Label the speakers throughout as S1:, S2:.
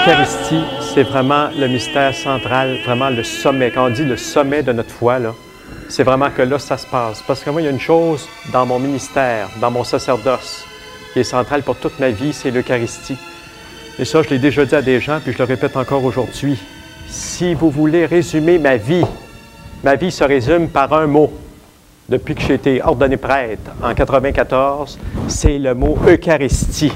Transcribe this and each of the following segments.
S1: l'Eucharistie, c'est vraiment le mystère central, vraiment le sommet. Quand on dit le sommet de notre foi, là, c'est vraiment que là, ça se passe. Parce que moi, il y a une chose dans mon ministère, dans mon sacerdoce, qui est centrale pour toute ma vie, c'est l'Eucharistie. Et ça, je l'ai déjà dit à des gens, puis je le répète encore aujourd'hui. Si vous voulez résumer ma vie se résume par un mot. Depuis que j'ai été ordonné prêtre en 1994, c'est le mot Eucharistie.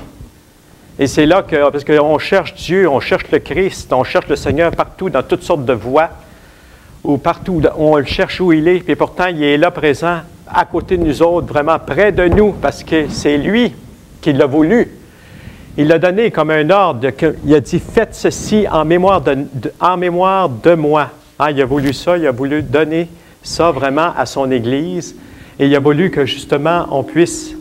S1: Et c'est là que, parce qu'on cherche Dieu, on cherche le Christ, on cherche le Seigneur partout, dans toutes sortes de voies, ou partout, on le cherche où il est, puis pourtant, il est là présent, à côté de nous autres, vraiment près de nous, parce que c'est lui qui l'a voulu. Il l'a donné comme un ordre, il a dit « Faites ceci en mémoire de moi ». Ah, il a voulu ça, il a voulu donner ça vraiment à son Église, et il a voulu que justement on puisse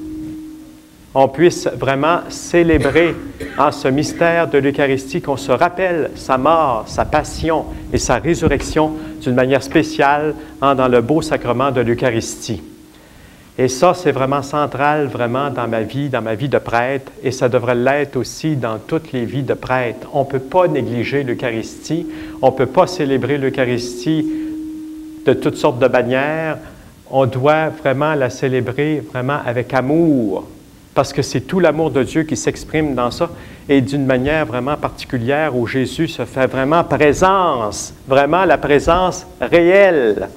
S1: vraiment célébrer en ce mystère de l'Eucharistie, qu'on se rappelle sa mort, sa passion et sa résurrection d'une manière spéciale dans le beau sacrement de l'Eucharistie. Et ça, c'est vraiment central, vraiment, dans ma vie de prêtre, et ça devrait l'être aussi dans toutes les vies de prêtre. On ne peut pas négliger l'Eucharistie, on ne peut pas célébrer l'Eucharistie de toutes sortes de manières. On doit vraiment la célébrer vraiment avec amour, parce que c'est tout l'amour de Dieu qui s'exprime dans ça, et d'une manière vraiment particulière où Jésus se fait vraiment présence, vraiment la présence réelle.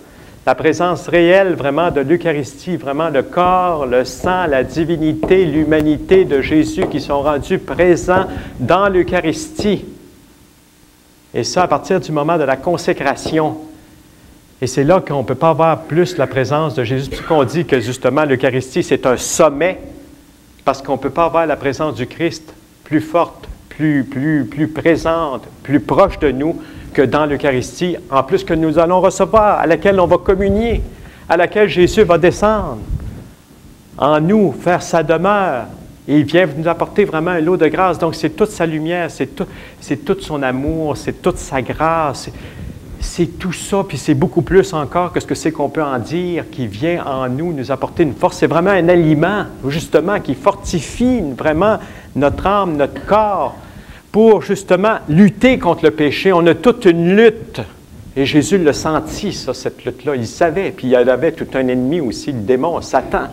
S1: La présence réelle vraiment de l'Eucharistie, vraiment le corps, le sang, la divinité, l'humanité de Jésus qui sont rendus présents dans l'Eucharistie. Et ça, à partir du moment de la consécration. Et c'est là qu'on ne peut pas avoir plus la présence de Jésus. C'est qu'on dit que justement l'Eucharistie, c'est un sommet, parce qu'on ne peut pas avoir la présence du Christ plus forte, plus présente, plus proche de nous, que dans l'Eucharistie, en plus que nous allons recevoir, à laquelle on va communier, à laquelle Jésus va descendre en nous, faire sa demeure. Et il vient nous apporter vraiment un lot de grâce. Donc, c'est toute sa lumière, c'est tout son amour, c'est toute sa grâce. C'est tout ça, puis c'est beaucoup plus encore que ce que c'est qu'on peut en dire, qui vient en nous apporter une force. C'est vraiment un aliment, justement, qui fortifie vraiment notre âme, notre corps, pour justement lutter contre le péché. On a toute une lutte. Et Jésus l'a senti, ça, cette lutte-là. Il savait. Puis il avait tout un ennemi aussi, le démon, Satan.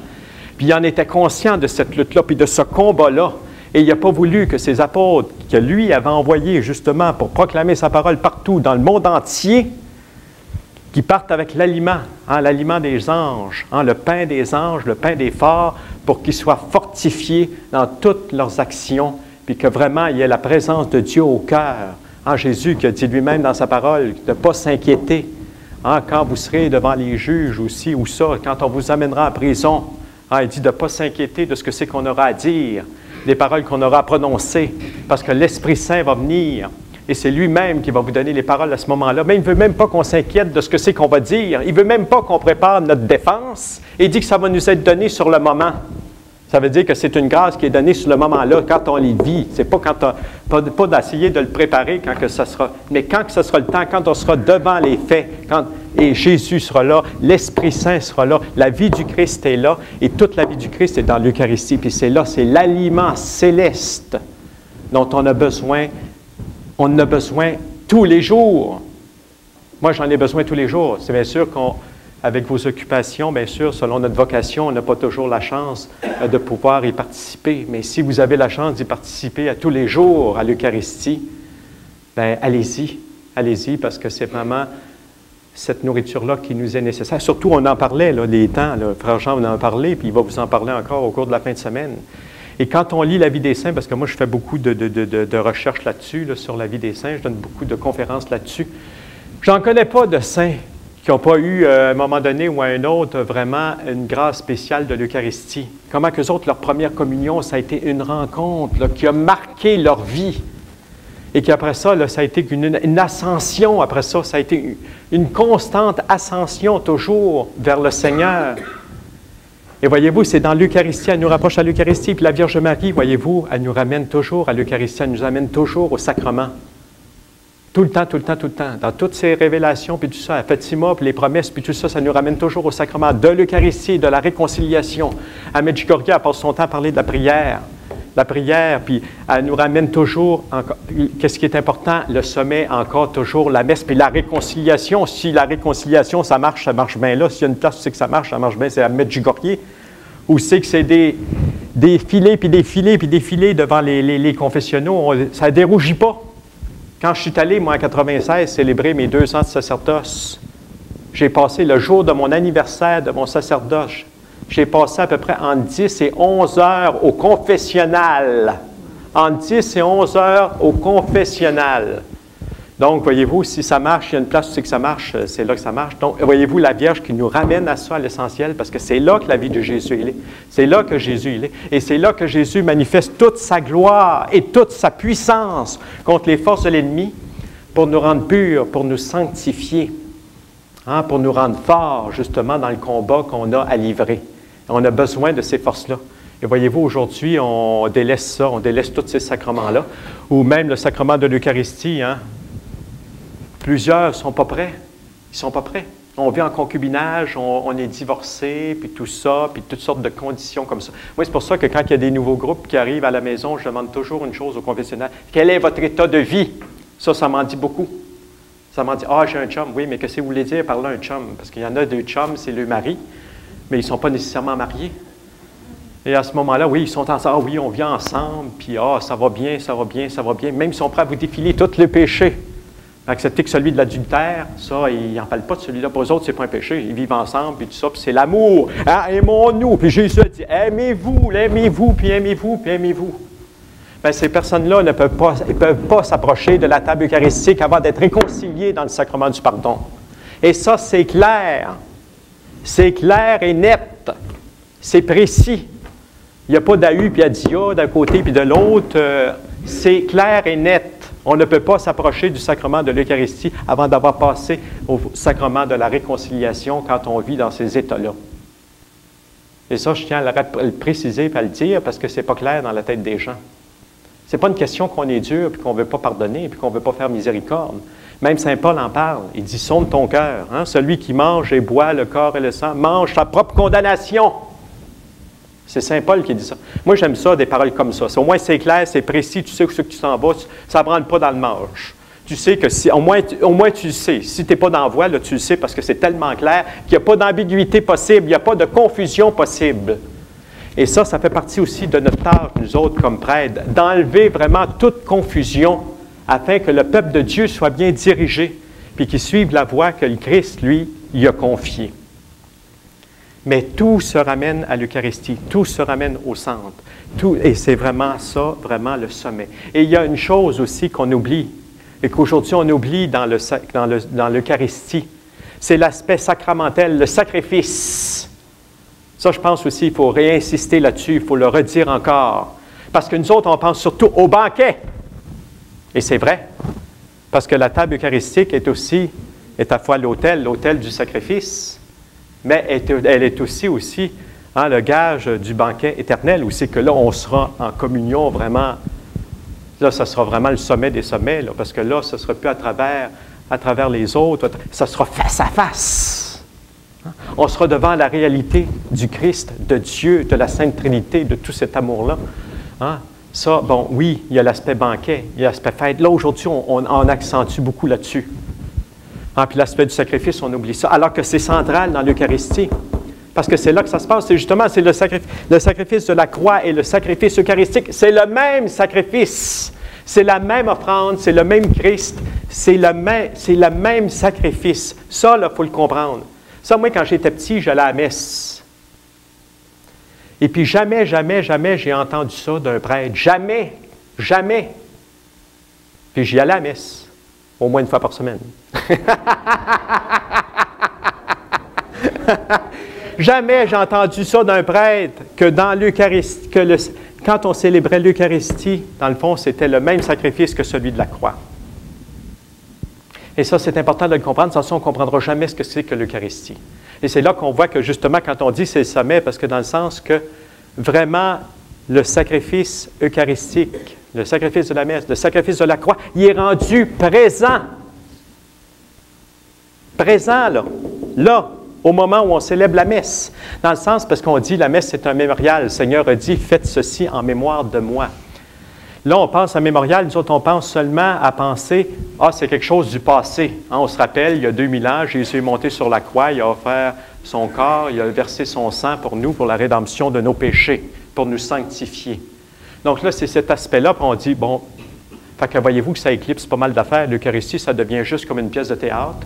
S1: Puis il en était conscient de cette lutte-là, puis de ce combat-là. Et il n'a pas voulu que ses apôtres, que lui avait envoyés justement pour proclamer sa parole partout, dans le monde entier, qui partent avec l'aliment, l'aliment des anges, le pain des anges, le pain des forts, pour qu'ils soient fortifiés dans toutes leurs actions, puis que vraiment il y ait la présence de Dieu au cœur. Jésus qui a dit lui-même dans sa parole de ne pas s'inquiéter. Quand vous serez devant les juges aussi, ou ça, quand on vous amènera en prison, il dit de ne pas s'inquiéter de ce que c'est qu'on aura à dire, des paroles qu'on aura à prononcer, parce que l'Esprit Saint va venir, et c'est lui-même qui va vous donner les paroles à ce moment-là. Mais il ne veut même pas qu'on s'inquiète de ce que c'est qu'on va dire. Il ne veut même pas qu'on prépare notre défense, et il dit que ça va nous être donné sur le moment. Ça veut dire que c'est une grâce qui est donnée sur le moment-là, quand on les vit. C'est pas pas d'essayer de le préparer quand que ça sera, mais quand que ce sera le temps, quand on sera devant les faits, et Jésus sera là, l'Esprit Saint sera là, la vie du Christ est là, et toute la vie du Christ est dans l'Eucharistie. Puis c'est là, c'est l'aliment céleste dont on a besoin tous les jours. Moi, j'en ai besoin tous les jours. C'est bien sûr avec vos occupations, bien sûr, selon notre vocation, on n'a pas toujours la chance de pouvoir y participer. Mais si vous avez la chance d'y participer à tous les jours à l'Eucharistie, bien, allez-y, parce que c'est vraiment cette nourriture-là qui nous est nécessaire. Surtout, on en parlait, là, les temps, là, Frère Jean en a parlé, puis il va vous en parler encore au cours de la fin de semaine. Et quand on lit la vie des saints, parce que moi, je fais beaucoup de recherches là-dessus, là, sur la vie des saints, je donne beaucoup de conférences là-dessus. J'en connais pas de saints qui n'ont pas eu, à un moment donné ou à un autre, vraiment une grâce spéciale de l'Eucharistie. Comment qu'eux autres, leur première communion, ça a été une rencontre là, qui a marqué leur vie. Et qu'après ça, là, ça a été une ascension. Après ça, ça a été une constante ascension toujours vers le Seigneur. Et voyez-vous, c'est dans l'Eucharistie, elle nous rapproche à l'Eucharistie. Puis la Vierge Marie, voyez-vous, elle nous ramène toujours à l'Eucharistie, elle nous amène toujours au sacrement. Tout le temps. Dans toutes ces révélations, puis tout ça, à Fatima, puis les promesses, puis tout ça, ça nous ramène toujours au sacrement de l'Eucharistie, de la réconciliation. À Medjugorje, elle passe son temps à parler de la prière. La prière, puis elle nous ramène toujours, qu'est-ce qui est important? Le sommet, encore toujours la messe, puis la réconciliation. Si la réconciliation, ça marche bien là. S'il y a une place où c'est que ça marche bien, c'est à Medjugorje. Où c'est que c'est des filets, puis des filets, puis des filets devant les confessionnaux. Ça ne dérougit pas. Quand je suis allé, moi, en 96, célébrer mes 2 ans de sacerdoce, j'ai passé le jour de mon anniversaire de mon sacerdoce. J'ai passé à peu près entre 10 et 11 heures au confessionnal. Entre 10 et 11 heures au confessionnal. Donc, voyez-vous, si ça marche, il y a une place où c'est que ça marche, c'est là que ça marche. Donc, voyez-vous, la Vierge qui nous ramène à ça, à l'essentiel, parce que c'est là que la vie de Jésus il est. C'est là que Jésus il est. Et c'est là que Jésus manifeste toute sa gloire et toute sa puissance contre les forces de l'ennemi pour nous rendre purs, pour nous sanctifier, pour nous rendre forts, justement, dans le combat qu'on a à livrer. On a besoin de ces forces-là. Et voyez-vous, aujourd'hui, on délaisse ça, on délaisse tous ces sacrements-là, ou même le sacrement de l'Eucharistie, plusieurs ne sont pas prêts. Ils ne sont pas prêts. On vit en concubinage, on est divorcé, puis tout ça, puis toutes sortes de conditions comme ça. Moi, c'est pour ça que quand il y a des nouveaux groupes qui arrivent à la maison, je demande toujours une chose au confessionnal. Quel est votre état de vie? Ça m'en dit beaucoup. Ça m'en dit, j'ai un chum. Oui, mais qu'est-ce que vous voulez dire par là, un chum? Parce qu'il y en a 2 chums, c'est le mari, mais ils ne sont pas nécessairement mariés. Et à ce moment-là, oui, ils sont ensemble. Oui, on vient ensemble, puis ça va bien, ça va bien, ça va bien. Même s'ils sont prêts à vous défiler tous les péchés. Accepter que celui de l'adultère, ça, ils n'en parlent pas de celui-là. Pour eux autres, ce n'est pas un péché. Ils vivent ensemble, puis tout ça, puis c'est l'amour. Aimons-nous. Puis Jésus a dit, aimez-vous, puis aimez-vous, puis aimez-vous. Bien, ces personnes-là ne peuvent pas s'approcher de la table eucharistique avant d'être réconciliées dans le sacrement du pardon. Et ça, c'est clair. C'est clair et net. C'est précis. Il n'y a pas d'Ahu puis Adia d'un côté puis de l'autre. C'est clair et net. On ne peut pas s'approcher du sacrement de l'Eucharistie avant d'avoir passé au sacrement de la réconciliation quand on vit dans ces états-là. Et ça, je tiens à le préciser et à le dire parce que ce n'est pas clair dans la tête des gens. Ce n'est pas une question qu'on est dur puis qu'on ne veut pas pardonner puis qu'on ne veut pas faire miséricorde. Même Saint Paul en parle. Il dit « sonde ton cœur. Celui qui mange et boit le corps et le sang mange sa propre condamnation. » C'est Saint Paul qui dit ça. Moi, j'aime ça, des paroles comme ça. Au moins, c'est clair, c'est précis, tu sais où c'est que tu t'en vas, ça ne rentre pas dans le manche. Tu sais que si, au moins tu le sais. Si tu n'es pas dans la voie, là, tu le sais parce que c'est tellement clair qu'il n'y a pas d'ambiguïté possible, il n'y a pas de confusion possible. Et ça fait partie aussi de notre tâche, nous autres, comme prêtres, d'enlever vraiment toute confusion afin que le peuple de Dieu soit bien dirigé puis qu'il suive la voie que le Christ, lui, y a confiée. Mais tout se ramène à l'Eucharistie, tout se ramène au centre. Et c'est vraiment ça, vraiment le sommet. Et il y a une chose aussi qu'on oublie, et qu'aujourd'hui on oublie dans l'Eucharistie, c'est l'aspect sacramentel, le sacrifice. Ça, je pense aussi, il faut réinsister là-dessus, il faut le redire encore. Parce que nous autres, on pense surtout au banquet. Et c'est vrai, parce que la table eucharistique est à la fois l'autel du sacrifice, mais elle est aussi le gage du banquet éternel, où c'est que là, on sera en communion vraiment. Là, ça sera vraiment le sommet des sommets, là, parce que là, ce ne sera plus à travers les autres, ça sera face à face. On sera devant la réalité du Christ, de Dieu, de la Sainte Trinité, de tout cet amour-là. Ça, bon, oui, il y a l'aspect banquet, il y a l'aspect fête. Là, aujourd'hui, on accentue beaucoup là-dessus. Puis l'aspect du sacrifice, on oublie ça, alors que c'est central dans l'Eucharistie. Parce que c'est là que ça se passe. C'est le sacrifice de la croix et le sacrifice eucharistique. C'est le même sacrifice. C'est la même offrande, c'est le même Christ. C'est le même sacrifice. Ça, il faut le comprendre. Ça, moi, quand j'étais petit, j'allais à la messe. Et puis jamais j'ai entendu ça d'un prêtre. Jamais. Puis j'y allais à la messe. Au moins une fois par semaine. Jamais j'ai entendu ça d'un prêtre que dans l'Eucharistie, quand on célébrait l'Eucharistie, dans le fond, c'était le même sacrifice que celui de la croix. Et ça, c'est important de le comprendre, sans ça, on ne comprendra jamais ce que c'est que l'Eucharistie. Et c'est là qu'on voit que, justement, quand on dit c'est le sommet, parce que dans le sens que, vraiment, le sacrifice eucharistique, le sacrifice de la messe, le sacrifice de la croix, il est rendu présent. Présent, là. Là. au moment où on célèbre la messe. Dans le sens, parce qu'on dit la messe, c'est un mémorial. Le Seigneur a dit, faites ceci en mémoire de moi. Là, on pense à mémorial, nous autres, on pense seulement à penser, c'est quelque chose du passé. Hein, on se rappelle, il y a 2000 ans, Jésus est monté sur la croix, il a offert son corps, il a versé son sang pour nous, pour la rédemption de nos péchés, pour nous sanctifier. Donc là, c'est cet aspect-là, puis on dit, bon, fait que voyez-vous que ça éclipse pas mal d'affaires. L'Eucharistie, ça devient juste comme une pièce de théâtre.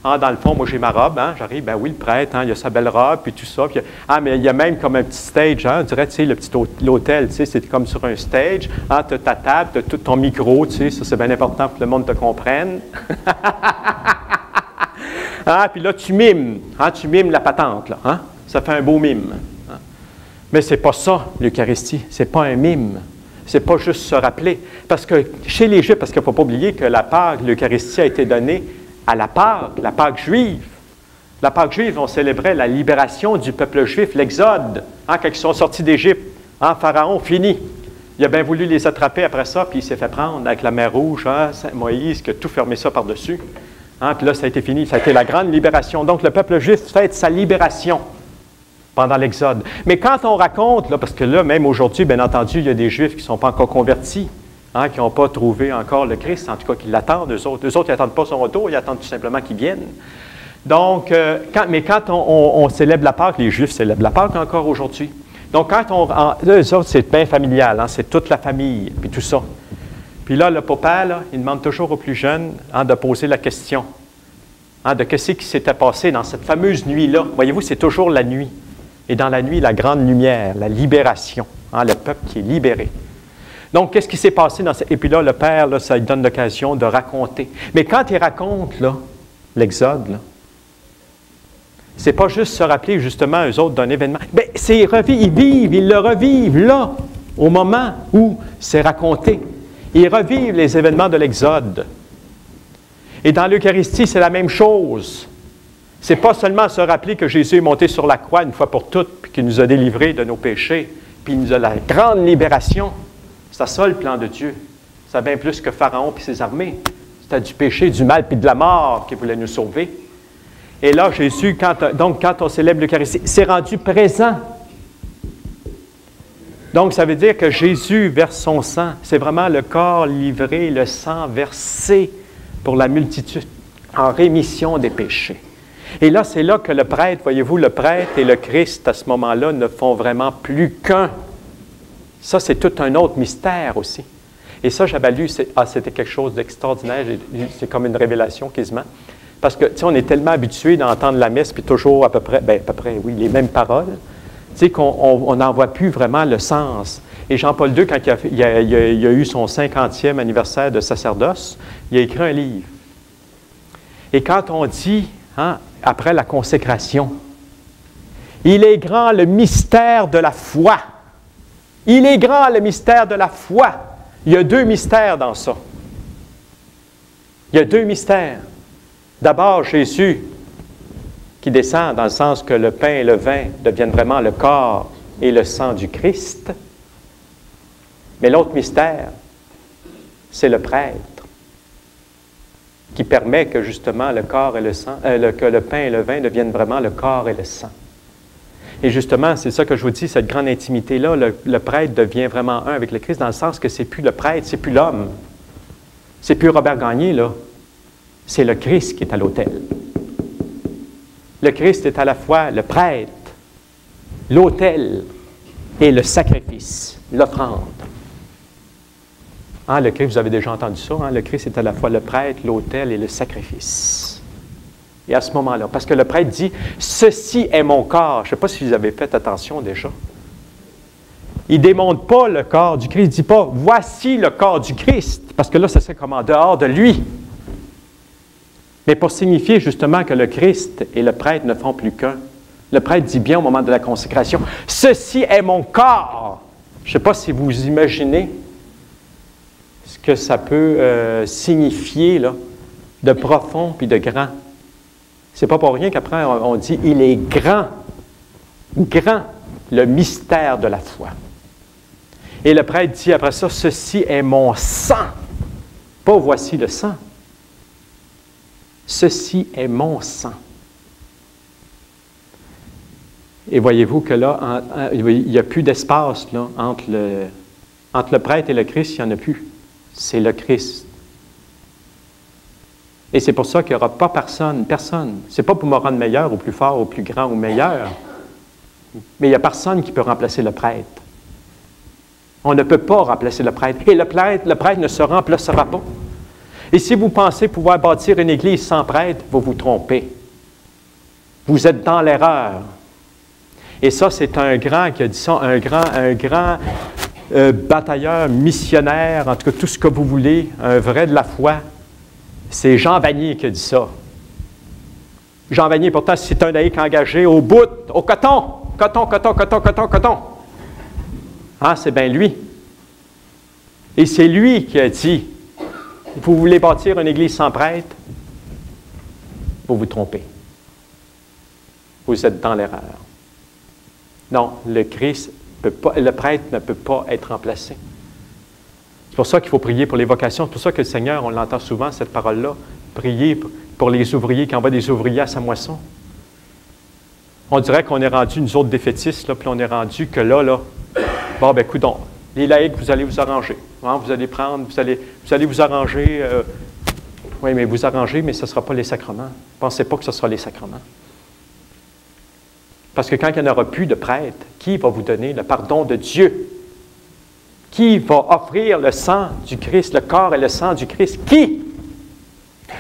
S1: Dans le fond, moi, j'ai ma robe, j'arrive, oui, le prêtre, il a sa belle robe, puis tout ça. Puis, mais il y a même comme un petit stage, on dirait, tu sais, le petit l'hôtel, tu sais, c'est comme sur un stage. Tu as ta table, tu as tout ton micro, tu sais, ça, c'est bien important pour que le monde te comprenne. Puis là, tu mimes, la patente, là. Ça fait un beau mime. Mais c'est pas ça, l'Eucharistie, c'est pas un mime. C'est pas juste se rappeler. Parce que chez les Juifs, parce qu'il ne faut pas oublier que la Pâque, l'Eucharistie a été donnée à la Pâque juive. La Pâque juive, on célébrait la libération du peuple juif, l'Exode, quand ils sont sortis d'Égypte. Pharaon, fini. Il a bien voulu les attraper après ça, puis il s'est fait prendre avec la mer Rouge, Moïse qui a tout fermé ça par-dessus. Puis là, ça a été fini. Ça a été la grande libération. Donc, le peuple juif fête sa libération pendant l'Exode. Mais quand on raconte, là, parce que là, même aujourd'hui, bien entendu, il y a des Juifs qui ne sont pas encore convertis, qui n'ont pas trouvé encore le Christ, en tout cas, qui l'attendent, eux autres. Eux autres, ils n'attendent pas son retour, ils attendent tout simplement qu'il vienne. Donc, quand on célèbre la Pâque, les Juifs célèbrent la Pâque encore aujourd'hui. Donc, là, eux autres, c'est bien familial, c'est toute la famille, puis tout ça. Puis là, le papa, là, il demande toujours aux plus jeunes de poser la question de qu'est-ce qui s'était passé dans cette fameuse nuit-là. Voyez-vous, c'est toujours la nuit. Et dans la nuit, la grande lumière, la libération, le peuple qui est libéré. Donc, qu'est-ce qui s'est passé dans Et puis là, le Père, là, ça lui donne l'occasion de raconter. Mais quand il raconte, là, l'Exode, là, c'est pas juste se rappeler, justement, eux autres, d'un événement. Bien, ils le revivent, là, au moment où c'est raconté. Ils revivent les événements de l'Exode. Et dans l'Eucharistie, c'est la même chose. Ce n'est pas seulement se rappeler que Jésus est monté sur la croix une fois pour toutes, puis qu'il nous a délivrés de nos péchés, puis il nous a la grande libération. C'est ça le plan de Dieu. C'est bien plus que Pharaon et ses armées. C'était du péché, du mal, puis de la mort qui voulait nous sauver. Et là, Jésus, quand on célèbre l'Eucharistie, c'est rendu présent. Donc, ça veut dire que Jésus verse son sang. C'est vraiment le corps livré, le sang versé pour la multitude, en rémission des péchés. Et là, c'est là que le prêtre, voyez-vous, le prêtre et le Christ, à ce moment-là, ne font vraiment plus qu'un. Ça, c'est tout un autre mystère aussi. Et ça, j'avais lu, c'était quelque chose d'extraordinaire, c'est comme une révélation quasiment. Parce que, tu sais, on est tellement habitué d'entendre la messe, puis toujours à peu près, oui, les mêmes paroles, tu sais, qu'on n'en voit plus vraiment le sens. Et Jean-Paul II, quand il a eu son 50e anniversaire de sacerdoce, il a écrit un livre. Et quand on dit, après la consécration, il est grand le mystère de la foi. Il est grand le mystère de la foi. Il y a deux mystères dans ça. Il y a deux mystères. D'abord, Jésus qui descend dans le sens que le pain et le vin deviennent vraiment le corps et le sang du Christ. Mais l'autre mystère, c'est le prêtre qui permet que justement le corps et le sang, que le pain et le vin deviennent vraiment le corps et le sang. Et justement, c'est ça que je vous dis, cette grande intimité-là, le prêtre devient vraiment un avec le Christ, dans le sens que c'est plus le prêtre, c'est plus l'homme. C'est plus Robert Gagné, là. C'est le Christ qui est à l'autel. Le Christ est à la fois le prêtre, l'autel et le sacrifice, l'offrande. Le Christ, vous avez déjà entendu ça, le Christ est à la fois le prêtre, l'autel et le sacrifice. Et à ce moment-là, parce que le prêtre dit, « Ceci est mon corps ». Je ne sais pas si vous avez fait attention déjà. Il ne démontre pas le corps du Christ, il ne dit pas, « Voici le corps du Christ », parce que là, ça serait comme en dehors de lui. Mais pour signifier justement que le Christ et le prêtre ne font plus qu'un. Le prêtre dit bien au moment de la consécration, « Ceci est mon corps ». Je ne sais pas si vous imaginez ce que ça peut signifier là, de profond puis de grand. C'est pas pour rien qu'après on dit « Il est grand, grand, le mystère de la foi ». Et le prêtre dit après ça « Ceci est mon sang ». Pas « Voici le sang ». Ceci est mon sang. Et voyez-vous que là, il n'y a plus d'espace là, entre le prêtre et le Christ, il n'y en a plus. C'est le Christ. Et c'est pour ça qu'il n'y aura pas personne. Ce n'est pas pour me rendre meilleur ou plus fort ou plus grand ou meilleur. Mais il n'y a personne qui peut remplacer le prêtre. On ne peut pas remplacer le prêtre. Et le prêtre ne se remplacera pas. Et si vous pensez pouvoir bâtir une église sans prêtre, vous vous trompez. Vous êtes dans l'erreur. Et ça, c'est un grand qui a dit ça, un grand batailleur, missionnaire, en tout cas tout ce que vous voulez, un vrai de la foi. C'est Jean Vanier qui a dit ça. Jean Vanier, pourtant, c'est un laïc engagé au bout, au coton. Coton. Ah, c'est bien lui. Et c'est lui qui a dit, vous voulez bâtir une église sans prêtre? Vous vous trompez. Vous êtes dans l'erreur. Non, le prêtre ne peut pas être remplacé. C'est pour ça qu'il faut prier pour les vocations. C'est pour ça que le Seigneur, on l'entend souvent, cette parole-là, prier pour les ouvriers qui envoient des ouvriers à sa moisson. On dirait qu'on est rendu, nous autres défaitistes, là, puis on est rendu que là, bon, ben, coudonc, les laïcs, vous allez vous arranger. Hein, vous allez vous arranger. Oui, mais vous arranger, mais ce ne sera pas les sacrements. Ne pensez pas que ce sera les sacrements. Parce que quand il n'y en aura plus de prêtre, qui va vous donner le pardon de Dieu? Qui va offrir le sang du Christ, le corps et le sang du Christ? Qui?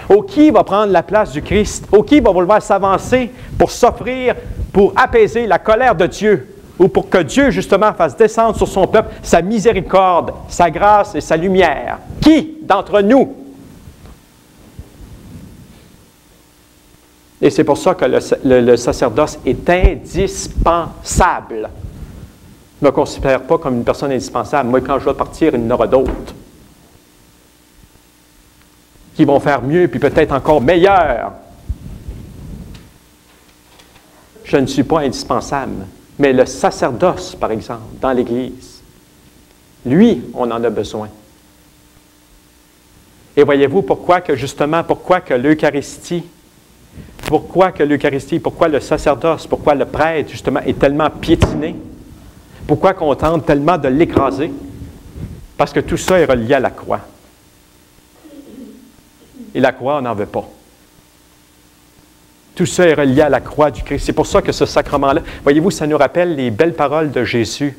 S1: Ou qui va prendre la place du Christ? Ou qui va vouloir s'avancer pour s'offrir, pour apaiser la colère de Dieu? Ou pour que Dieu, justement, fasse descendre sur son peuple sa miséricorde, sa grâce et sa lumière? Qui d'entre nous? Et c'est pour ça que le sacerdoce est indispensable. Je ne me considère pas comme une personne indispensable. Moi, quand je vais partir, il y en aura d'autres qui vont faire mieux, puis peut-être encore meilleur. Je ne suis pas indispensable. Mais le sacerdoce, par exemple, dans l'Église, lui, on en a besoin. Et voyez-vous pourquoi que l'Eucharistie, pourquoi le sacerdoce, pourquoi le prêtre, justement, est tellement piétiné? Pourquoi qu'on tente tellement de l'écraser? Parce que tout ça est relié à la croix. Et la croix, on n'en veut pas. Tout ça est relié à la croix du Christ. C'est pour ça que ce sacrement-là, voyez-vous, ça nous rappelle les belles paroles de Jésus.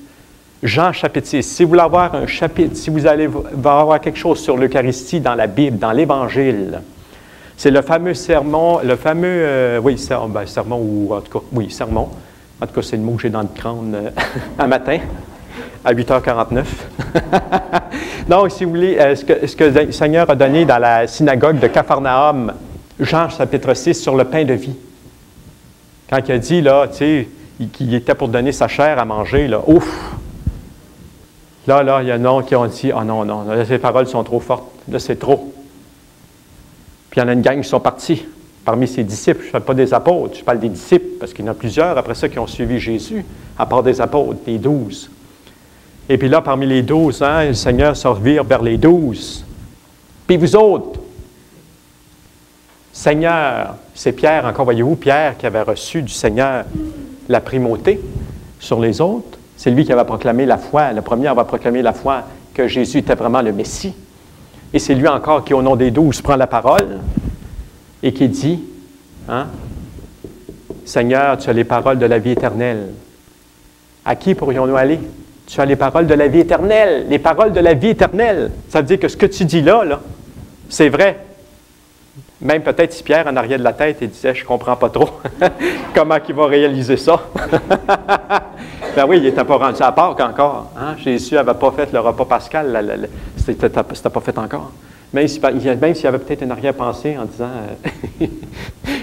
S1: Jean chapitre 6. Si vous voulez avoir un chapitre, si vous allez avoir quelque chose sur l'Eucharistie dans la Bible, dans l'Évangile, c'est le fameux sermon, sermon, ou en tout cas, oui, sermon. En tout cas, c'est le mot que j'ai dans le crâne un matin, à 8h49. Donc, si vous voulez, ce que le Seigneur a donné dans la synagogue de Capharnaüm, Jean chapitre 6, sur le pain de vie. Quand il a dit, là, tu sais, qu'il était pour donner sa chair à manger, là, ouf! Là, il y en a qui ont dit, ah non, là, ces paroles sont trop fortes, là, c'est trop. Puis il y en a une gang qui sont partis parmi ses disciples. Je ne parle pas des apôtres, je parle des disciples, parce qu'il y en a plusieurs après ça qui ont suivi Jésus, à part des apôtres, les 12. Et puis là, parmi les 12, le Seigneur se revire vers les 12. Puis vous autres, Seigneur, c'est Pierre, encore voyez-vous, Pierre qui avait reçu du Seigneur la primauté sur les autres. C'est lui qui avait proclamé la foi, le premier avait proclamé la foi que Jésus était vraiment le Messie. Et c'est lui encore qui, au nom des 12, prend la parole et qui dit, Seigneur, tu as les paroles de la vie éternelle. À qui pourrions-nous aller? Tu as les paroles de la vie éternelle. Les paroles de la vie éternelle. Ça veut dire que ce que tu dis là, c'est vrai. Même peut-être si Pierre, en arrière de la tête, il disait, je ne comprends pas trop comment il va réaliser ça. Ben oui, il n'était pas rendu à Pâques encore. Jésus n'avait pas fait le repas pascal. C'était pas fait encore. Même s'il y avait peut-être une arrière-pensée en disant,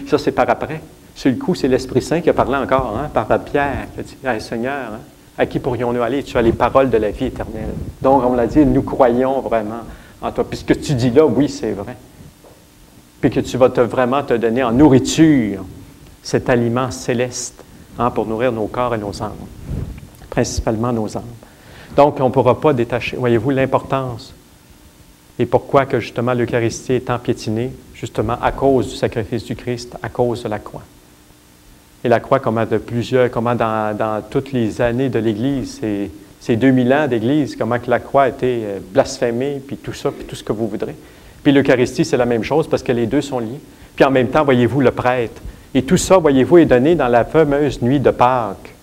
S1: ça c'est par après. Sur le coup, c'est l'Esprit Saint qui a parlé encore, par Pierre, qui a dit, hey, Seigneur, à qui pourrions-nous aller? Tu as les paroles de la vie éternelle. Donc, on l'a dit, nous croyons vraiment en toi. Puis ce que tu dis là, oui, c'est vrai. Puis que tu vas vraiment te donner en nourriture cet aliment céleste pour nourrir nos corps et nos âmes, principalement nos âmes. Donc, on ne pourra pas détacher, voyez-vous, l'importance et pourquoi que justement l'Eucharistie est tant piétinée, justement à cause du sacrifice du Christ, à cause de la croix. Et la croix, comment dans toutes les années de l'Église, c'est 2000 ans d'Église, comment que la croix a été blasphémée, puis tout ça, puis tout ce que vous voudrez. Puis l'Eucharistie, c'est la même chose parce que les deux sont liés. Puis en même temps, voyez-vous, le prêtre. Et tout ça, voyez-vous, est donné dans la fameuse nuit de Pâques,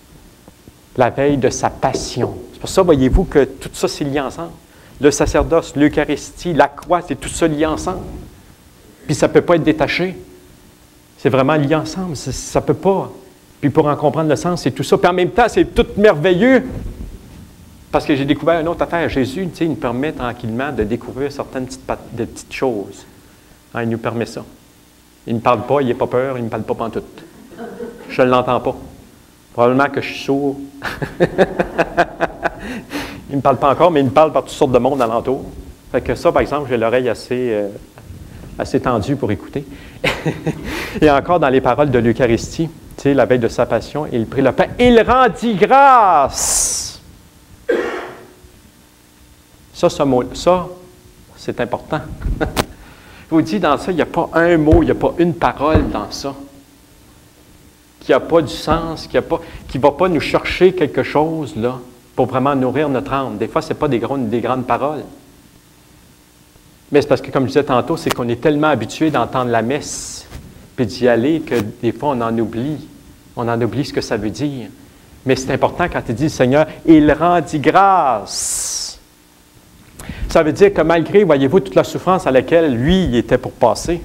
S1: la veille de sa passion. C'est pour ça, voyez-vous, que tout ça, c'est lié ensemble. Le sacerdoce, l'Eucharistie, la croix, c'est tout ça lié ensemble. Puis ça ne peut pas être détaché. C'est vraiment lié ensemble. Ça ne peut pas. Puis pour en comprendre le sens, c'est tout ça. Puis en même temps, c'est tout merveilleux. Parce que j'ai découvert une autre affaire. Jésus, tu sais, il nous permet tranquillement de découvrir certaines petites choses. Hein, il nous permet ça. Il ne me parle pas, il n'a pas peur, il ne me parle pas pantoute. Je ne l'entends pas. Probablement que je suis sourd. Il ne me parle pas encore, mais il me parle par toutes sortes de monde alentour. Fait que ça, par exemple, j'ai l'oreille assez tendue pour écouter. Et encore dans les paroles de l'Eucharistie, tu sais, la veille de sa passion, il prit le pain, il rendit grâce. Ça, c'est important. Je vous dis, dans ça, il n'y a pas un mot, il n'y a pas une parole dans ça qui n'a pas du sens, qui ne va pas nous chercher quelque chose, là, pour vraiment nourrir notre âme. Des fois, ce n'est pas des grandes paroles. Mais c'est parce que, comme je disais tantôt, c'est qu'on est tellement habitué d'entendre la messe puis d'y aller que des fois, on en oublie. On en oublie ce que ça veut dire. Mais c'est important quand il dit, Seigneur, il rendit grâce. Ça veut dire que malgré, voyez-vous, toute la souffrance à laquelle lui, il était pour passer,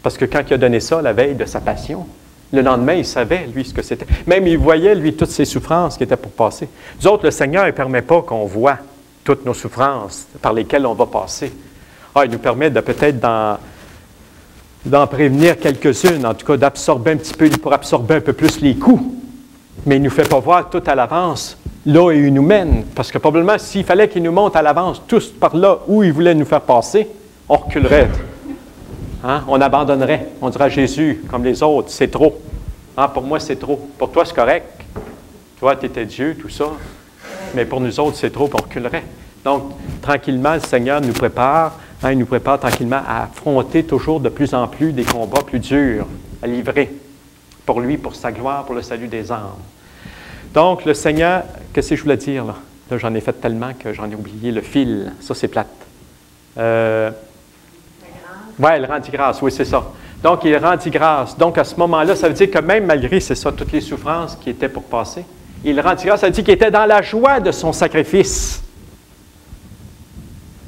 S1: parce que quand il a donné ça la veille de sa passion, le lendemain, il savait, lui, ce que c'était. Même il voyait, lui, toutes ses souffrances qui étaient pour passer. Nous autres, le Seigneur ne permet pas qu'on voit toutes nos souffrances par lesquelles on va passer. Ah, il nous permet de peut-être d'en prévenir quelques-unes, en tout cas d'absorber un petit peu, pour absorber un peu plus les coups. Mais il ne nous fait pas voir tout à l'avance, là où il nous mène. Parce que probablement, s'il fallait qu'il nous montre à l'avance, tous par là où il voulait nous faire passer, on reculerait. Hein? On abandonnerait. On dirait à Jésus, comme les autres, c'est trop. Hein? Pour moi, c'est trop. Pour toi, c'est correct. Toi, tu étais Dieu, tout ça. Mais pour nous autres, c'est trop, on reculerait. Donc, tranquillement, le Seigneur nous prépare. Hein, il nous prépare tranquillement à affronter toujours de plus en plus des combats plus durs, à livrer pour lui, pour sa gloire, pour le salut des âmes. Donc, le Seigneur, qu'est-ce que je voulais dire là? Là, j'en ai fait tellement que j'en ai oublié le fil. Ça, c'est plate. Oui, il rendit grâce, oui, c'est ça. Donc, il rendit grâce. Donc, à ce moment-là, ça veut dire que même malgré, c'est ça, toutes les souffrances qui étaient pour passer, il rendit grâce, ça veut dire qu'il était dans la joie de son sacrifice.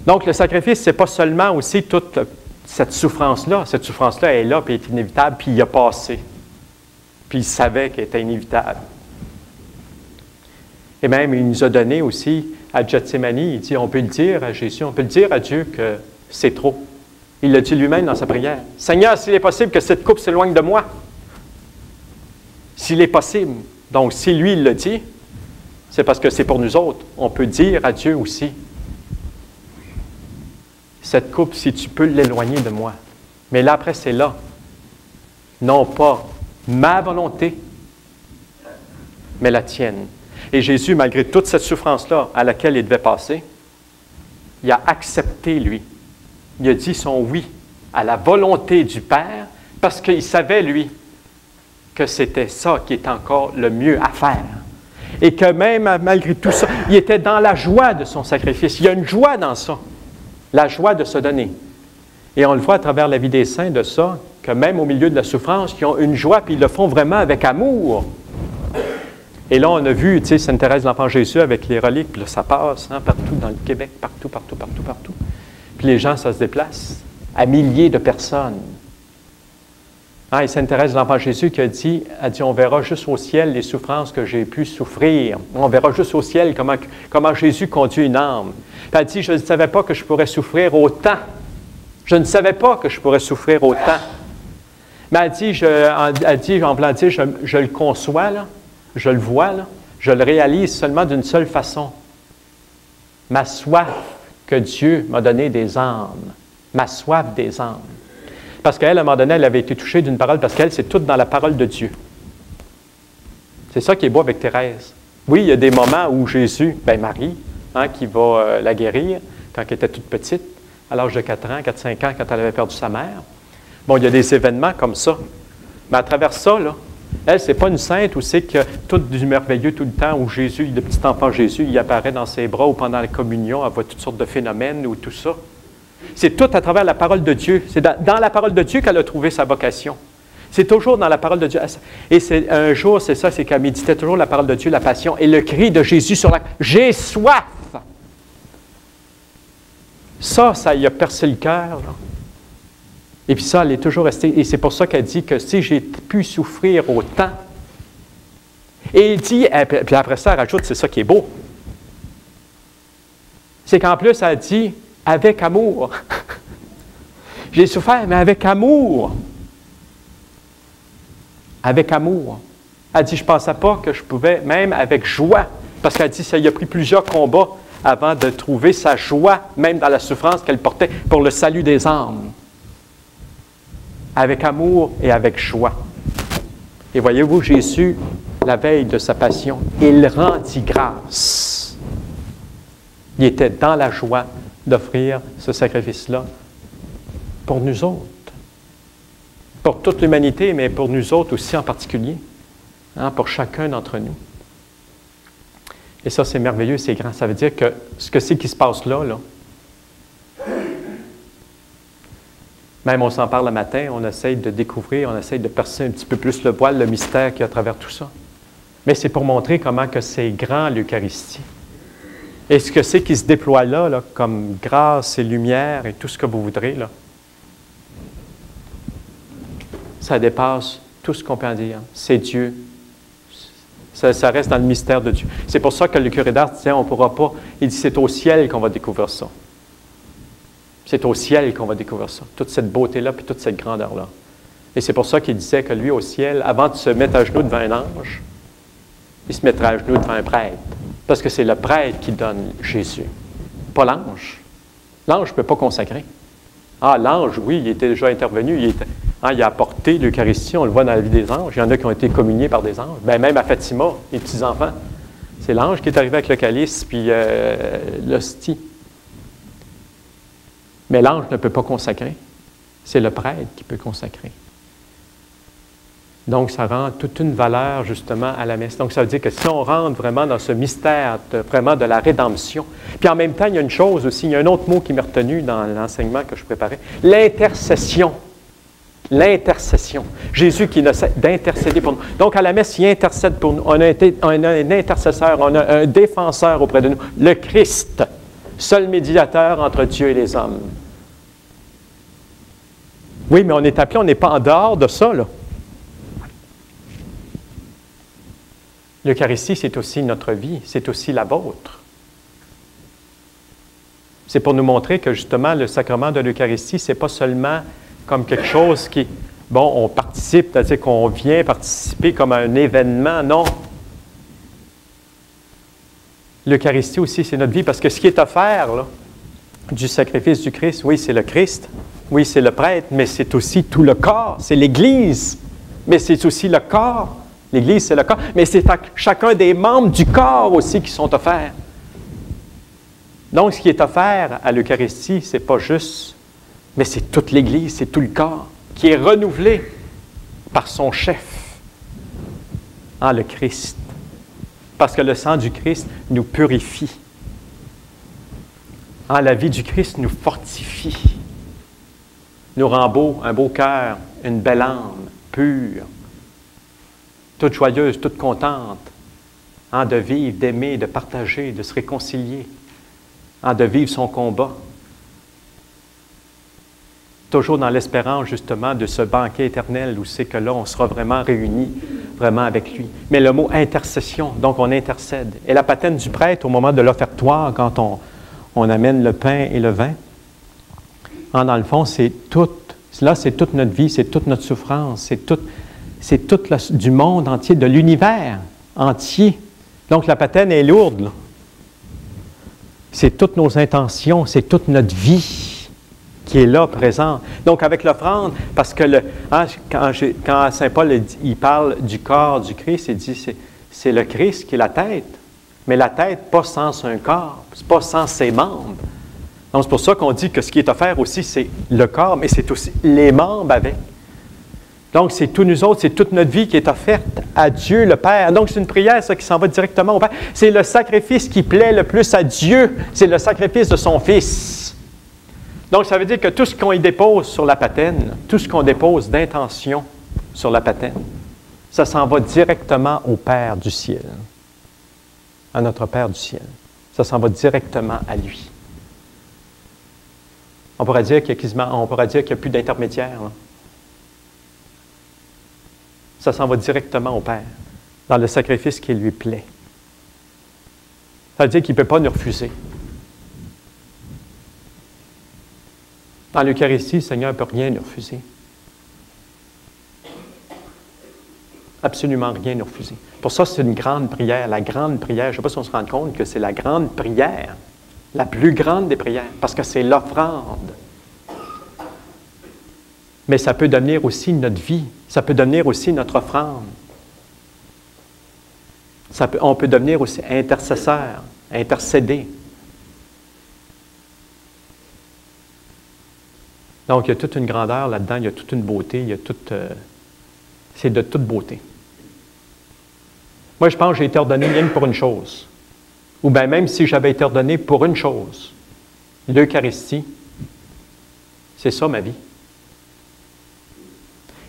S1: Donc, le sacrifice, ce n'est pas seulement aussi toute cette souffrance-là. Cette souffrance-là est là, puis elle est inévitable, puis il a passé. Puis il savait qu'elle était inévitable. Et même, il nous a donné aussi, à Gethsémani, il dit, on peut le dire à Jésus, on peut le dire à Dieu que c'est trop. Il l'a dit lui-même dans sa prière. « Seigneur, s'il est possible que cette coupe s'éloigne de moi. » S'il est possible. Donc, si lui, il le dit, c'est parce que c'est pour nous autres. On peut dire à Dieu aussi, « Cette coupe, si tu peux l'éloigner de moi. » Mais là, après, c'est là. Non pas ma volonté, mais la tienne. Et Jésus, malgré toute cette souffrance-là à laquelle il devait passer, il a accepté, lui. Il a dit son oui à la volonté du Père parce qu'il savait, lui, que c'était ça qui était encore le mieux à faire. Et que même malgré tout ça, il était dans la joie de son sacrifice. Il y a une joie dans ça, la joie de se donner. Et on le voit à travers la vie des saints de ça, que même au milieu de la souffrance, ils ont une joie, puis ils le font vraiment avec amour. Et là, on a vu, tu sais, Sainte Thérèse de l'Enfant Jésus avec les reliques, puis là, ça passe partout dans le Québec, partout. Puis les gens, ça se déplace à milliers de personnes. Et Sainte Thérèse de l'Enfant Jésus qui a dit, on verra juste au ciel les souffrances que j'ai pu souffrir. On verra juste au ciel comment Jésus conduit une âme. Puis elle dit, je ne savais pas que je pourrais souffrir autant. Je ne savais pas que je pourrais souffrir autant. Mais elle dit, en voulant dire, je le conçois, là, je le vois, là, je le réalise seulement d'une seule façon. Ma soif que Dieu m'a donné des âmes. Ma soif des âmes. Parce qu'elle, à un moment donné, elle avait été touchée d'une parole, parce qu'elle, c'est tout dans la parole de Dieu. C'est ça qui est beau avec Thérèse. Oui, il y a des moments où Jésus, Marie, qui va la guérir, quand elle était toute petite, à l'âge de 4 ans, 4-5 ans, quand elle avait perdu sa mère. Bon, il y a des événements comme ça. Mais à travers ça, là, Elle, ce n'est pas une sainte où c'est que tout du merveilleux tout le temps, où Jésus, le petit enfant Jésus, il apparaît dans ses bras ou pendant la communion, elle voit toutes sortes de phénomènes ou tout ça. C'est tout à travers la parole de Dieu. C'est dans la parole de Dieu qu'elle a trouvé sa vocation. C'est toujours dans la parole de Dieu. Et un jour, c'est ça, c'est qu'elle méditait toujours la parole de Dieu, la passion, et le cri de Jésus sur la... J'ai soif! Ça y a percé le cœur, là. Et puis ça, elle est toujours restée. Et c'est pour ça qu'elle dit que si j'ai pu souffrir autant. Et il dit, puis après ça, elle rajoute, c'est ça qui est beau. C'est qu'en plus, elle dit, avec amour. J'ai souffert, mais avec amour. Avec amour. Elle dit, je ne pensais pas que je pouvais, même avec joie. Parce qu'elle dit, ça y a pris plusieurs combats avant de trouver sa joie, même dans la souffrance qu'elle portait pour le salut des âmes. Avec amour et avec joie. Et voyez-vous, Jésus, la veille de sa passion, il rendit grâce. Il était dans la joie d'offrir ce sacrifice-là pour nous autres. Pour toute l'humanité, mais pour nous autres aussi en particulier. Pour chacun d'entre nous. Et ça, c'est merveilleux, c'est grand. Ça veut dire que ce que c'est qui se passe là, même on s'en parle le matin, on essaye de découvrir, on essaye de percer un petit peu plus le voile, le mystère qu'il y a à travers tout ça. Mais c'est pour montrer comment que c'est grand l'Eucharistie. Et ce que c'est qui se déploie là, comme grâce et lumière et tout ce que vous voudrez, là, ça dépasse tout ce qu'on peut en dire. C'est Dieu. Ça reste dans le mystère de Dieu. C'est pour ça que le curé d'Ars disait, on ne pourra pas, il dit, c'est au ciel qu'on va découvrir ça. C'est au ciel qu'on va découvrir ça. Toute cette beauté-là, puis toute cette grandeur-là. Et c'est pour ça qu'il disait que lui, au ciel, avant de se mettre à genoux devant un ange, il se mettrait à genoux devant un prêtre. Parce que c'est le prêtre qui donne Jésus, pas l'ange. L'ange ne peut pas consacrer. Ah, l'ange, oui, il était déjà intervenu, il a apporté l'Eucharistie, on le voit dans la vie des anges. Il y en a qui ont été communiés par des anges. Bien, même à Fatima, les petits-enfants, c'est l'ange qui est arrivé avec le calice puis l'hostie. Mais l'ange ne peut pas consacrer. C'est le prêtre qui peut consacrer. Donc, ça rend toute une valeur, justement, à la messe. Donc, ça veut dire que si on rentre vraiment dans ce mystère vraiment de la rédemption, puis en même temps, il y a une chose aussi, il y a un autre mot qui m'est retenu dans l'enseignement que je préparais, l'intercession. L'intercession. Jésus qui essaie d'intercéder pour nous. Donc, à la messe, il intercède pour nous. On a un intercesseur, on a un défenseur auprès de nous, le Christ, seul médiateur entre Dieu et les hommes. Oui, mais on est appelé, on n'est pas en dehors de ça, là. L'Eucharistie, c'est aussi notre vie, c'est aussi la vôtre. C'est pour nous montrer que, justement, le sacrement de l'Eucharistie, ce n'est pas seulement comme quelque chose qui, bon, on participe, c'est-à-dire qu'on vient participer comme à un événement, non. L'Eucharistie aussi, c'est notre vie, parce que ce qui est offert, là, du sacrifice du Christ, oui, c'est le Christ, oui, c'est le prêtre, mais c'est aussi tout le corps, c'est l'Église, mais c'est aussi le corps. L'Église, c'est le corps, mais c'est chacun des membres du corps aussi qui sont offerts. Donc, ce qui est offert à l'Eucharistie, ce n'est pas juste, mais c'est toute l'Église, c'est tout le corps, qui est renouvelé par son chef, le Christ. Parce que le sang du Christ nous purifie. La vie du Christ nous fortifie, nous rend beau, un beau cœur, une belle âme, pure, toute joyeuse, toute contente, de vivre, d'aimer, de partager, de se réconcilier, de vivre son combat. Toujours dans l'espérance, justement, de ce banquet éternel où c'est que là, on sera vraiment réunis, vraiment avec lui. Mais le mot intercession, donc on intercède. Et la patène du prêtre, au moment de l'offertoire, quand on amène le pain et le vin, dans le fond, c'est toute notre vie, c'est toute notre souffrance, c'est tout du monde entier, de l'univers entier. Donc, la patène est lourde, là. C'est toutes nos intentions, c'est toute notre vie qui est là, présente. Donc, avec l'offrande, parce que quand Saint Paul il parle du corps du Christ, il dit c'est le Christ qui est la tête. Mais la tête, pas sans un corps, c'est pas sans ses membres. Donc, c'est pour ça qu'on dit que ce qui est offert aussi, c'est le corps, mais c'est aussi les membres avec. Donc, c'est tous nous autres, c'est toute notre vie qui est offerte à Dieu le Père. Donc, c'est une prière, ça, qui s'en va directement au Père. C'est le sacrifice qui plaît le plus à Dieu. C'est le sacrifice de son Fils. Donc, ça veut dire que tout ce qu'on y dépose sur la patène, tout ce qu'on dépose d'intention sur la patène, ça s'en va directement au Père du ciel, à notre Père du ciel. Ça s'en va directement à lui. On pourrait dire qu'il n'y a plus d'intermédiaire. Ça s'en va directement au Père, dans le sacrifice qui lui plaît. Ça veut dire qu'il ne peut pas nous refuser. Dans l'Eucharistie, le Seigneur ne peut rien nous refuser. Absolument rien nous refuser. Pour ça, c'est une grande prière. La grande prière, je ne sais pas si on se rend compte que c'est la grande prière, la plus grande des prières, parce que c'est l'offrande. Mais ça peut devenir aussi notre vie. Ça peut devenir aussi notre offrande. On peut devenir aussi intercesseur, intercéder. Donc, il y a toute une grandeur là-dedans, il y a toute une beauté, il y a toute... c'est de toute beauté. Moi, je pense que j'ai été ordonné rien que pour une chose. Ou bien même si j'avais été ordonné pour une chose, l'Eucharistie, c'est ça ma vie.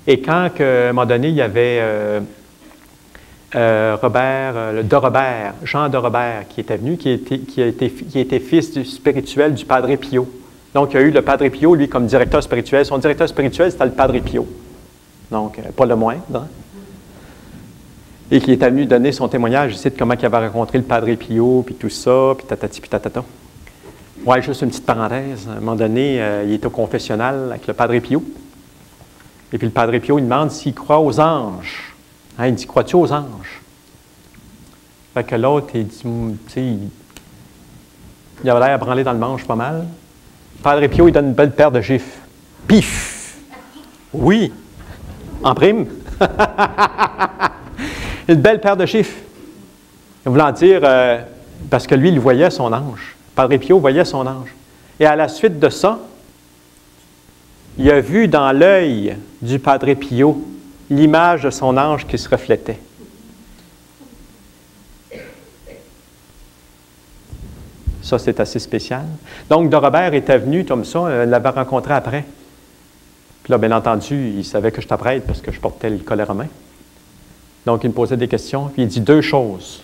S1: Et quand, à un moment donné, il y avait Jean de Robert, qui était venu, qui était fils spirituel du Padre Pio. Donc, il y a eu le Padre Pio, lui, comme directeur spirituel. Son directeur spirituel, c'était le Padre Pio. Donc, pas le moindre. Hein? Et qui est venu donner son témoignage ici de comment il avait rencontré le Padre Pio, puis tout ça, puis tatati, puis tatata. Ouais, juste une petite parenthèse. À un moment donné, il était au confessionnal avec le Padre Pio. Et puis le Padre Pio, il demande s'il croit aux anges. Hein, il dit, crois-tu aux anges? Fait que l'autre, il dit, tu sais, il avait l'air à branler dans le manche pas mal. Le Padre Pio, il donne une belle paire de gifles. Pif! Oui! En prime? Une belle paire de gifles. Voulant dire, parce que lui, il voyait son ange. Padre Pio voyait son ange. Et à la suite de ça, il a vu dans l'œil du Padre Pio l'image de son ange qui se reflétait. Ça, c'est assez spécial. Donc, de Robert était venu comme ça, elle l'avait rencontré après. Puis là, bien entendu, il savait que j'étais prêtre parce que je portais le collet romain. Donc, il me posait des questions, puis il dit deux choses.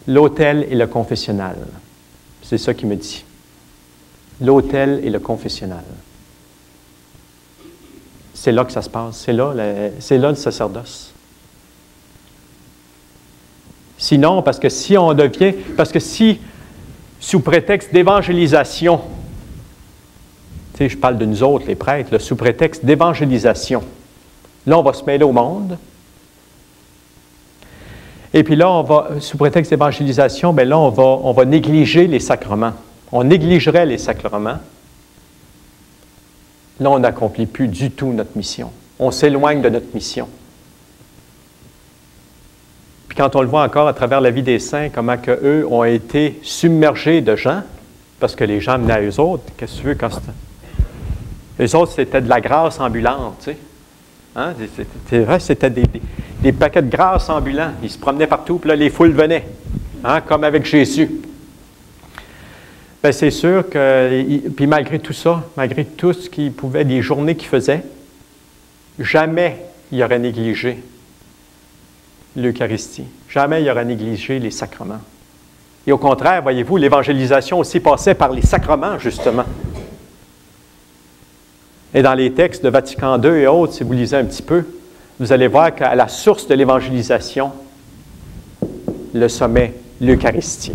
S1: L'autel et le confessionnal. C'est ça qu'il me dit. L'autel et le confessionnal. C'est là que ça se passe. C'est là le sacerdoce. Sinon, parce que si, sous prétexte d'évangélisation, tu sais, je parle de nous autres, les prêtres, là, sous prétexte d'évangélisation, là, on va se mêler au monde. Et puis là, sous prétexte d'évangélisation, bien là, on va négliger les sacrements. On négligerait les sacrements. Là, on n'accomplit plus du tout notre mission. On s'éloigne de notre mission. Puis quand on le voit encore à travers la vie des saints, comment qu'eux ont été submergés de gens, parce que les gens amenaient à eux autres, qu'est-ce que tu veux quand c'était? Eux autres, c'était de la grâce ambulante, tu sais. Hein? C'est vrai, c'était des paquets de grâce ambulants. Ils se promenaient partout, puis là, les foules venaient, hein? Comme avec Jésus. Bien, c'est sûr que, puis malgré tout ça, malgré tout ce qu'il pouvait, les journées qu'il faisait, jamais il aurait négligé l'Eucharistie. Jamais il aurait négligé les sacrements. Et au contraire, voyez-vous, l'évangélisation aussi passait par les sacrements, justement. Et dans les textes de Vatican II et autres, si vous lisez un petit peu, vous allez voir qu'à la source de l'évangélisation, le sommet, l'Eucharistie.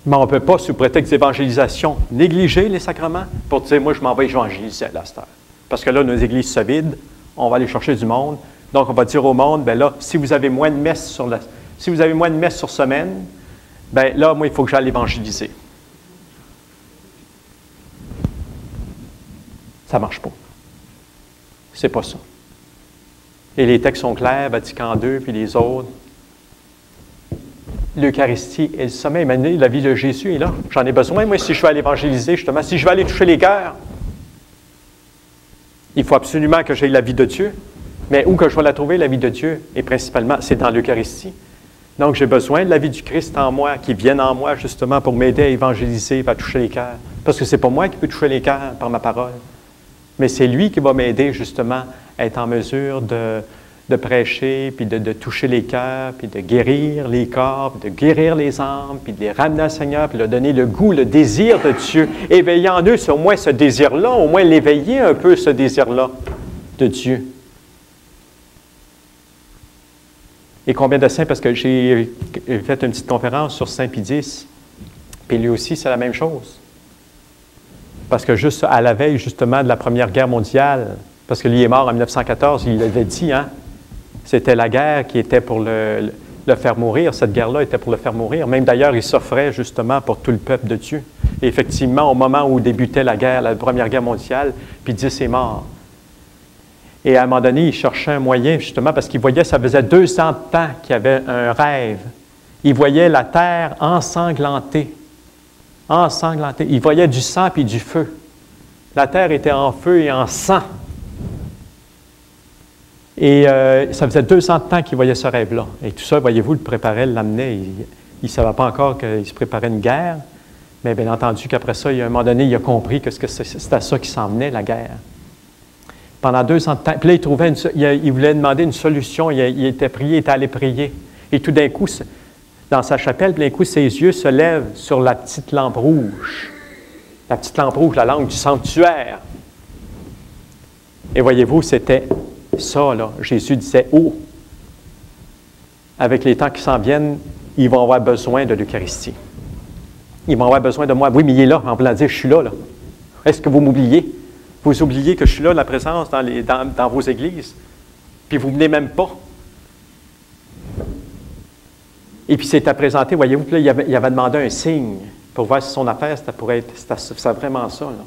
S1: Mais on ne peut pas, sous prétexte d'évangélisation, négliger les sacrements pour dire, moi, je m'en vais évangéliser à cette heure. Parce que là, nos églises se vident, on va aller chercher du monde. Donc, on va dire au monde, bien là, si vous avez moins de messes sur semaine, bien là, moi, il faut que j'aille évangéliser. Ça ne marche pas. C'est pas ça. Et les textes sont clairs, Vatican II, puis les autres. L'Eucharistie est le sommet. Imaginez, la vie de Jésus est là. J'en ai besoin, moi, si je veux aller évangéliser, justement. Si je veux aller toucher les cœurs, Il faut absolument que j'aie la vie de Dieu. Mais où que je vais la trouver, la vie de Dieu? Et principalement, c'est dans l'Eucharistie. Donc, j'ai besoin de la vie du Christ en moi, qui vienne en moi justement pour m'aider à évangéliser, à toucher les cœurs. Parce que ce n'est pas moi qui peux toucher les cœurs par ma parole, mais c'est lui qui va m'aider justement à être en mesure de prêcher, puis de toucher les cœurs, puis de guérir les corps, puis de guérir les âmes, puis de les ramener au Seigneur, puis de leur donner le goût, le désir de Dieu. Éveiller en eux au moins ce désir-là, au moins l'éveiller un peu, ce désir-là de Dieu. Et combien de saints, parce que j'ai fait une petite conférence sur Saint Pie X, puis lui aussi, c'est la même chose. Parce que juste à la veille, justement, de la Première Guerre mondiale, parce que lui est mort en 1914, il l'avait dit, hein, c'était la guerre qui était pour le faire mourir. Cette guerre-là était pour le faire mourir. Même d'ailleurs, il s'offrait justement pour tout le peuple de Dieu. Et effectivement, au moment où débutait la guerre, la Première Guerre mondiale, Pie X est mort. Et à un moment donné, il cherchait un moyen, justement, parce qu'il voyait, ça faisait 200 ans qu'il avait un rêve. Il voyait la terre ensanglantée. Ensanglantée. Il voyait du sang puis du feu. La terre était en feu et en sang. Et ça faisait 200 ans qu'il voyait ce rêve-là. Et tout ça, voyez-vous, le préparait, l'amenait. Il ne savait pas encore qu'il se préparait une guerre. Mais bien entendu qu'après ça, à un moment donné, il a compris que c'était à ça qui s'en venait, la guerre. Pendant 200 ans. Puis là, il voulait demander une solution. Il était prié, il était allé prier. Et tout d'un coup, dans sa chapelle, d'un coup, ses yeux se lèvent sur la petite lampe rouge. La petite lampe rouge, la lampe du sanctuaire. Et voyez-vous, c'était ça, là. Jésus disait, oh, avec les temps qui s'en viennent, ils vont avoir besoin de l'Eucharistie. Ils vont avoir besoin de moi. Oui, mais il est là, en voulant dire, je suis là, là. Est-ce que vous m'oubliez? Vous oubliez que je suis là, la présence dans vos églises, puis vous ne venez même pas. Et puis c'était présenté, voyez-vous, là, il avait demandé un signe pour voir si son affaire, c'était vraiment ça. Là.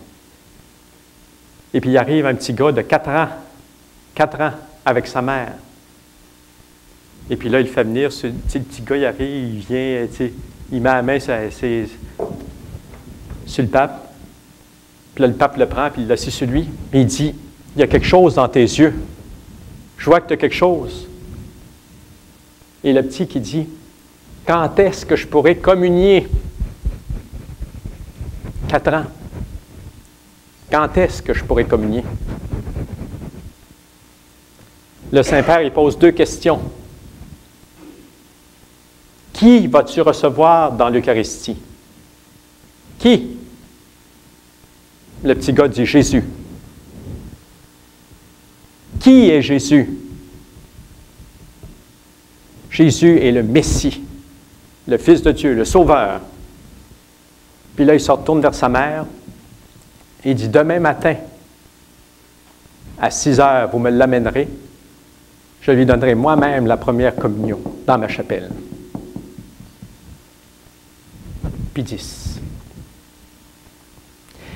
S1: Et puis il arrive un petit gars de 4 ans, avec sa mère. Et puis là, il le fait venir, le petit gars, il arrive, il vient, il met la main sur le pape. Puis là, le pape le prend, puis il l'assit sur lui. Et il dit, il y a quelque chose dans tes yeux. Je vois que tu as quelque chose. Et le petit qui dit, quand est-ce que je pourrai communier? 4 ans. Quand est-ce que je pourrai communier? Le Saint-Père, il pose 2 questions. Qui vas-tu recevoir dans l'Eucharistie? Qui? Le petit gars dit Jésus. Qui est Jésus? Jésus est le Messie, le Fils de Dieu, le Sauveur. Puis là, il se retourne vers sa mère et il dit, demain matin, à 6 heures, vous me l'amènerez. Je lui donnerai moi-même la première communion dans ma chapelle. Pie X.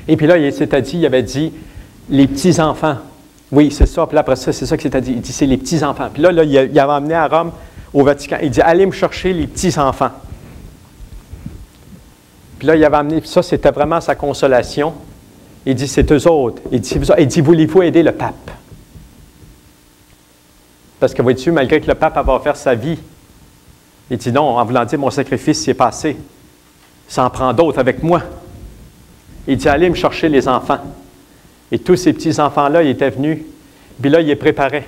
S1: Et puis là, il avait dit, les petits-enfants. Oui, c'est ça. Puis là, après ça, c'est ça qu'il s'était dit. Il dit, c'est les petits-enfants. Puis là, il avait emmené à Rome, au Vatican. Il dit, allez me chercher les petits-enfants. Puis là, il avait amené, puis ça, c'était vraiment sa consolation. Il dit, c'est eux autres. Il dit, voulez-vous aider le pape? Parce que, vois-tu, malgré que le pape avait offert sa vie, il dit, non, en voulant dire, mon sacrifice s'y est passé. Ça en prend d'autres avec moi. Il dit, allez me chercher les enfants. Et tous ces petits-enfants-là, ils étaient venus. Puis là, ils les préparaient.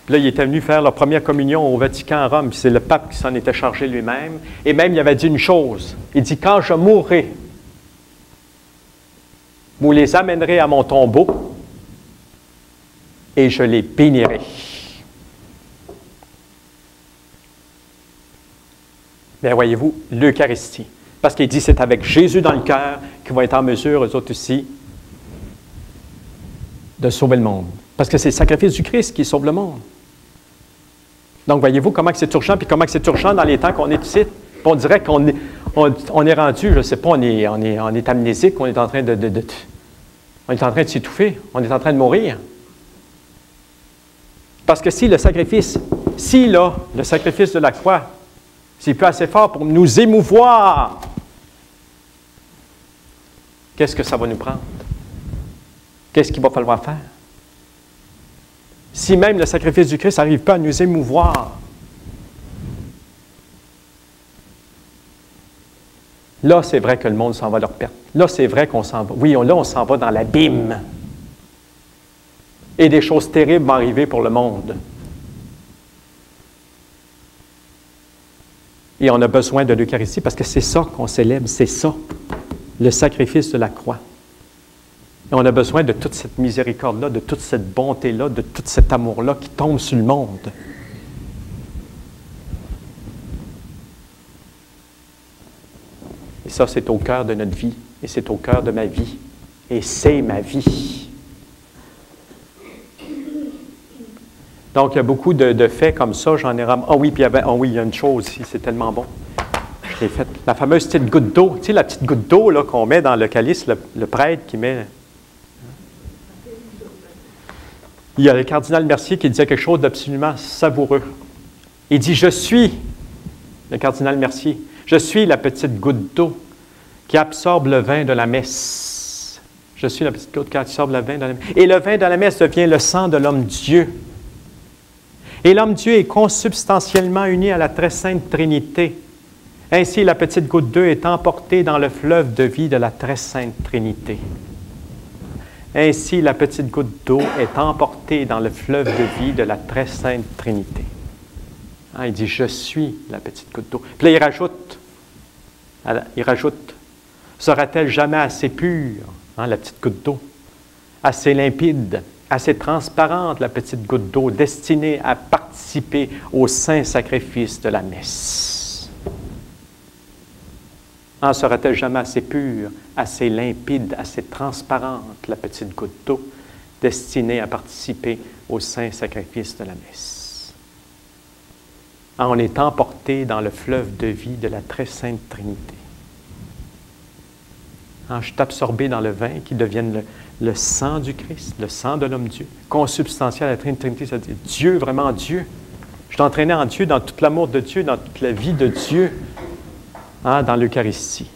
S1: Puis là, ils étaient venus faire leur première communion au Vatican à Rome. Puis c'est le pape qui s'en était chargé lui-même. Et même, il avait dit une chose. Il dit, quand je mourrai, vous les amènerez à mon tombeau et je les bénirai. Bien, voyez-vous, l'Eucharistie. Parce qu'il dit, c'est avec Jésus dans le cœur qu'ils vont être en mesure, eux autres aussi, de sauver le monde. Parce que c'est le sacrifice du Christ qui sauve le monde. Donc, voyez-vous comment c'est urgent, puis comment c'est urgent dans les temps qu'on est ici. On dirait qu'on est rendu, je ne sais pas, on est amnésique, on est en train on est en train de s'étouffer, on est en train de mourir. Parce que si le sacrifice de la croix, c'est plus assez fort pour nous émouvoir, qu'est-ce que ça va nous prendre? Qu'est-ce qu'il va falloir faire? Si même le sacrifice du Christ n'arrive pas à nous émouvoir, là, c'est vrai que le monde s'en va à leur perte. Là, c'est vrai qu'on s'en va. Oui, là, on s'en va dans l'abîme. Et des choses terribles vont arriver pour le monde. Et on a besoin de l'Eucharistie parce que c'est ça qu'on célèbre, c'est ça, le sacrifice de la croix. Et on a besoin de toute cette miséricorde-là, de toute cette bonté-là, de tout cet amour-là qui tombe sur le monde. Et ça, c'est au cœur de notre vie, et c'est au cœur de ma vie, et c'est ma vie. Donc, il y a beaucoup de faits comme ça, j'en ai ramassé. Ah oui, puis il y a une chose ici, c'est tellement bon. Je l'ai faite. La fameuse petite goutte d'eau, tu sais, la petite goutte d'eau là, qu'on met dans le calice, le prêtre qui met. Il y a le cardinal Mercier qui disait quelque chose d'absolument savoureux. Il dit, je suis, le cardinal Mercier, je suis la petite goutte d'eau qui absorbe le vin de la messe. Je suis la petite goutte qui absorbe le vin de la messe. Et le vin de la messe devient le sang de l'homme-dieu. Et l'homme-dieu est consubstantiellement uni à la très sainte Trinité. Ainsi, la petite goutte d'eau est emportée dans le fleuve de vie de la très sainte Trinité. Ainsi, la petite goutte d'eau est emportée dans le fleuve de vie de la très sainte Trinité. Il dit, je suis la petite goutte d'eau. Puis là, il rajoute, sera-t-elle jamais assez pure, la petite goutte d'eau, assez limpide, assez transparente, la petite goutte d'eau, destinée à participer au saint sacrifice de la messe? Sera-t-elle jamais assez pure, assez limpide, assez transparente, la petite goutte d'eau, destinée à participer au saint sacrifice de la messe? On est emporté dans le fleuve de vie de la très sainte Trinité. Je suis absorbé dans le vin qui devienne le sang du Christ, le sang de l'homme-dieu, consubstantiel à la Trinité, c'est-à-dire Dieu, vraiment Dieu. Je suis entraîné en Dieu, dans tout l'amour de Dieu, dans toute la vie de Dieu, dans l'Eucharistie.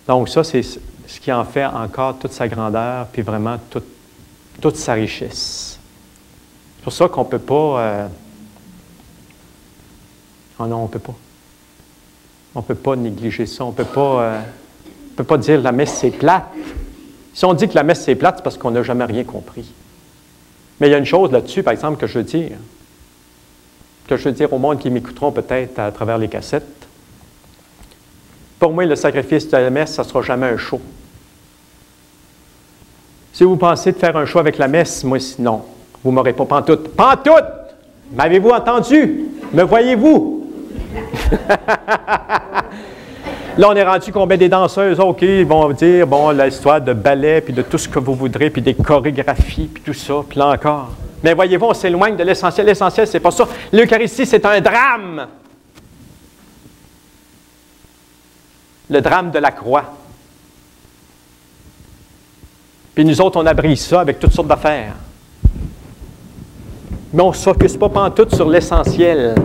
S1: Donc ça, c'est ce qui en fait encore toute sa grandeur, puis vraiment toute sa richesse. C'est pour ça qu'on ne peut pas... Oh non, on ne peut pas. On ne peut pas négliger ça. On ne peut pas dire la messe, c'est plate. Si on dit que la messe, c'est plate, c'est parce qu'on n'a jamais rien compris. Mais il y a une chose là-dessus, par exemple, que je veux dire au monde qui m'écouteront peut-être à travers les cassettes. Pour moi, le sacrifice de la messe, ça ne sera jamais un show. Si vous pensez de faire un show avec la messe, moi, non. Vous ne m'aurez pas pantoute. Pantoute! M'avez-vous entendu? Me voyez-vous? Là, on est rendu qu'on met des danseuses, OK, ils vont dire, bon, l'histoire de ballet, puis de tout ce que vous voudrez, puis des chorégraphies, puis tout ça, puis là encore. Mais voyez-vous, on s'éloigne de l'essentiel. L'essentiel, c'est pas ça. L'Eucharistie, c'est un drame. Le drame de la croix. Puis nous autres, on abrise ça avec toutes sortes d'affaires. Mais on ne se focus pas pantoute sur l'essentiel.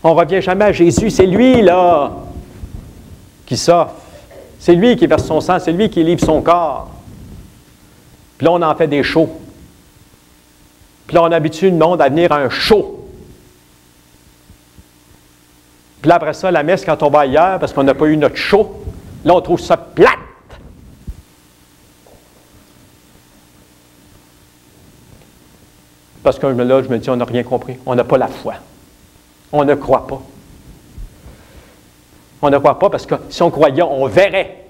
S1: On ne revient jamais à Jésus. C'est lui, là, qui s'offre. C'est lui qui verse son sang. C'est lui qui livre son corps. Puis là, on en fait des shows. Puis là, on habitue le monde à venir à un show. Puis là, après ça, la messe, quand on va ailleurs, parce qu'on n'a pas eu notre show, là, on trouve ça plate. Parce que là, je me dis, on n'a rien compris. On n'a pas la foi. On ne croit pas. On ne croit pas parce que si on croyait, on verrait.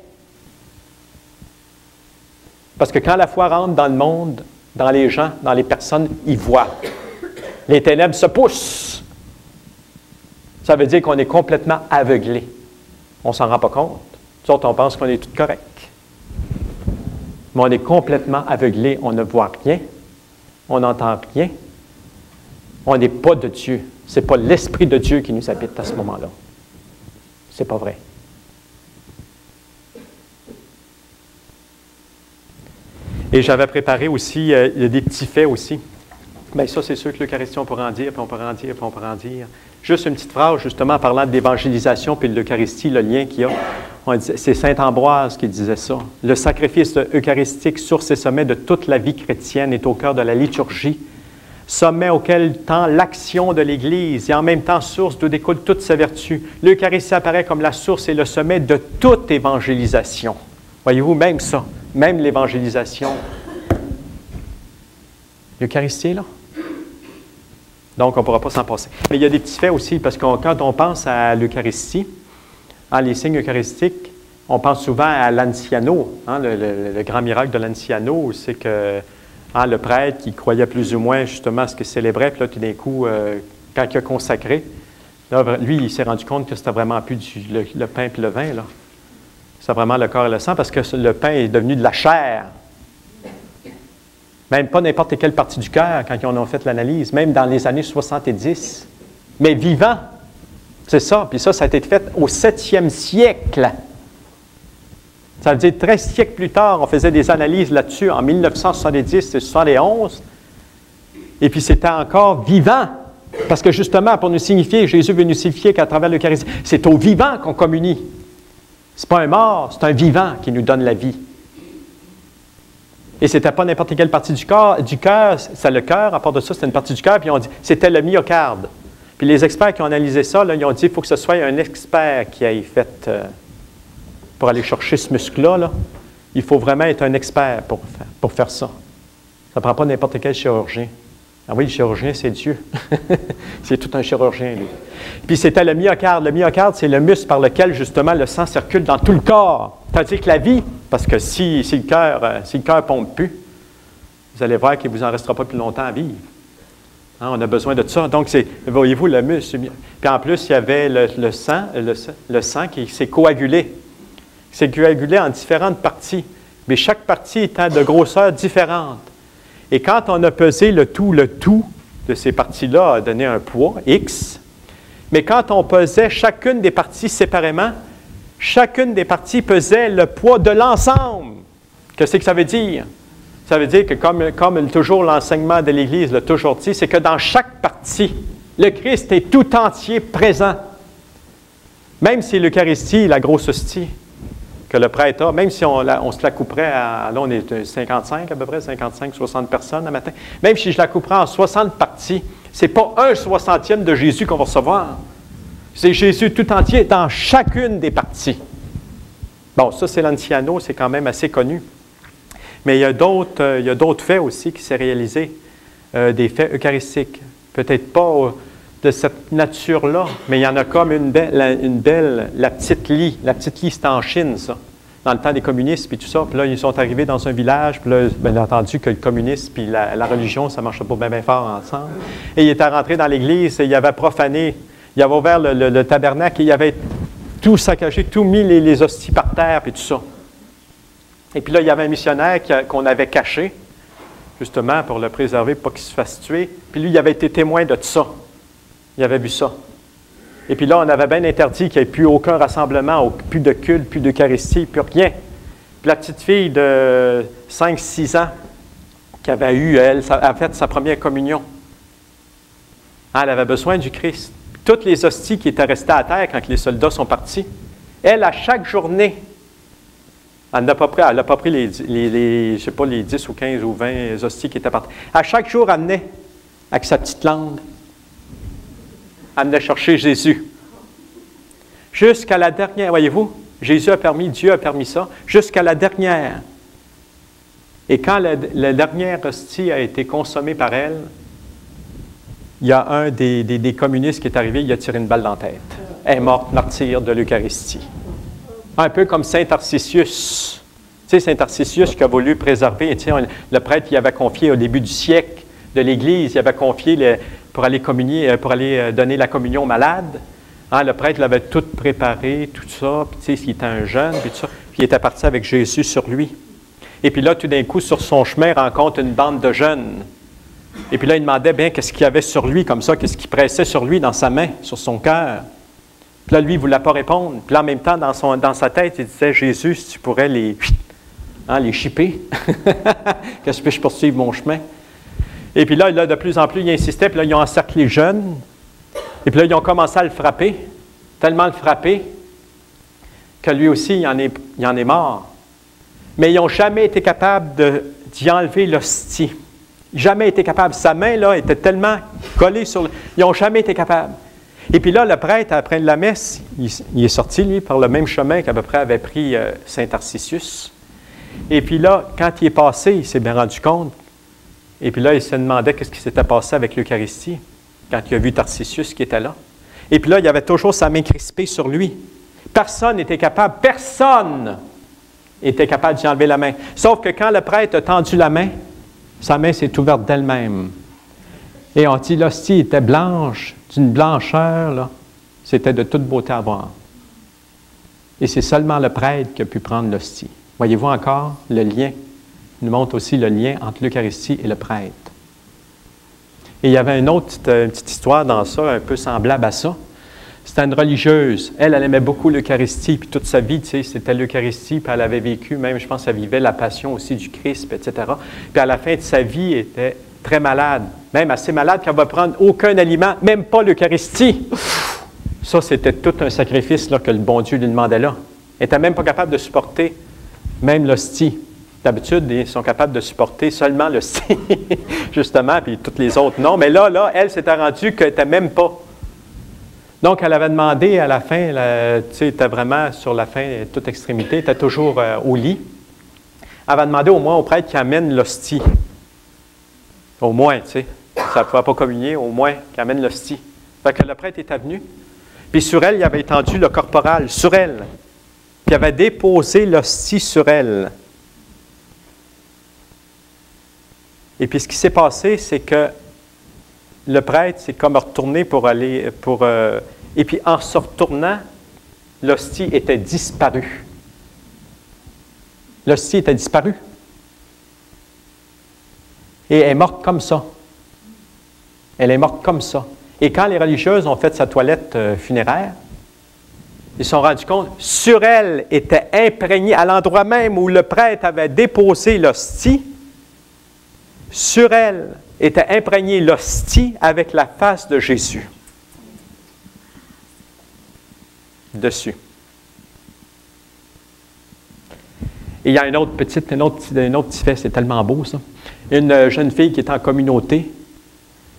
S1: Parce que quand la foi rentre dans le monde, dans les gens, dans les personnes, ils voient. Les ténèbres se poussent. Ça veut dire qu'on est complètement aveuglé. On ne s'en rend pas compte. Nous autres, on pense qu'on est tout correct. Mais on est complètement aveuglé. On ne voit rien. On n'entend rien. On n'est pas de Dieu. Ce n'est pas l'Esprit de Dieu qui nous habite à ce moment-là. Ce n'est pas vrai. Et j'avais préparé aussi, il y a des petits faits aussi. Bien, ça, c'est sûr que l'Eucharistie, on pourra en dire, puis on pourra en dire, puis on pourra en dire. Juste une petite phrase, justement, en parlant de l'évangélisation puis de l'Eucharistie, le lien qu'il y a. C'est saint Ambroise qui disait ça. Le sacrifice eucharistique, source et sommet de toute la vie chrétienne, est au cœur de la liturgie, sommet auquel tend l'action de l'Église et en même temps source d'où découle toute sa vertu. L'Eucharistie apparaît comme la source et le sommet de toute évangélisation. Voyez-vous, même ça, même l'évangélisation. L'Eucharistie est là. Donc, on ne pourra pas s'en passer. Mais il y a des petits faits aussi, parce que quand on pense à l'Eucharistie, les signes eucharistiques, on pense souvent à l'Anciano, le grand miracle de l'Anciano, c'est que le prêtre qui croyait plus ou moins justement à ce qu'il célébrait, puis là, tout d'un coup, quand il a consacré, là, lui, il s'est rendu compte que c'était vraiment plus le pain et le vin, là. C'est vraiment le corps et le sang, parce que le pain est devenu de la chair. Même pas n'importe quelle partie du cœur, quand ils en ont fait l'analyse, même dans les années 70. Mais vivant, c'est ça. Puis ça a été fait au 7e siècle. Ça veut dire 13 siècles plus tard, on faisait des analyses là-dessus en 1970 et 71. Et puis c'était encore vivant. Parce que justement, pour nous signifier, Jésus veut nous signifier qu'à travers l'Eucharistie, c'est au vivant qu'on communie. Ce n'est pas un mort, c'est un vivant qui nous donne la vie. Et ce n'était pas n'importe quelle partie du cœur, c'est le cœur, à part de ça, c'était une partie du cœur, puis ils ont dit, c'était le myocarde. Puis les experts qui ont analysé ça, là, ils ont dit, il faut que ce soit un expert qui ait fait, pour aller chercher ce muscle-là, là, il faut vraiment être un expert pour faire ça. Ça ne prend pas n'importe quel chirurgien. Ah oui, le chirurgien, c'est Dieu. C'est tout un chirurgien, lui. Puis c'était le myocarde. Le myocarde, c'est le muscle par lequel, justement, le sang circule dans tout le corps. Tandis que la vie, parce que si le cœur ne pompe plus, vous allez voir qu'il ne vous en restera pas plus longtemps à vivre. On a besoin de ça. Donc, voyez-vous, le muscle. Puis en plus, il y avait le sang qui s'est coagulé. Il s'est coagulé en différentes parties, mais chaque partie étant de grosseur différente. Et quand on a pesé le tout de ces parties-là a donné un poids, X. Mais quand on pesait chacune des parties séparément, chacune des parties pesait le poids de l'ensemble. Qu'est-ce que ça veut dire? Ça veut dire que comme toujours l'enseignement de l'Église l'a toujours dit, c'est que dans chaque partie, le Christ est tout entier présent. Même si l'Eucharistie, la grosse hostie que le prêtre a, même si on se la couperait là on est 55 à peu près, 55, 60 personnes le matin, même si je la couperais en 60 parties, ce n'est pas 1/60e de Jésus qu'on va recevoir. C'est Jésus tout entier dans chacune des parties. Bon, ça c'est l'Anciano, c'est quand même assez connu. Mais il y a d'autres faits aussi qui s'est réalisé, des faits eucharistiques. Peut-être pas de cette nature-là, mais il y en a comme une belle, la petite Lie. La petite Lie, c'était en Chine, ça, dans le temps des communistes, puis tout ça. Puis là, ils sont arrivés dans un village, puis là, bien entendu que le communisme puis la religion, ça ne marchait pas bien fort ensemble. Et il était rentré dans l'église, et il avait profané, il avait ouvert le tabernacle, et il avait tout saccagé, tout mis les hosties par terre, puis tout ça. Et puis là, il y avait un missionnaire qu'on avait caché, justement, pour le préserver, pour pas qu'il se fasse tuer. Puis lui, il avait été témoin de tout ça. Il avait vu ça. Et puis là, on avait bien interdit qu'il n'y ait plus aucun rassemblement, plus de culte, plus d'Eucharistie, plus rien. Puis la petite fille de 5-6 ans, qui avait eu, elle, a fait sa première communion. Elle avait besoin du Christ. Toutes les hosties qui étaient restées à terre quand les soldats sont partis, elle, à chaque journée, elle n'a pas pris les 10 ou 15 ou 20 hosties qui étaient partis. À chaque jour, elle amenait, avec sa petite langue, elle venait chercher Jésus. Jusqu'à la dernière, voyez-vous, Dieu a permis ça, jusqu'à la dernière. Et quand la dernière hostie a été consommée par elle, il y a un des communistes qui est arrivé, il a tiré une balle dans la tête. Elle est morte, martyre de l'Eucharistie. Un peu comme saint Tarcisius. Tu sais, saint Tarcisius qui a voulu préserver, tu sais, le prêtre qui avait confié au début du siècle de l'Église, il avait confié pour aller communier, pour aller donner la communion aux malades. Le prêtre l'avait tout préparé, tout ça, puis tu sais, il était un jeune, puis tout ça, puis il était parti avec Jésus sur lui. Et puis là, tout d'un coup, sur son chemin, il rencontre une bande de jeunes. Et puis là, il demandait bien qu'est-ce qu'il y avait sur lui, comme ça, qu'est-ce qui pressait sur lui, dans sa main, sur son cœur. Puis là, lui, il ne voulait pas répondre. Puis là, en même temps, dans sa tête, il disait, Jésus, si tu pourrais les chipper, que je puisse poursuivre mon chemin. Et puis là, de plus en plus, il insistait, puis là, ils ont encerclé les jeunes. Et puis là, ils ont commencé à le frapper, tellement le frapper, que lui aussi, il en est mort. Mais ils n'ont jamais été capables d'y enlever l'hostie. Jamais été capables. Sa main, là, était tellement collée sur le... Ils n'ont jamais été capables. Et puis là, le prêtre, après la messe, il est sorti, lui, par le même chemin qu'à peu près avait pris saint Tarcisius. Et puis là, quand il est passé, il s'est bien rendu compte. Et puis là, il se demandait qu'est-ce qui s'était passé avec l'Eucharistie, quand il a vu Tarcisius qui était là. Et puis là, il avait toujours sa main crispée sur lui. Personne n'était capable d'y enlever la main. Sauf que quand le prêtre a tendu la main, sa main s'est ouverte d'elle-même. Et on dit, l'hostie était blanche, d'une blancheur, là. C'était de toute beauté à voir. Et c'est seulement le prêtre qui a pu prendre l'hostie. Voyez-vous encore le lien? Il nous montre aussi le lien entre l'Eucharistie et le prêtre. Et il y avait une petite histoire dans ça, un peu semblable à ça. C'était une religieuse. Elle aimait beaucoup l'Eucharistie, puis toute sa vie, tu sais, c'était l'Eucharistie, puis elle avait vécu, même, je pense, elle vivait la passion aussi du Christ, etc. Puis à la fin de sa vie, elle était très malade, même assez malade qu'elle ne va prendre aucun aliment, même pas l'Eucharistie. Ça, c'était tout un sacrifice là, que le bon Dieu lui demandait là. Elle n'était même pas capable de supporter même l'hostie. D'habitude, ils sont capables de supporter seulement l'hostie, justement, puis toutes les autres non. Mais là, elle s'était rendue qu'elle n'était même pas. Donc, elle avait demandé à la fin, tu sais, était vraiment sur la fin, toute extrémité, était toujours au lit. Elle avait demandé au moins au prêtre qui amène l'hostie. Au moins, tu sais, ça ne pouvait pas communier, au moins qui amène l'hostie. Fait que le prêtre était venu, puis sur elle, il avait étendu le corporal, sur elle. Puis il avait déposé l'hostie sur elle. Et puis ce qui s'est passé, c'est que le prêtre s'est comme retourné pour aller, et puis en se retournant, l'hostie était disparue. L'hostie était disparue. Et elle est morte comme ça. Elle est morte comme ça. Et quand les religieuses ont fait sa toilette funéraire, ils se sont rendus compte, sur elle était imprégnée, à l'endroit même où le prêtre avait déposé l'hostie, sur elle était imprégnée l'hostie avec la face de Jésus. Dessus. Et il y a un autre petit fait, c'est tellement beau ça. Une jeune fille qui est en communauté,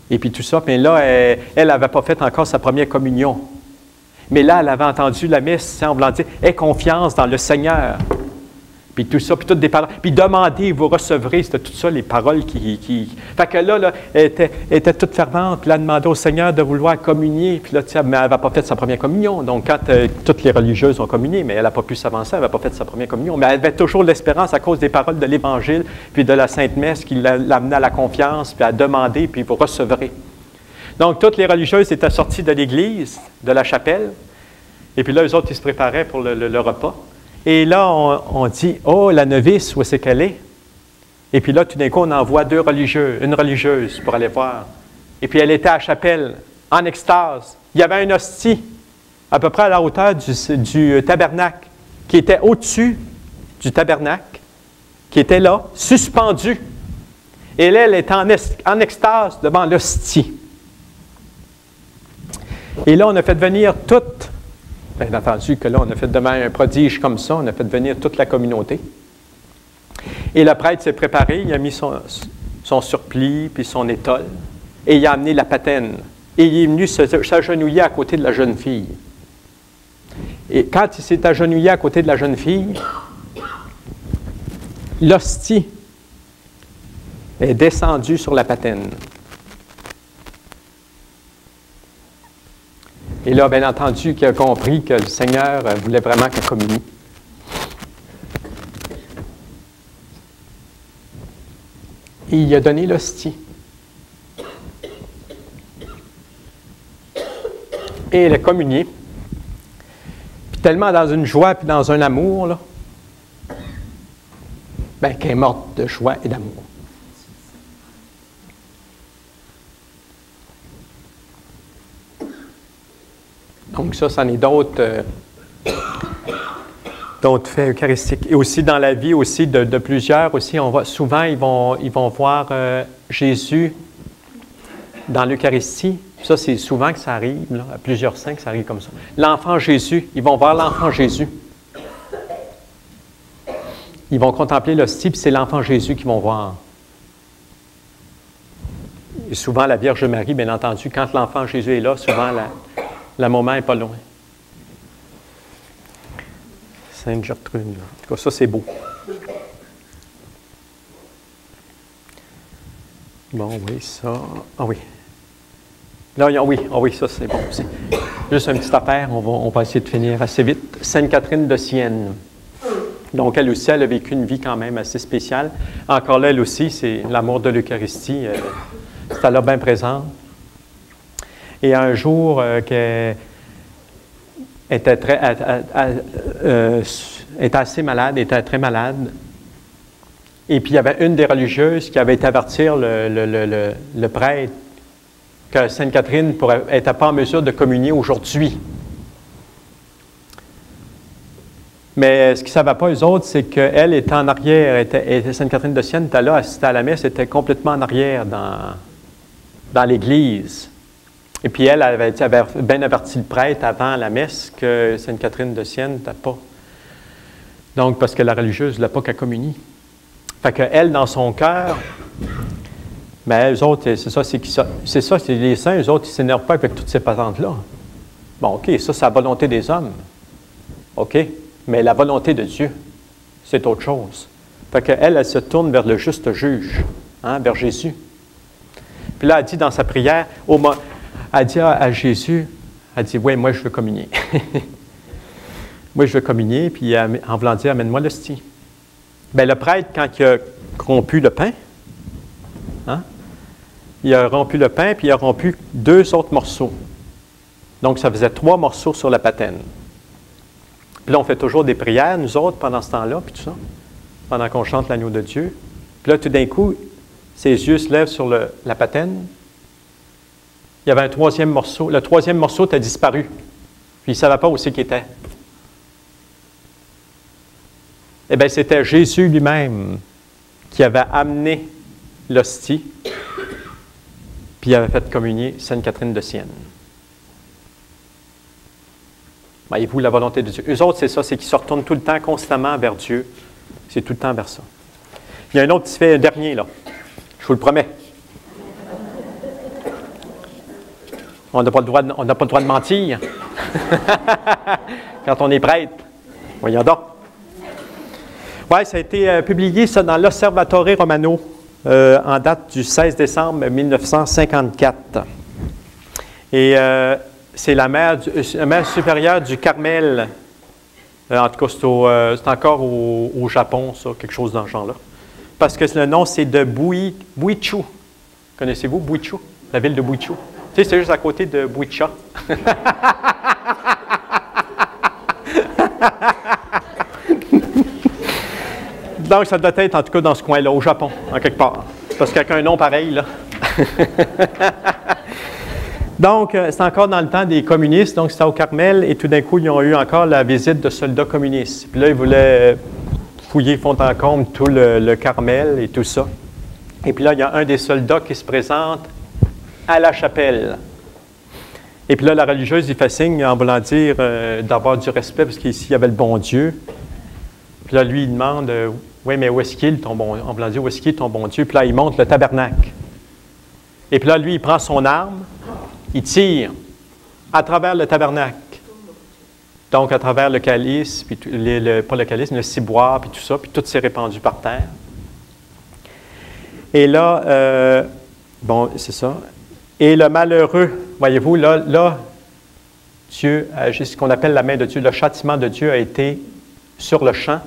S1: et puis tout ça, mais là, elle n'avait pas fait encore sa première communion. Mais là, elle avait entendu la messe, en voulant dire, « Aie confiance dans le Seigneur ». Puis tout ça, puis toutes des paroles. Puis demandez, vous recevrez. C'était tout ça, les paroles qui... Fait que là, elle était toute fervente. Puis là, elle demandait au Seigneur de vouloir communier. Puis là, tu sais, mais elle n'avait pas fait sa première communion. Donc, quand toutes les religieuses ont communié, mais elle n'a pas pu s'avancer, elle n'avait pas fait sa première communion. Mais elle avait toujours l'espérance à cause des paroles de l'Évangile, puis de la Sainte Messe, qui l'amenait à la confiance, puis à demander, puis vous recevrez. Donc, toutes les religieuses étaient sorties de l'église, de la chapelle. Et puis là, eux autres, ils se préparaient pour le repas. Et là, on dit, « Oh, la novice, où est-ce qu'elle est? » Et puis là, tout d'un coup, on envoie une religieuse pour aller voir. Et puis elle était à la chapelle, en extase. Il y avait une hostie, à peu près à la hauteur du tabernacle, qui était au-dessus du tabernacle, qui était là, suspendue. Et là, elle était en extase devant l'hostie. Et là, on a fait venir toute... Bien entendu que là, on a fait devant un prodige comme ça, on a fait venir toute la communauté. Et le prêtre s'est préparé, il a mis son surplis, puis son étole, et il a amené la patène. Et il est venu s'agenouiller à côté de la jeune fille. Et quand il s'est agenouillé à côté de la jeune fille, l'hostie est descendue sur la patène. Et là, bien entendu, qu'il a compris que le Seigneur voulait vraiment qu'elle communie. Et il a donné l'hostie. Et elle a communié. Puis tellement dans une joie puis dans un amour, là, bien, qu'elle est morte de joie et d'amour. Donc ça, c'en est d'autres faits eucharistiques. Et aussi dans la vie aussi de plusieurs, aussi, on voit souvent, ils vont voir Jésus dans l'Eucharistie. Ça, c'est souvent que ça arrive, là, à plusieurs saints que ça arrive comme ça. L'enfant Jésus, ils vont voir l'enfant Jésus. ils vont contempler l'hostie, puis c'est l'enfant Jésus qu'ils vont voir. Et souvent, la Vierge Marie, bien entendu, quand l'enfant Jésus est là, souvent, la maman n'est pas loin. Sainte Gertrude. En tout cas, ça, c'est beau. Bon, oui, ça. Ah oui. Là, oui, ça, c'est bon aussi. Juste une petite affaire, on va essayer de finir assez vite. Sainte Catherine de Sienne. Donc, elle aussi, elle a vécu une vie quand même assez spéciale. Encore là, elle aussi, c'est l'amour de l'Eucharistie. C'était là bien présent. Et un jour, qu'elle était assez malade, était très malade. Et puis, il y avait une des religieuses qui avait été avertir le prêtre que Sainte Catherine n'était pas en mesure de communier aujourd'hui. Mais ce qu'ils ne savaient pas, eux autres, c'est qu'elle était en arrière, Sainte Catherine de Sienne était là, assistée à la messe, était complètement en arrière dans l'église. Et puis elle avait bien averti le prêtre avant la messe que Sainte Catherine de Sienne n'était pas. Donc, parce que la religieuse ne l'a pas qu'à communier. Fait qu'elle, dans son cœur, mais eux autres, c'est les saints, eux autres, ils ne s'énervent pas avec toutes ces patentes-là. Bon, OK, ça, c'est la volonté des hommes. OK, mais la volonté de Dieu, c'est autre chose. Fait qu'elle, elle se tourne vers le juste juge, vers Jésus. Puis là, elle dit dans sa prière, elle dit à Jésus, elle dit, oui, moi, je veux communier. Moi, je veux communier, puis en voulant dire, amène-moi l'hostie. Bien, le prêtre, quand il a rompu le pain, il a rompu le pain, puis il a rompu 2 autres morceaux. Donc, ça faisait 3 morceaux sur la patène. Puis là, on fait toujours des prières, nous autres, pendant ce temps-là, puis tout ça, pendant qu'on chante l'agneau de Dieu. Puis là, tout d'un coup, ses yeux se lèvent sur la patène. Il y avait un 3e morceau. Le 3e morceau a disparu. Puis il ne savait pas où c'est qu'il était. Eh bien, c'était Jésus lui-même qui avait amené l'hostie, puis il avait fait communier Sainte Catherine de Sienne. Voyez-vous la volonté de Dieu. Eux autres, c'est ça, c'est qu'ils se retournent tout le temps, constamment vers Dieu. C'est tout le temps vers ça. Il y a un autre petit fait, un dernier, là. Je vous le promets. On n'a pas le droit de mentir quand on est prêtre. Voyons donc. Oui, ça a été publié ça, dans l'Osservatore Romano en date du 16 décembre 1954. Et c'est la mère supérieure du Carmel. En tout cas, c'est encore au Japon, ça, quelque chose dans ce genre-là. Parce que le nom, c'est de Buichu. Connaissez-vous Buichu? La ville de Buichu. Tu sais, c'est juste à côté de Buicha. Donc, ça doit être, en tout cas, dans ce coin-là, au Japon, en quelque part. Parce qu'il y a un nom pareil, là. Donc, c'est encore dans le temps des communistes, donc c'était au Carmel, et tout d'un coup, ils ont eu encore la visite de soldats communistes. Puis là, ils voulaient fouiller fond en comble tout le Carmel et tout ça. Et puis là, il y a un des soldats qui se présente à la chapelle. Et puis là, la religieuse, il fait signe, en voulant dire d'avoir du respect, parce qu'ici, il y avait le bon Dieu. Puis là, lui, il demande, oui, mais où est-ce qu'il est ton bon Dieu? En voulant dire, où est-ce qu'il est ton bon Dieu? Puis là, il monte le tabernacle. Et puis là, lui, il prend son arme, il tire à travers le tabernacle. Donc, à travers le calice, puis pas le calice, mais le ciboire, puis tout ça, puis tout s'est répandu par terre. Et là, bon, c'est ça. Et le malheureux, voyez-vous, là, Dieu a agi, ce qu'on appelle la main de Dieu, le châtiment de Dieu a été sur le champ.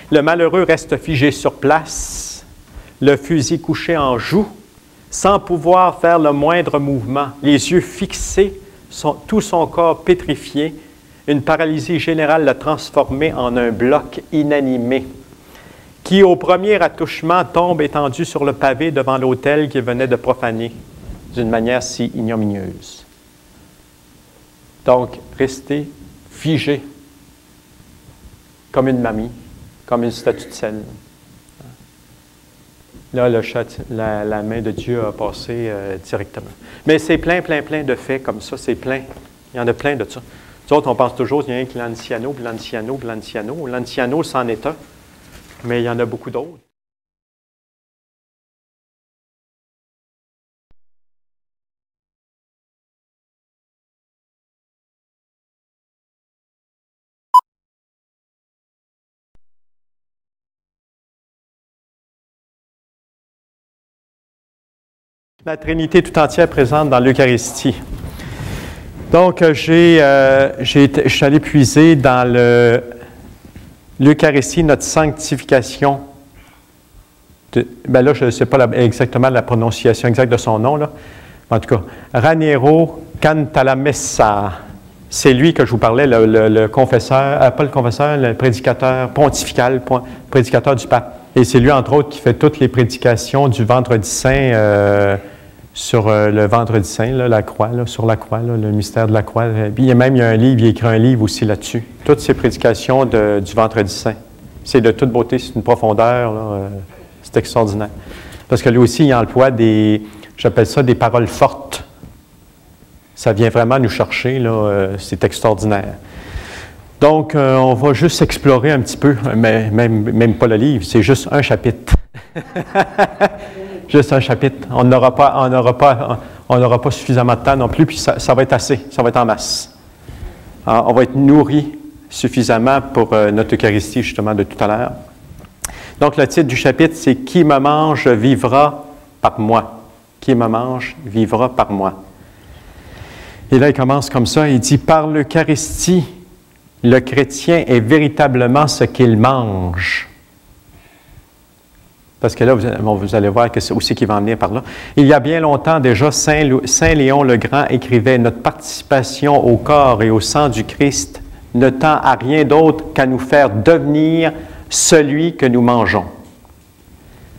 S1: Le malheureux reste figé sur place, le fusil couché en joue, sans pouvoir faire le moindre mouvement, les yeux fixés, tout son corps pétrifié. Une paralysie générale l'a transformé en un bloc inanimé, qui, au premier attouchement, tombe étendu sur le pavé devant l'autel qu'il venait de profaner d'une manière si ignominieuse. Donc, rester figé, comme une mamie, comme une statue de sel. Là, la main de Dieu a passé directement. Mais c'est plein de faits comme ça, c'est plein. Il y en a plein de ça. Nous autres, on pense toujours qu'il y a un qui l'Anciano, puis l'Anciano, puis l'Anciano. L'Anciano, c'en est un. mais il y en a beaucoup d'autres. La Trinité tout entière présente dans l'Eucharistie. Donc, je suis allé puiser dans l'Eucharistie, notre sanctification. Là, je ne sais pas exactement la prononciation exacte de son nom, là. En tout cas, Raniero Cantalamessa. C'est lui que je vous parlais, le confesseur, pas le confesseur, le prédicateur pontifical, prédicateur du pape. Et c'est lui, entre autres, qui fait toutes les prédications du Vendredi Saint sur le Vendredi Saint, là, la croix, là, sur la croix, là, le mystère de la croix. Puis il y a un livre, il a écrit un livre aussi là-dessus. Toutes ces prédications du Vendredi Saint. C'est de toute beauté, c'est une profondeur, là, c'est extraordinaire. Parce que lui aussi, il emploie j'appelle ça des paroles fortes. Ça vient vraiment nous chercher, là, c'est extraordinaire. Donc, on va juste explorer un petit peu, mais même pas le livre, c'est juste un chapitre. Juste un chapitre. On n'aura pas suffisamment de temps non plus, puis ça va être assez, ça va être en masse. Alors, on va être nourri suffisamment pour notre Eucharistie, justement, de tout à l'heure. Donc, le titre du chapitre, c'est « Qui me mange vivra par moi ». Qui me mange vivra par moi. Et là, il commence comme ça, il dit « Par l'Eucharistie, le chrétien est véritablement ce qu'il mange. » Parce que là, vous allez voir que c'est aussi qui va en venir par là. Il y a bien longtemps déjà, Saint Léon le Grand écrivait « Notre participation au corps et au sang du Christ ne tend à rien d'autre qu'à nous faire devenir celui que nous mangeons. »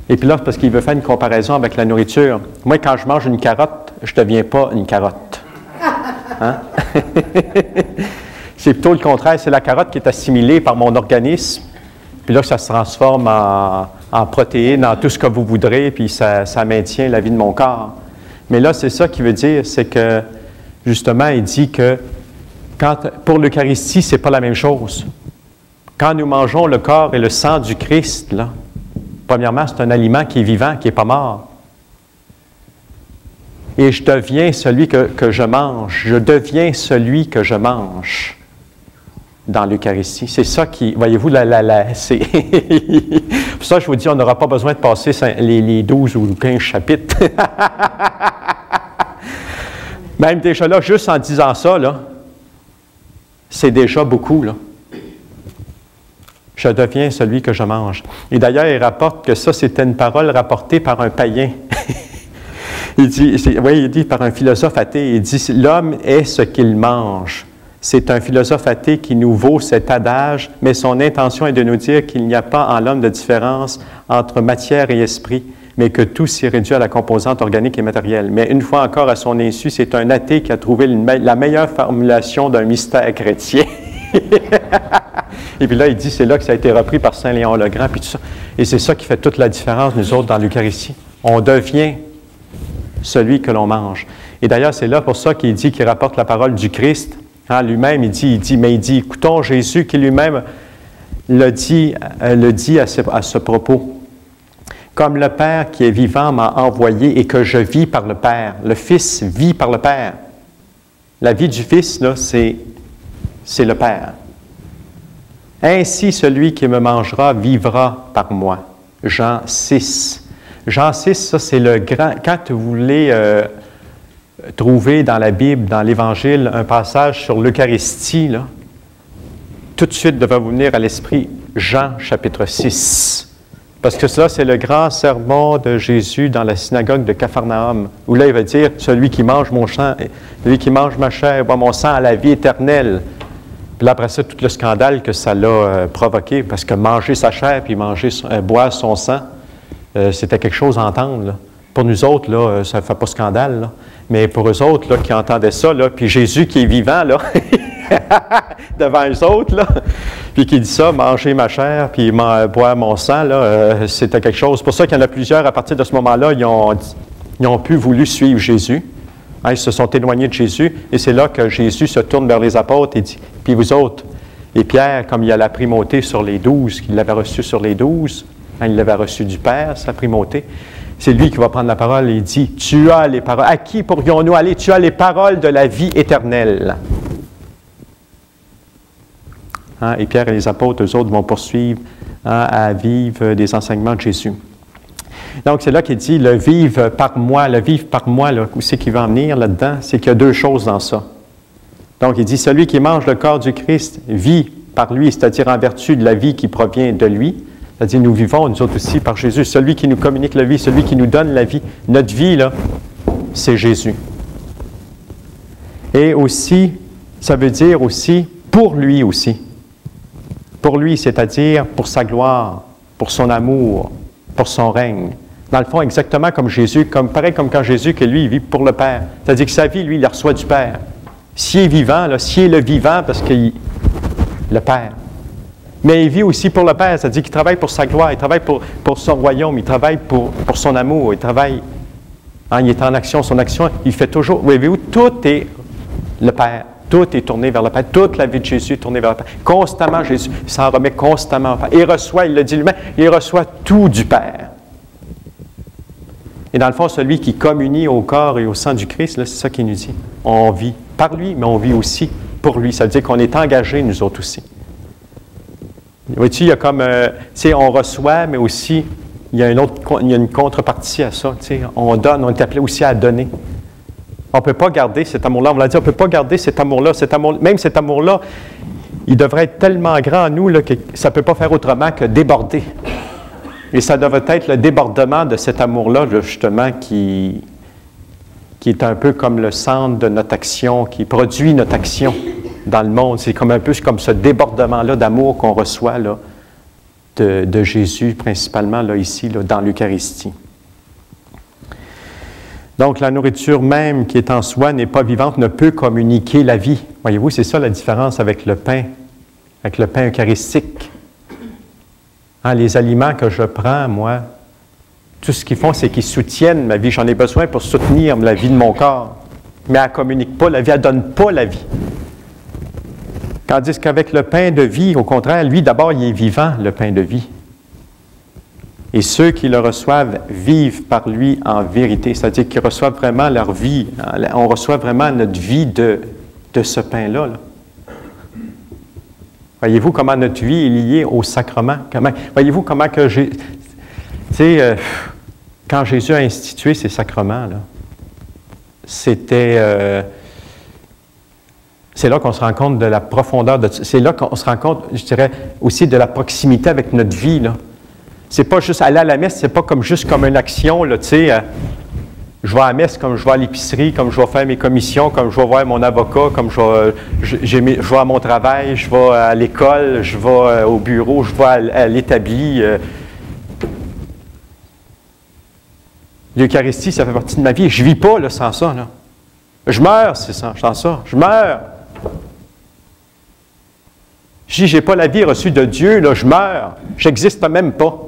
S1: Et puis là, parce qu'il veut faire une comparaison avec la nourriture. Moi, quand je mange une carotte, je ne deviens pas une carotte. Hein? C'est plutôt le contraire. C'est la carotte qui est assimilée par mon organisme. Puis là, ça se transforme en protéines, en tout ce que vous voudrez, puis ça maintient la vie de mon corps. Mais là, c'est ça qu'il veut dire, c'est que, justement, il dit que pour l'Eucharistie, ce n'est pas la même chose. Quand nous mangeons le corps et le sang du Christ, là, premièrement, c'est un aliment qui est vivant, qui n'est pas mort. Et je deviens celui que je mange. Je deviens celui que je mange dans l'Eucharistie. C'est ça qui, voyez-vous, c'est pour ça que je vous dis, on n'aura pas besoin de passer les 12 ou 15 chapitres. Même déjà là, juste en disant ça, là, c'est déjà beaucoup, là. Je deviens celui que je mange. Et d'ailleurs, il rapporte que ça, c'était une parole rapportée par un païen. Il dit par un philosophe athée, il dit « L'homme est ce qu'il mange ». C'est un philosophe athée qui nous vaut cet adage, mais son intention est de nous dire qu'il n'y a pas en l'homme de différence entre matière et esprit, mais que tout s'y réduit à la composante organique et matérielle. Mais une fois encore, à son insu, c'est un athée qui a trouvé la meilleure formulation d'un mystère chrétien. Et puis là, il dit, c'est là que ça a été repris par Saint Léon le Grand, puis tout ça. Et c'est ça qui fait toute la différence, nous autres, dans l'Eucharistie. On devient celui que l'on mange. Et d'ailleurs, c'est là pour ça qu'il dit, qu'il rapporte la parole du Christ. Hein, lui-même, il dit, écoutons Jésus qui lui-même le dit à ce propos. Comme le Père qui est vivant m'a envoyé et que je vis par le Père. Le Fils vit par le Père. La vie du Fils, là, c'est le Père. Ainsi, celui qui me mangera vivra par moi. Jean 6. Jean 6, ça, c'est le grand... Quand vous voulez trouver dans la Bible, dans l'Évangile, un passage sur l'Eucharistie, là, tout de suite devrait vous venir à l'esprit Jean, chapitre 6. Parce que ça, c'est le grand sermon de Jésus dans la synagogue de Capharnaüm, où là, il va dire, celui qui mange mon sang, celui qui mange ma chair, boit mon sang à la vie éternelle. Puis là, après ça, tout le scandale que ça l'a provoqué, parce que manger sa chair puis boire son sang, c'était quelque chose à entendre, là. Pour nous autres, là, ça ne fait pas scandale, là. Mais pour eux autres là, qui entendaient ça, là, puis Jésus qui est vivant, là, devant eux autres, là, puis qui dit ça, manger ma chair, puis boire mon sang, là, c'était quelque chose. C'est pour ça qu'il y en a plusieurs, à partir de ce moment-là, ils ont voulu suivre Jésus. Hein, ils se sont éloignés de Jésus, et c'est là que Jésus se tourne vers les apôtres et dit, puis vous autres, Et Pierre, comme il a la primauté sur les 12, qu'il l'avait reçu sur les 12, hein, il l'avait reçu du Père, sa primauté, c'est lui qui va prendre la parole et il dit, « Tu as les paroles. À qui pourrions-nous aller? Tu as les paroles de la vie éternelle. » Hein, et Pierre et les apôtres, eux autres, vont poursuivre à vivre des enseignements de Jésus. Donc, c'est là qu'il dit, le vivre par moi, là, où c'est qu'il va en venir là-dedans? C'est qu'il y a deux choses dans ça. Donc, il dit, celui qui mange le corps du Christ vit par lui, c'est-à-dire en vertu de la vie qui provient de lui. C'est-à-dire, nous vivons, nous autres aussi, par Jésus. Celui qui nous communique la vie, celui qui nous donne la vie. Notre vie, là, c'est Jésus. Et aussi, ça veut dire aussi, pour lui aussi. Pour lui, c'est-à-dire pour sa gloire, pour son amour, pour son règne. Dans le fond, exactement comme Jésus, pareil comme quand Jésus, que lui, il vit pour le Père. C'est-à-dire que sa vie, lui, il la reçoit du Père. S'il est vivant, là, s'il est le vivant, parce qu'il le Père. Mais il vit aussi pour le Père, c'est-à-dire qu'il travaille pour sa gloire, il travaille pour son royaume, il travaille pour son amour, il travaille, hein, il est en action, son action, il fait toujours, voyez-vous, tout est le Père. Tout est tourné vers le Père. Toute la vie de Jésus est tournée vers le Père. Constamment, Jésus s'en remet constamment au Père. Il reçoit, il le dit lui-même, il reçoit tout du Père. Et dans le fond, celui qui communie au corps et au sang du Christ, là, c'est ça qu'il nous dit. On vit par lui, mais on vit aussi pour lui. Ça veut dire qu'on est engagés, nous autres aussi. Vois-tu, il y a comme, tu sais, on reçoit, mais aussi, il y a une contrepartie à ça. Tu sais, on donne, on est appelé aussi à donner. On ne peut pas garder cet amour-là. On l'a dit, on ne peut pas garder cet amour-là. Même cet amour-là, il devrait être tellement grand en nous là, que ça ne peut pas faire autrement que déborder. Et ça devrait être le débordement de cet amour-là, justement, qui est un peu comme le centre de notre action, qui produit notre action dans le monde. C'est comme un peu comme ce débordement-là d'amour qu'on reçoit là, de Jésus, principalement là, ici, là, dans l'Eucharistie. Donc, la nourriture même qui est en soi n'est pas vivante, ne peut communiquer la vie. Voyez-vous, c'est ça la différence avec le pain eucharistique. Hein, les aliments que je prends, moi, tout ce qu'ils font, c'est qu'ils soutiennent ma vie. J'en ai besoin pour soutenir la vie de mon corps. Mais elle ne communique pas la vie, elle ne donne pas la vie. Tandis qu'avec le pain de vie, au contraire, lui, d'abord, il est vivant, le pain de vie. Et ceux qui le reçoivent vivent par lui en vérité, c'est-à-dire qu'ils reçoivent vraiment leur vie. On reçoit vraiment notre vie de ce pain-là. Là. Voyez-vous comment notre vie est liée au sacrement? Voyez-vous comment que j'ai... Tu sais, quand Jésus a institué ces sacrements, là, c'était... c'est là qu'on se rend compte de la profondeur de... C'est là qu'on se rend compte, je dirais, aussi de la proximité avec notre vie, là. C'est pas juste aller à la messe, c'est pas juste comme une action, là, tu sais, je vais à la messe comme je vais à l'épicerie, comme je vais faire mes commissions, comme je vais voir mon avocat, comme je vais à mon travail, je vais à l'école, je vais au bureau, je vais à l'établi. L'Eucharistie, ça fait partie de ma vie. Je ne vis pas là, sans ça. Là. Je meurs, c'est ça, sans ça. Je meurs. Si je n'ai pas la vie reçue de Dieu, là, je meurs. Je n'existe même pas.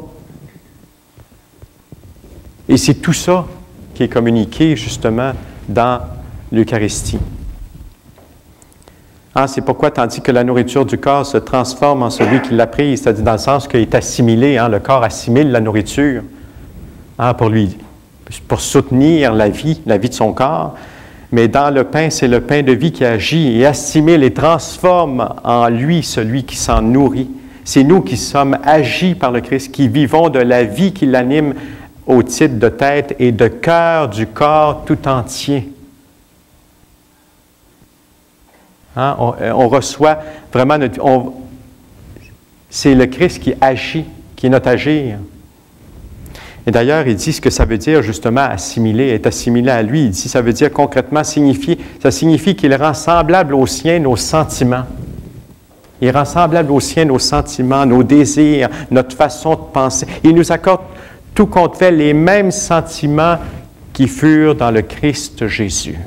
S1: Et c'est tout ça qui est communiqué, justement, dans l'Eucharistie. Ah, c'est pourquoi, tandis que la nourriture du corps se transforme en celui qui l'a prise, c'est-à-dire dans le sens qu'il est assimilé, hein, le corps assimile la nourriture pour soutenir la vie de son corps. Mais dans le pain, c'est le pain de vie qui agit et assimile et transforme en lui celui qui s'en nourrit. C'est nous qui sommes agis par le Christ, qui vivons de la vie qui l'anime au titre de tête et de cœur du corps tout entier. Hein? On reçoit vraiment c'est le Christ qui agit, qui est notre agir. Et d'ailleurs, il dit ce que ça veut dire justement assimiler, être assimilé à lui. Il dit ça veut dire concrètement ça signifie qu'il rend semblable aux siens nos sentiments. Il rend semblable aux siens nos sentiments, nos désirs, notre façon de penser. Il nous accorde tout compte fait les mêmes sentiments qui furent dans le Christ Jésus.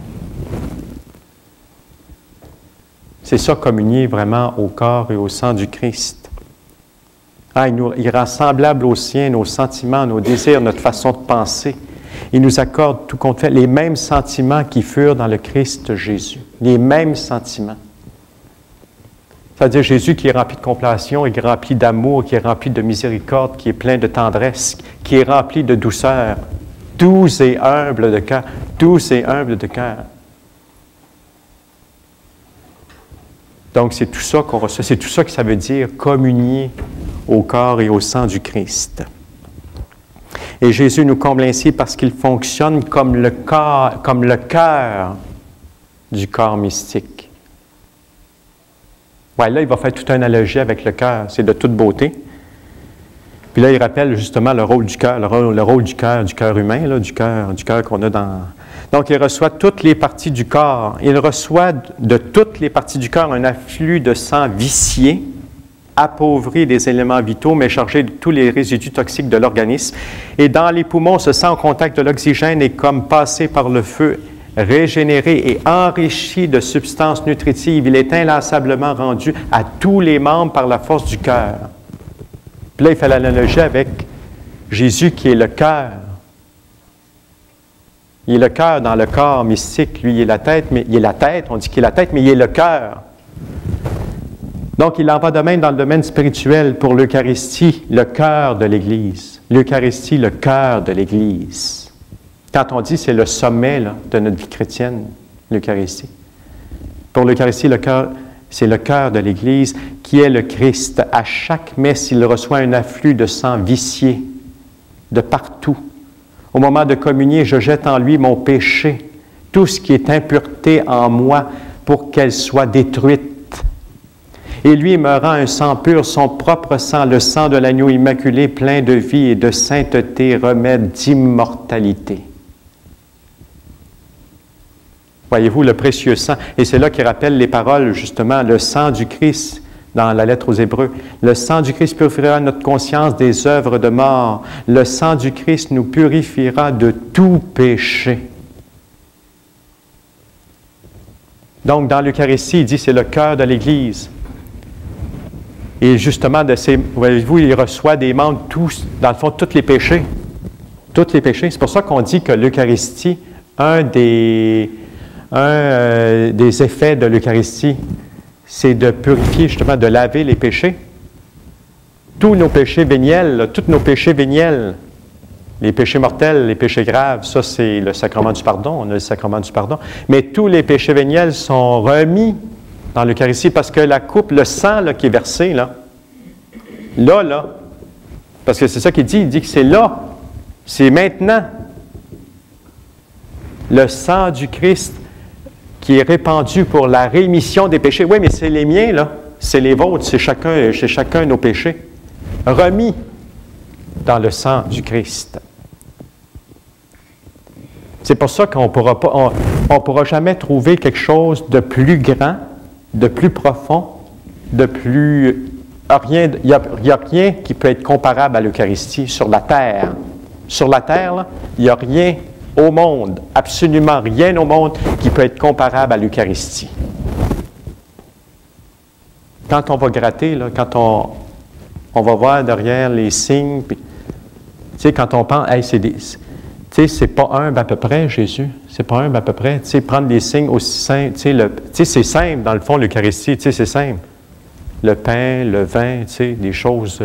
S1: C'est ça, communier vraiment au corps et au sang du Christ. Ah, il rend semblable aux siens nos sentiments, nos désirs, notre façon de penser. Il nous accorde tout compte fait les mêmes sentiments qui furent dans le Christ Jésus. Les mêmes sentiments. C'est-à-dire Jésus qui est rempli de compassion, qui est rempli d'amour, qui est rempli de miséricorde, qui est plein de tendresse, qui est rempli de douceur, doux et humble de cœur, doux et humble de cœur. Donc, c'est tout ça qu'on reçoit, c'est tout ça que ça veut dire communier au corps et au sang du Christ. Et Jésus nous comble ainsi parce qu'il fonctionne comme le cœur du corps mystique. Ouais, là, il va faire toute une analogie avec le cœur. C'est de toute beauté. Puis là, il rappelle justement le rôle du cœur, le rôle du cœur humain, là, du cœur qu'on a dans... Donc, il reçoit toutes les parties du corps. Il reçoit de toutes les parties du corps un afflux de sang vicié, appauvri des éléments vitaux, mais chargé de tous les résidus toxiques de l'organisme. Et dans les poumons, ce sang au contact de l'oxygène est comme passé par le feu, régénéré et enrichi de substances nutritives. Il est inlassablement rendu à tous les membres par la force du cœur. Puis là, il fait l'analogie avec Jésus qui est le cœur. Il est le cœur dans le corps mystique. Lui, il est la tête, mais il est la tête. On dit qu'il est la tête, mais il est le cœur. Donc, il en va de même dans le domaine spirituel pour l'Eucharistie, le cœur de l'Église. L'Eucharistie, le cœur de l'Église. Quand on dit c'est le sommet là, de notre vie chrétienne, l'Eucharistie. Pour l'Eucharistie, c'est le cœur de l'Église qui est le Christ. À chaque messe, il reçoit un afflux de sang vicié de partout. Au moment de communier, je jette en lui mon péché, tout ce qui est impureté en moi pour qu'elle soit détruite. Et lui me rend un sang pur, son propre sang, le sang de l'agneau immaculé, plein de vie et de sainteté, remède d'immortalité. Voyez-vous, le précieux sang. Et c'est là qu'il rappelle les paroles, justement, le sang du Christ, dans la lettre aux Hébreux. Le sang du Christ purifiera notre conscience des œuvres de mort. Le sang du Christ nous purifiera de tout péché. Donc, dans l'Eucharistie, il dit c'est le cœur de l'Église. Et justement, voyez-vous, il reçoit des membres, dans le fond, tous les péchés. Tous les péchés. C'est pour ça qu'on dit que l'Eucharistie, un des effets de l'Eucharistie, c'est de purifier, justement, de laver les péchés. Tous nos péchés véniels, les péchés mortels, les péchés graves, ça c'est le sacrement du pardon, on a le sacrement du pardon, mais tous les péchés véniels sont remis dans l'Eucharistie parce que la coupe, le sang là, qui est versé, là, parce que c'est ça qu'il dit, il dit que c'est là, c'est maintenant. Le sang du Christ qui est répandu pour la rémission des péchés. Oui, mais c'est les miens, là. C'est les vôtres, c'est chacun nos péchés. Remis dans le sang du Christ. C'est pour ça qu'on ne pourra jamais trouver quelque chose de plus grand, de plus profond, de plus... Il n'y a rien qui peut être comparable à l'Eucharistie sur la terre. Sur la terre, là, il n'y a rien au monde, absolument rien au monde qui peut être comparable à l'Eucharistie. Quand on va gratter, là, quand on va voir derrière les signes, puis, tu sais, quand on pense, hey, c'est pas humble à peu près, Jésus, c'est pas humble à peu près, tu sais, prendre les signes aussi simples, tu sais, c'est simple, dans le fond, l'Eucharistie, tu sais, c'est simple. Le pain, le vin, tu sais, des choses...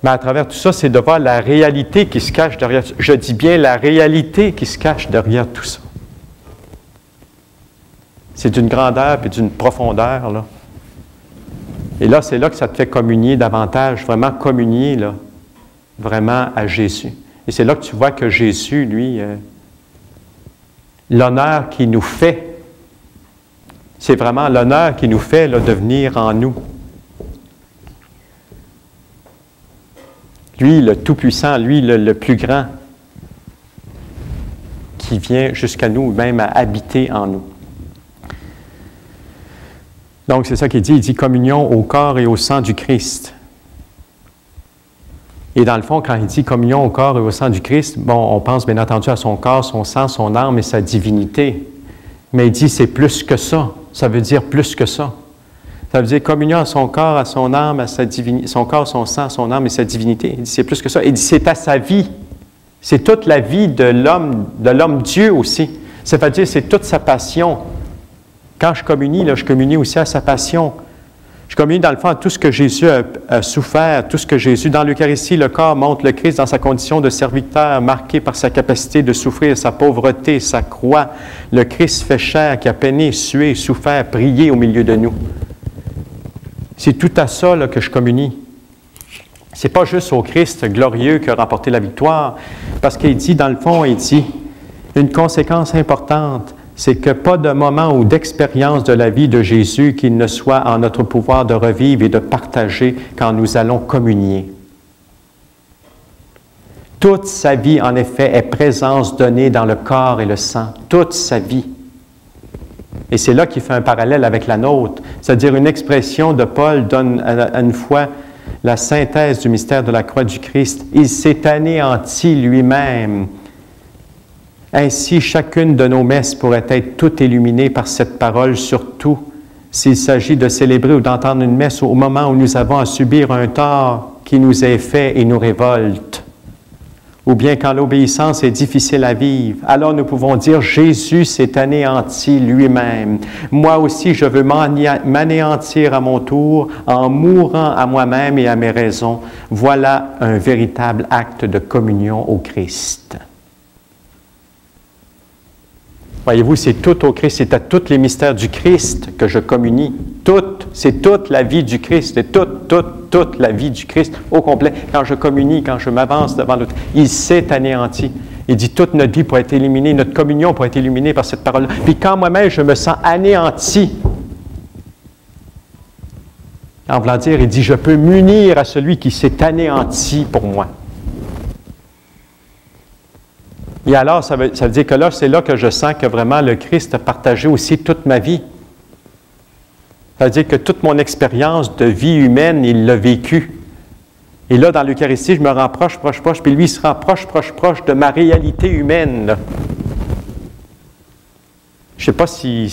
S1: Mais à travers tout ça, c'est de voir la réalité qui se cache derrière. Je dis bien la réalité qui se cache derrière tout ça. C'est d'une grandeur et d'une profondeur, là. Et là, c'est là que ça te fait communier davantage, vraiment communier, là, vraiment à Jésus. Et c'est là que tu vois que Jésus, lui, l'honneur qu'il nous fait, c'est vraiment l'honneur qu'il nous fait là, de venir en nous. Lui, le Tout-Puissant, lui, le plus grand, qui vient jusqu'à nous, même à habiter en nous. Donc, c'est ça qu'il dit. Il dit communion au corps et au sang du Christ. Et dans le fond, quand il dit communion au corps et au sang du Christ, bon, on pense bien entendu à son corps, son sang, son âme et sa divinité. Mais il dit c'est plus que ça. Ça veut dire plus que ça. Ça veut dire communion à son corps, à son âme, à sa divinité, son corps, son sang, son âme et sa divinité. Il dit c'est plus que ça. Il dit c'est à sa vie. C'est toute la vie de l'homme Dieu aussi. Ça veut dire c'est toute sa passion. Quand je communie, là, je communie aussi à sa passion. Je communie dans le fond à tout ce que Jésus a souffert, tout ce que Jésus, dans l'Eucharistie, le corps montre le Christ dans sa condition de serviteur, marqué par sa capacité de souffrir, sa pauvreté, sa croix. Le Christ fait chair, qui a peiné, sué, souffert, prié au milieu de nous. C'est tout à ça là, que je communie. Ce n'est pas juste au Christ glorieux qui a remporté la victoire, parce qu'il dit, dans le fond, il dit, une conséquence importante, c'est que pas de moment ou d'expérience de la vie de Jésus qu'il ne soit en notre pouvoir de revivre et de partager quand nous allons communier. Toute sa vie, en effet, est présence donnée dans le corps et le sang. Toute sa vie. Et c'est là qu'il fait un parallèle avec la nôtre. C'est-à-dire une expression de Paul donne à une fois la synthèse du mystère de la croix du Christ. Il s'est anéanti lui-même. Ainsi, chacune de nos messes pourrait être toute illuminée par cette parole, surtout s'il s'agit de célébrer ou d'entendre une messe au moment où nous avons à subir un tort qui nous est fait et nous révolte. Ou bien quand l'obéissance est difficile à vivre, alors nous pouvons dire « Jésus s'est anéanti lui-même. Moi aussi, je veux m'anéantir à mon tour en mourant à moi-même et à mes raisons. Voilà un véritable acte de communion au Christ. » Voyez-vous, c'est tout au Christ, c'est à tous les mystères du Christ que je communie. C'est toute la vie du Christ, c'est toute la vie du Christ au complet. Quand je communie, quand je m'avance devant l'autre, il s'est anéanti. Il dit toute notre vie pourrait être éliminée, notre communion pourrait être illuminée par cette parole-là. Puis quand moi-même je me sens anéanti, en voulant dire, il dit je peux m'unir à celui qui s'est anéanti pour moi. Et alors, ça veut dire que là, c'est là que je sens que vraiment le Christ a partagé aussi toute ma vie. Ça veut dire que toute mon expérience de vie humaine, il l'a vécue. Et là, dans l'Eucharistie, je me rends proche, puis lui, il se rend proche de ma réalité humaine. Là. Je ne sais pas si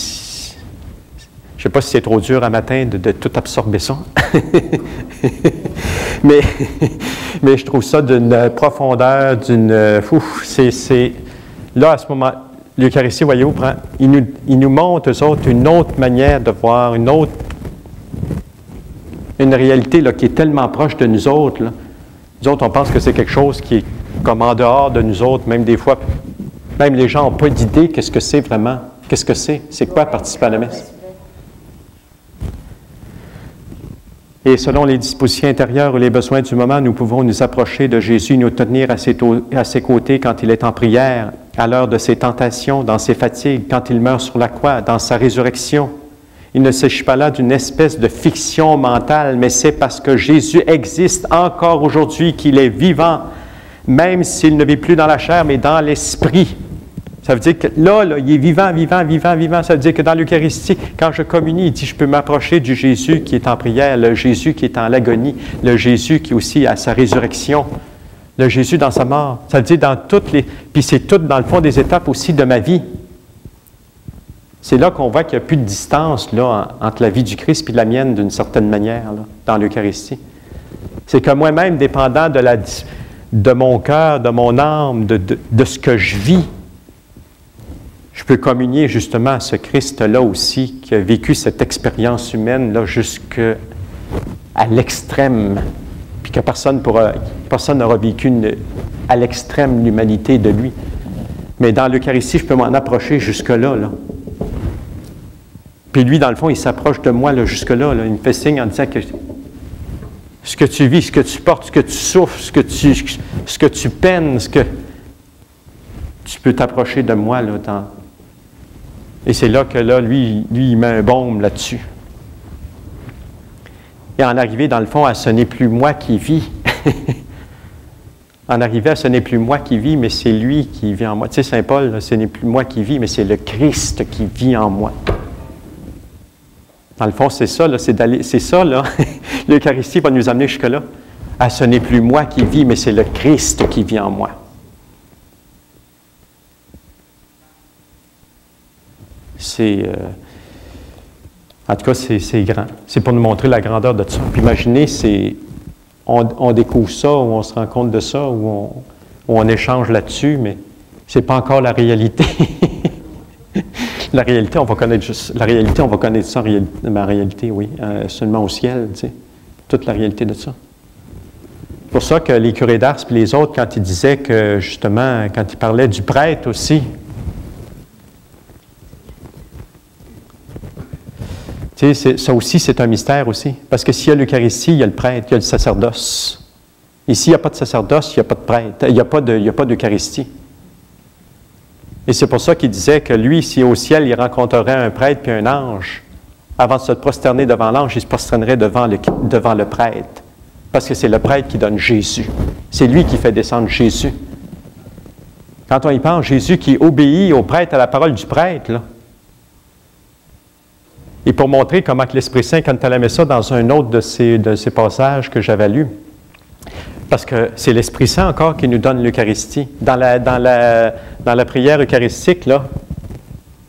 S1: c'est trop dur un matin de tout absorber ça. mais je trouve ça d'une profondeur, là, à ce moment, l'Eucharistie, voyez-vous, il nous montre, eux autres, une autre manière de voir, une réalité là, qui est tellement proche de nous autres. Là. Nous autres, on pense que c'est quelque chose qui est comme en dehors de nous autres, même des fois, même les gens n'ont pas d'idée qu'est-ce que c'est vraiment. Qu'est-ce que c'est? C'est quoi participer à la messe? Et selon les dispositions intérieures ou les besoins du moment, nous pouvons nous approcher de Jésus, nous tenir à ses côtés quand il est en prière, à l'heure de ses tentations, dans ses fatigues, quand il meurt sur la croix, dans sa résurrection. Il ne s'agit pas là d'une espèce de fiction mentale, mais c'est parce que Jésus existe encore aujourd'hui qu'il est vivant, même s'il ne vit plus dans la chair, mais dans l'esprit. Ça veut dire que là, il est vivant. Ça veut dire que dans l'Eucharistie, quand je communie, il dit, je peux m'approcher du Jésus qui est en prière, le Jésus qui est en l'agonie, le Jésus qui aussi a sa résurrection, le Jésus dans sa mort. Ça veut dire dans toutes les... Puis c'est tout dans le fond des étapes aussi de ma vie. C'est là qu'on voit qu'il n'y a plus de distance là, entre la vie du Christ et la mienne d'une certaine manière, là, dans l'Eucharistie. C'est que moi-même, dépendant de mon cœur, de mon âme, de ce que je vis, je peux communier justement à ce Christ-là aussi qui a vécu cette expérience humaine-là jusqu'à l'extrême, puis que personne n'aura vécu à l'extrême l'humanité de lui. Mais dans l'Eucharistie, je peux m'en approcher jusque-là. Là. Puis lui, dans le fond, il s'approche de moi là, jusque-là. Là. Il me fait signe en disant que ce que tu vis, ce que tu portes, ce que tu souffres, ce que tu peines, tu peux t'approcher de moi là, et c'est là que là, lui, il met un baume là-dessus. Et en arrivé, dans le fond, à ce n'est plus moi qui vis. En arrivé à ce n'est plus moi qui vis, mais c'est lui qui vit en moi. Tu sais, Saint Paul, là, ce n'est plus moi qui vis, mais c'est le Christ qui vit en moi. Dans le fond, c'est ça, là, c'est ça, là. L'Eucharistie va nous amener jusque-là. À ce n'est plus moi qui vis, mais c'est le Christ qui vit en moi. En tout cas, c'est grand. C'est pour nous montrer la grandeur de ça. Puis imaginez, on découvre ça, ou on se rend compte de ça, ou on échange là-dessus, mais ce n'est pas encore la réalité. La réalité, on va connaître juste. La réalité, on va connaître ça en réalité, oui. Seulement au ciel, tu sais. Toute la réalité de ça. C'est pour ça que les curés d'Ars et les autres, quand ils disaient que, justement, quand ils parlaient du prêtre aussi, tu sais, ça aussi, c'est un mystère aussi. Parce que s'il y a l'Eucharistie, il y a le prêtre, il y a le sacerdoce. Ici, il n'y a pas de sacerdoce, il n'y a pas de prêtre, il n'y a pas d'Eucharistie. Et c'est pour ça qu'il disait que lui, si au ciel, il rencontrerait un prêtre puis un ange, avant de se prosterner devant l'ange, il se prosternerait devant le prêtre. Parce que c'est le prêtre qui donne Jésus. C'est lui qui fait descendre Jésus. Quand on y pense, Jésus qui obéit au prêtre, à la parole du prêtre, là. Et pour montrer comment que l'Esprit Saint, quand elle met ça dans un autre de ces passages que j'avais lus, parce que c'est l'Esprit Saint encore qui nous donne l'Eucharistie. Dans la prière eucharistique, là,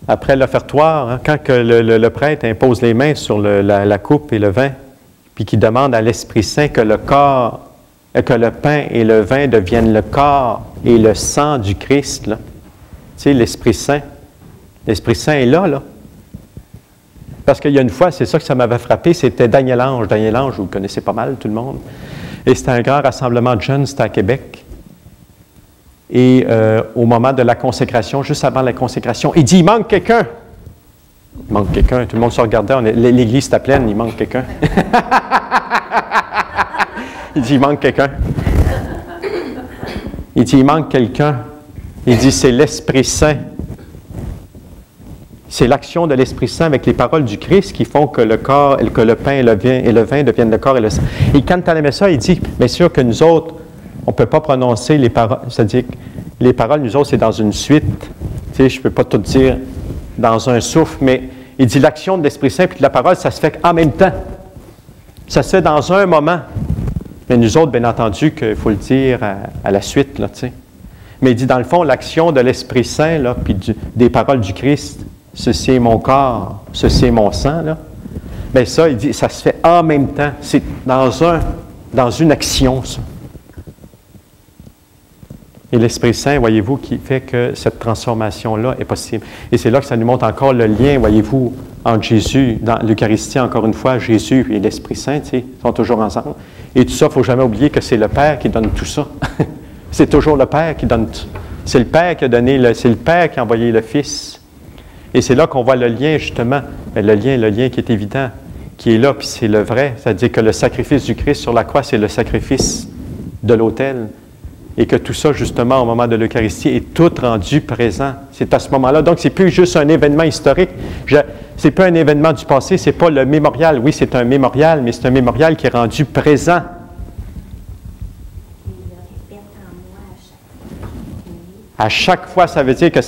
S1: après l'offertoire, hein, quand que le prêtre impose les mains sur la coupe et le vin, puis qu'il demande à l'Esprit Saint que le pain et le vin deviennent le corps et le sang du Christ, là. Tu sais, l'Esprit Saint est là, là. Parce qu'il y a une fois, c'est ça que ça m'avait frappé, c'était Daniel Ange. Daniel Ange, vous le connaissez pas mal, tout le monde. Et c'était un grand rassemblement de jeunes, c'était à Québec. Et au moment de la consécration, juste avant la consécration, il dit, il manque quelqu'un. Il manque quelqu'un. Tout le monde se regardait, l'église était pleine, il manque quelqu'un. Il dit, il manque quelqu'un. Il dit, il manque quelqu'un. Il dit, c'est l'Esprit Saint. C'est l'action de l'Esprit Saint avec les paroles du Christ qui font que le corps, que le pain et le vin deviennent le corps et le sang. Et quand elle aimait ça, il dit, bien sûr que nous autres, on ne peut pas prononcer les paroles. C'est-à-dire que les paroles, nous autres, c'est dans une suite. Tu sais, je ne peux pas tout dire dans un souffle, mais il dit l'action de l'Esprit Saint et de la parole, ça se fait en même temps. Ça se fait dans un moment. Mais nous autres, bien entendu, qu'il faut le dire à la suite, là, tu sais. Mais il dit, dans le fond, l'action de l'Esprit Saint, là, puis des paroles du Christ, ceci est mon corps, ceci est mon sang, là. Bien ça, il dit, ça se fait en même temps. C'est dans une action, ça. Et l'Esprit Saint, voyez-vous, qui fait que cette transformation-là est possible. Et c'est là que ça nous montre encore le lien, voyez-vous, entre Jésus, dans l'Eucharistie, encore une fois, Jésus et l'Esprit Saint, tu sais, sont toujours ensemble. Et tout ça, il ne faut jamais oublier que c'est le Père qui donne tout ça. C'est toujours le Père qui donne tout. C'est le Père qui a donné, c'est le Père qui a envoyé le Fils. Et c'est là qu'on voit le lien, justement, le lien qui est évident, qui est là, puis c'est le vrai. C'est-à-dire que le sacrifice du Christ sur la croix, c'est le sacrifice de l'autel. Et que tout ça, justement, au moment de l'Eucharistie, est tout rendu présent. C'est à ce moment-là. Donc, ce n'est plus juste un événement historique. Ce n'est pas un événement du passé, ce n'est pas le mémorial. Oui, c'est un mémorial, mais c'est un mémorial qui est rendu présent. À chaque fois, ça veut dire que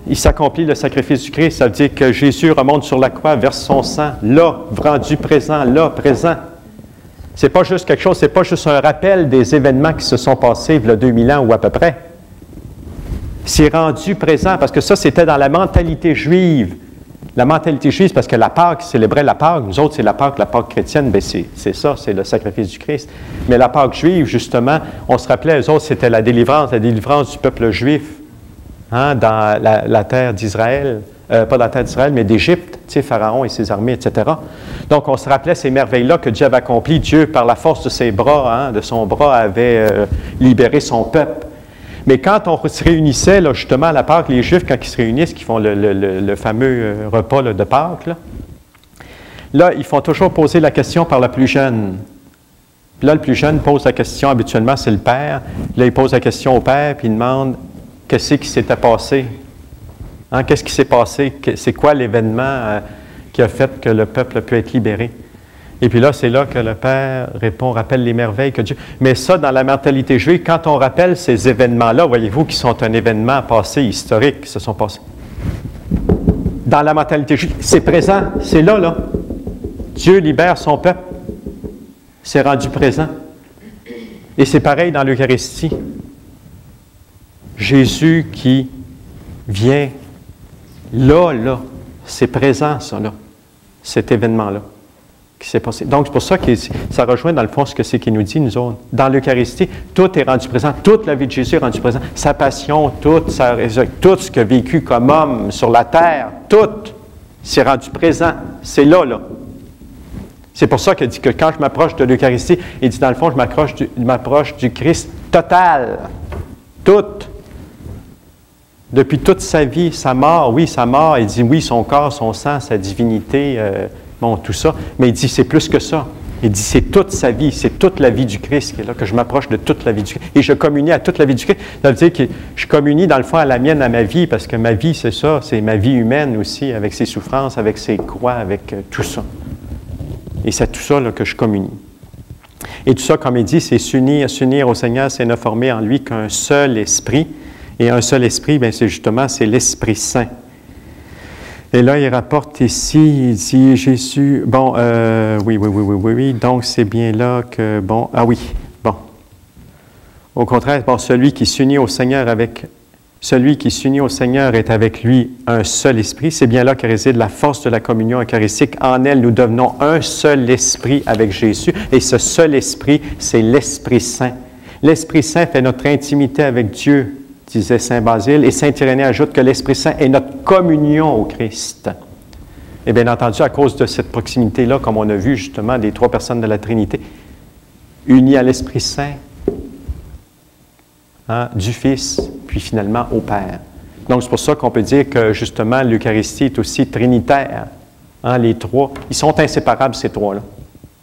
S1: il s'accomplit le sacrifice du Christ. Ça veut dire que Jésus remonte sur la croix, verse son sang, là, rendu présent, là, présent. C'est pas juste quelque chose, c'est pas juste un rappel des événements qui se sont passés il y a 2000 ans ou à peu près. C'est rendu présent, parce que ça, c'était dans la mentalité juive. La mentalité juive, parce que la Pâque célébrait la Pâque. Nous autres, c'est la Pâque chrétienne, bien c'est ça, c'est le sacrifice du Christ. Mais la Pâque juive, justement, on se rappelait, eux autres, c'était la délivrance du peuple juif, hein, dans la terre d'Israël. Pas dans la terre d'Israël, mais d'Égypte, tu sais, Pharaon et ses armées, etc. Donc, on se rappelait ces merveilles-là que Dieu avait accomplies. Dieu, par la force de ses bras, hein, de son bras, avait libéré son peuple. Mais quand on se réunissait, là, justement, à la Pâque, les Juifs, quand ils se réunissent, qui font le fameux repas là, de Pâques, là, ils font toujours poser la question par le plus jeune. Puis là, le plus jeune pose la question, habituellement, c'est le père. Là, il pose la question au père, puis il demande qu'est-ce qui s'était passé. Hein, qu'est-ce qui s'est passé? C'est quoi l'événement qui a fait que le peuple a pu être libéré? Et puis là, c'est là que le Père répond, rappelle les merveilles que Dieu... Mais ça, dans la mentalité juive, quand on rappelle ces événements-là, voyez-vous, qui sont un événement passé, historique, qui se sont passés. Dans la mentalité juive, c'est présent, c'est là, là. Dieu libère son peuple. C'est rendu présent. Et c'est pareil dans l'Eucharistie. Jésus qui vient... Là, c'est présent, ça, là, cet événement-là. qui s'est passé. Donc, c'est pour ça que ça rejoint dans le fond ce que c'est qu'il nous dit, nous autres. Dans l'Eucharistie, tout est rendu présent. Toute la vie de Jésus est rendue présente. Sa passion, toute sa résurrection, tout ce qu'il a vécu comme homme sur la terre, tout s'est rendu présent. C'est là, là. C'est pour ça qu'il dit que quand je m'approche de l'Eucharistie, il dit dans le fond, je m'approche du Christ total. Tout. Depuis toute sa vie, sa mort, oui, sa mort, il dit oui, son corps, son sang, sa divinité, bon, tout ça. Mais il dit c'est plus que ça. Il dit c'est toute sa vie, c'est toute la vie du Christ qui est là, que je m'approche de toute la vie du Christ. Et je communie à toute la vie du Christ. Ça veut dire que je communie dans le fond à la mienne, à ma vie, parce que ma vie, c'est ça, c'est ma vie humaine aussi, avec ses souffrances, avec ses croix, avec tout ça. Et c'est tout ça là, que je communie. Et tout ça, comme il dit, c'est s'unir au Seigneur, c'est ne former en lui qu'un seul esprit. Et un seul esprit, bien, c'est justement, c'est l'Esprit Saint. Et là, il rapporte ici, il dit Jésus, bon, oui, donc c'est bien là que, bon, ah oui, bon. Au contraire, bon, celui qui s'unit au Seigneur est avec lui un seul esprit. C'est bien là que réside la force de la communion eucharistique. En elle, nous devenons un seul esprit avec Jésus. Et ce seul esprit, c'est l'Esprit Saint. L'Esprit Saint fait notre intimité avec Dieu, disait saint Basile. Et saint Irénée ajoute que l'Esprit Saint est notre communion au Christ. Et bien entendu, à cause de cette proximité-là, comme on a vu justement des trois personnes de la Trinité, unies à l'Esprit Saint, du Fils, puis finalement au Père. Donc, c'est pour ça qu'on peut dire que, justement, l'Eucharistie est aussi trinitaire. Les trois, ils sont inséparables, ces trois-là.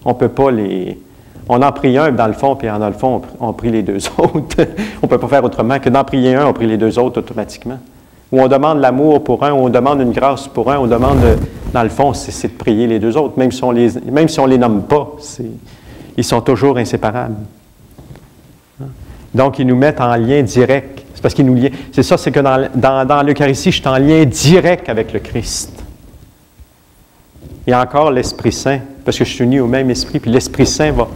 S1: On ne peut pas les... On en prie un, dans le fond, puis dans le fond, on prie les deux autres. On ne peut pas faire autrement que d'en prier un, on prie les deux autres automatiquement. Ou on demande l'amour pour un, ou on demande une grâce pour un, on demande, dans le fond, c'est de prier les deux autres. Même si on ne les nomme pas, ils sont toujours inséparables. Donc, ils nous mettent en lien direct. C'est parce qu'ils nous lient. C'est ça, c'est que dans l'Eucharistie, je suis en lien direct avec le Christ. Et encore l'Esprit Saint, parce que je suis uni au même Esprit, puis l'Esprit Saint va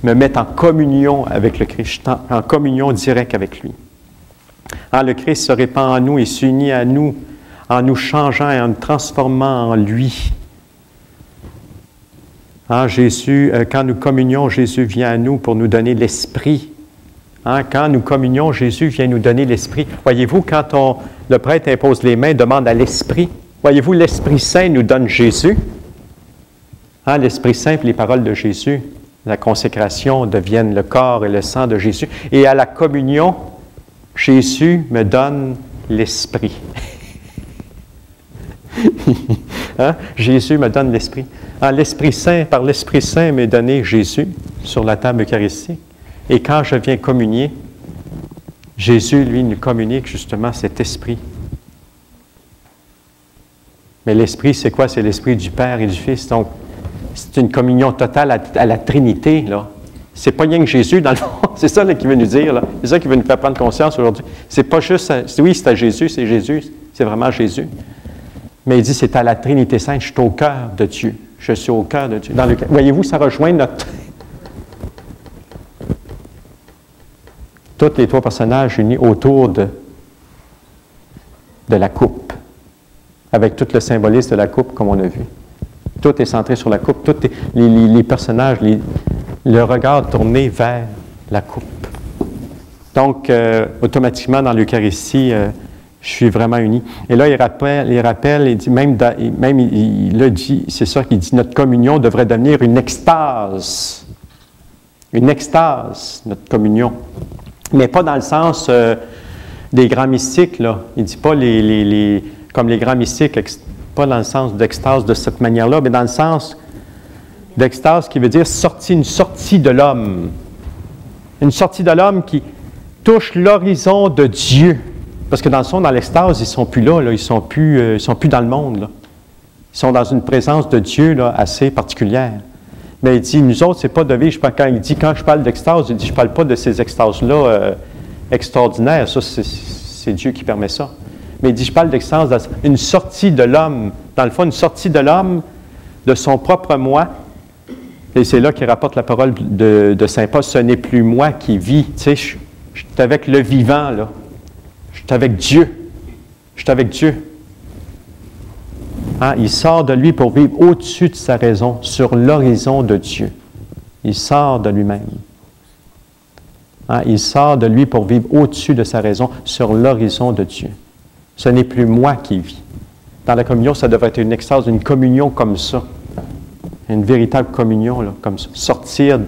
S1: me mettre en communion avec le Christ. Je suis en communion directe avec lui. Le Christ se répand en nous et s'unit à nous, en nous changeant et en nous transformant en lui. Jésus, quand nous communions, Jésus vient à nous pour nous donner l'Esprit. Quand nous communions, Jésus vient nous donner l'Esprit. Voyez-vous, quand le prêtre impose les mains, demande à l'Esprit. Voyez-vous, l'Esprit Saint nous donne Jésus. L'Esprit Saint et les paroles de Jésus, la consécration deviennent le corps et le sang de Jésus. Et à la communion, Jésus me donne l'Esprit. Jésus me donne l'Esprit. L'Esprit Saint, par l'Esprit Saint m'est donné Jésus sur la table eucharistique. Et quand je viens communier, Jésus, lui, nous communique justement cet esprit. Mais l'esprit, c'est quoi? C'est l'esprit du Père et du Fils. Donc, c'est une communion totale à la Trinité, là. C'est pas rien que Jésus, dans le fond. C'est ça qu'il veut nous dire, là. C'est ça qu'il veut nous faire prendre conscience aujourd'hui. C'est pas juste... oui, c'est à Jésus, c'est vraiment Jésus. Mais il dit, c'est à la Trinité Sainte, je suis au cœur de Dieu. Je suis au cœur de Dieu. Voyez-vous, ça rejoint notre... Tous les trois personnages unis autour de la coupe, avec tout le symbolisme de la coupe, comme on a vu. Tout est centré sur la coupe, tous les personnages, le regard tourné vers la coupe. Donc, automatiquement, dans l'Eucharistie, je suis vraiment uni. Et là, il rappelle, il dit, il a dit, c'est ça qu'il dit, notre communion devrait devenir une extase. Une extase, notre communion. Mais pas dans le sens des grands mystiques, là. Il ne dit pas comme les grands mystiques, pas dans le sens d'extase de cette manière-là, mais dans le sens d'extase qui veut dire une sortie de l'homme. Une sortie de l'homme qui touche l'horizon de Dieu. Parce que dans le fond, dans l'extase, ils ne sont plus là, ils ne sont plus dans le monde, là. Ils sont dans une présence de Dieu là, assez particulière. Mais il dit, nous autres, c'est pas de vivre. Quand je parle d'extase, il dit, je ne parle pas de ces extases-là extraordinaires. Ça, c'est Dieu qui permet ça. Mais il dit, je parle d'extase, une sortie de l'homme. Dans le fond, une sortie de l'homme de son propre moi. Et c'est là qu'il rapporte la parole de saint Paul. Ce n'est plus moi qui vis. Tu sais, je suis avec le vivant, là. Je suis avec Dieu. Je suis avec Dieu. Il sort de lui pour vivre au-dessus de sa raison, sur l'horizon de Dieu. Il sort de lui-même. Il sort de lui pour vivre au-dessus de sa raison, sur l'horizon de Dieu. Ce n'est plus moi qui vis. Dans la communion, ça devrait être une extase, une communion comme ça. Une véritable communion, là, comme ça. Sortir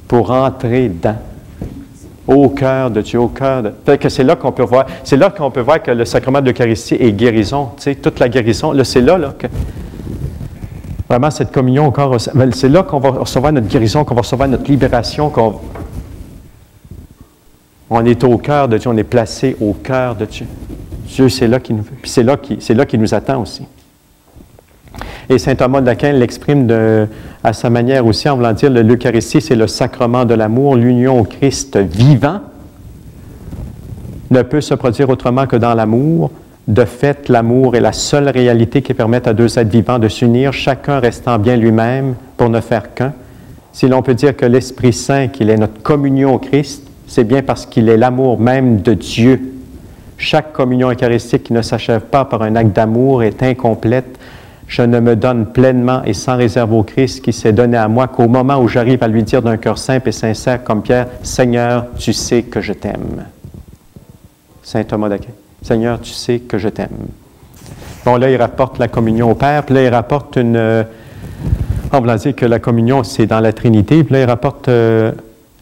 S1: pour entrer dans. Au cœur de Dieu, au cœur de... Fait que c'est là qu'on peut voir que le sacrement de l'Eucharistie est guérison. Tu sais, toute la guérison, là, c'est là que... Vraiment, cette communion encore, c'est là qu'on va recevoir notre guérison, qu'on va recevoir notre libération, on est au cœur de Dieu, on est placé au cœur de Dieu. Dieu, c'est là qu'il nous... Puis c'est là qu'il nous attend aussi. Et saint Thomas d'Aquin l'exprime à sa manière aussi, en voulant dire l'Eucharistie, c'est le sacrement de l'amour, l'union au Christ vivant ne peut se produire autrement que dans l'amour. De fait, l'amour est la seule réalité qui permette à deux êtres vivants de s'unir, chacun restant bien lui-même pour ne faire qu'un. Si l'on peut dire que l'Esprit Saint, qu'il est notre communion au Christ, c'est bien parce qu'il est l'amour même de Dieu. Chaque communion eucharistique qui ne s'achève pas par un acte d'amour est incomplète. Je ne me donne pleinement et sans réserve au Christ qui s'est donné à moi qu'au moment où j'arrive à lui dire d'un cœur simple et sincère comme Pierre, « Seigneur, tu sais que je t'aime. » Saint Thomas d'Aquin. « Seigneur, tu sais que je t'aime. » Bon, là, il rapporte la communion au Père, puis là, il rapporte on va dire que la communion, c'est dans la Trinité, puis là, il rapporte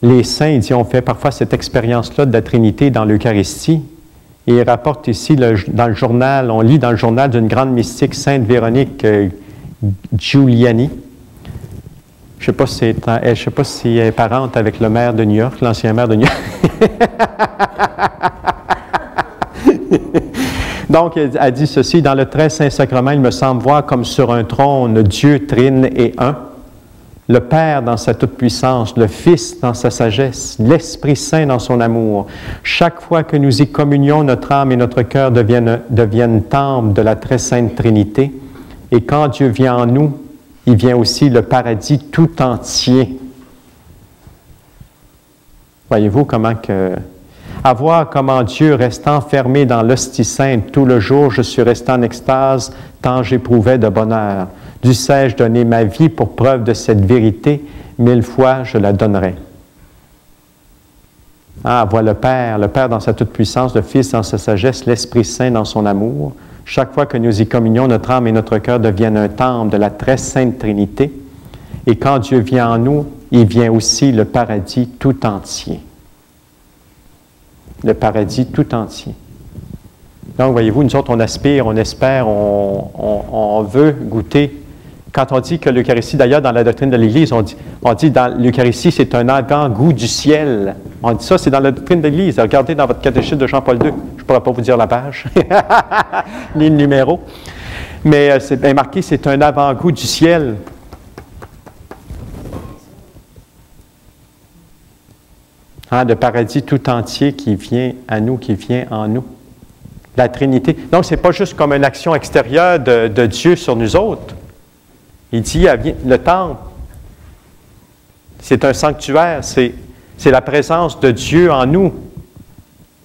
S1: les saints, il dit, on fait parfois cette expérience-là de la Trinité dans l'Eucharistie. Et il rapporte ici, dans le journal, on lit dans le journal d'une grande mystique, Sainte Véronique Giuliani. Je ne sais pas si elle est parente avec le maire de New York, l'ancien maire de New York. Donc, elle dit ceci, « Dans le très saint sacrement, il me semble voir comme sur un trône Dieu trine et un, le Père dans sa toute-puissance, le Fils dans sa sagesse, l'Esprit Saint dans son amour. Chaque fois que nous y communions, notre âme et notre cœur deviennent temple de la très sainte Trinité. Et quand Dieu vient en nous, il vient aussi le paradis tout entier. » Voyez-vous comment que... À voir comment Dieu reste enfermé dans l'hostie sainte tout le jour, je suis resté en extase tant j'éprouvais de bonheur. Dussé-je donner ma vie pour preuve de cette vérité, 1000 fois je la donnerai. Voir le Père dans sa toute-puissance, le Fils dans sa sagesse, l'Esprit Saint dans son amour. Chaque fois que nous y communions, notre âme et notre cœur deviennent un temple de la très sainte Trinité. Et quand Dieu vient en nous, il vient aussi le paradis tout entier. Le paradis tout entier. Donc, voyez-vous, nous autres, on aspire, on espère, on veut goûter. Quand on dit que l'Eucharistie, d'ailleurs, dans la doctrine de l'Église, on dit dans l'Eucharistie, c'est un avant-goût du ciel. On dit ça, c'est dans la doctrine de l'Église. Regardez dans votre catéchisme de Jean-Paul II. Je ne pourrais pas vous dire la page, ni le numéro. Mais c'est bien marqué, c'est un avant-goût du ciel. Le paradis tout entier qui vient à nous, qui vient en nous. La Trinité. Donc, ce n'est pas juste comme une action extérieure de Dieu sur nous autres. Il dit, le temple, c'est un sanctuaire, c'est la présence de Dieu en nous.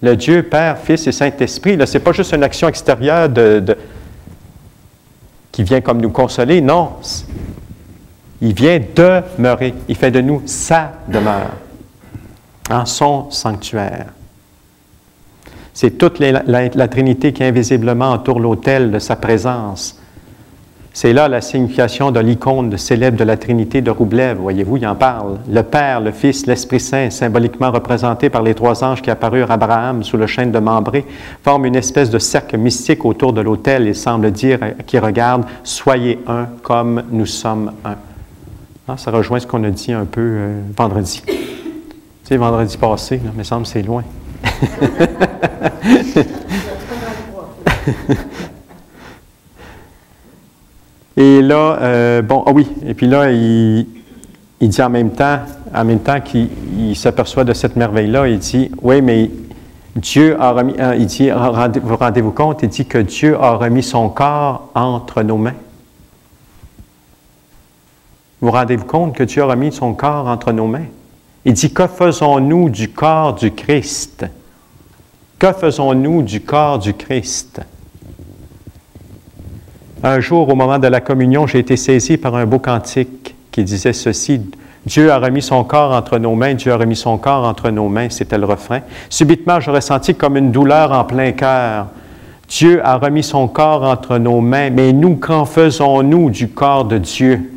S1: Le Dieu, Père, Fils et Saint-Esprit. Ce n'est pas juste une action extérieure qui vient comme nous consoler, non. Il vient demeurer. Il fait de nous sa demeure. En son sanctuaire. C'est toute la Trinité qui invisiblement entoure l'autel de sa présence. C'est là la signification de l'icône célèbre de la Trinité de Roublev, voyez-vous, il en parle. Le Père, le Fils, l'Esprit Saint, symboliquement représentés par les trois anges qui apparurent à Abraham sous le chêne de Mambré, forment une espèce de cercle mystique autour de l'autel et semble dire à qui regarde « Soyez un comme nous sommes un ». Ça rejoint ce qu'on a dit un peu vendredi. Tu sais, vendredi passé, là, il me semble que c'est loin. Et là, et puis là, il dit en même temps qu'il s'aperçoit de cette merveille-là, il dit, oui, mais Dieu a remis, il dit, vous rendez-vous compte, il dit que Dieu a remis son corps entre nos mains. Vous rendez-vous compte que Dieu a remis son corps entre nos mains? Il dit, que faisons-nous du corps du Christ? Que faisons-nous du corps du Christ? Un jour, au moment de la communion, j'ai été saisi par un beau cantique qui disait ceci: « Dieu a remis son corps entre nos mains, Dieu a remis son corps entre nos mains. » C'était le refrain. Subitement, je ressentis comme une douleur en plein cœur. Dieu a remis son corps entre nos mains, mais nous, qu'en faisons-nous du corps de Dieu?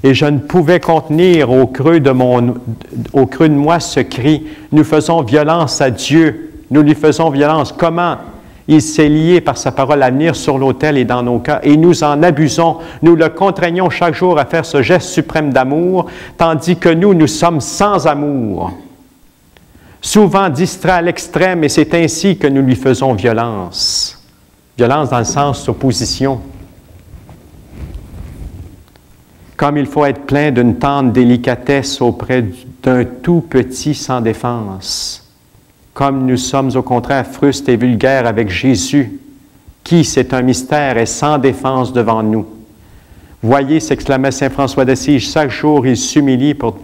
S1: Et je ne pouvais contenir au creux de moi ce cri: « Nous faisons violence à Dieu, nous lui faisons violence. » Comment? Il s'est lié par sa parole à venir sur l'autel et dans nos cœurs, et nous en abusons. Nous le contraignons chaque jour à faire ce geste suprême d'amour, tandis que nous sommes sans amour. Souvent distraits à l'extrême, et c'est ainsi que nous lui faisons violence. Violence dans le sens opposition. Comme il faut être plein d'une tendre délicatesse auprès d'un tout petit sans défense. Comme nous sommes au contraire frustes et vulgaires avec Jésus, qui, c'est un mystère, est sans défense devant nous. Voyez, s'exclamait saint François d'Assise, chaque jour il s'humilie pour...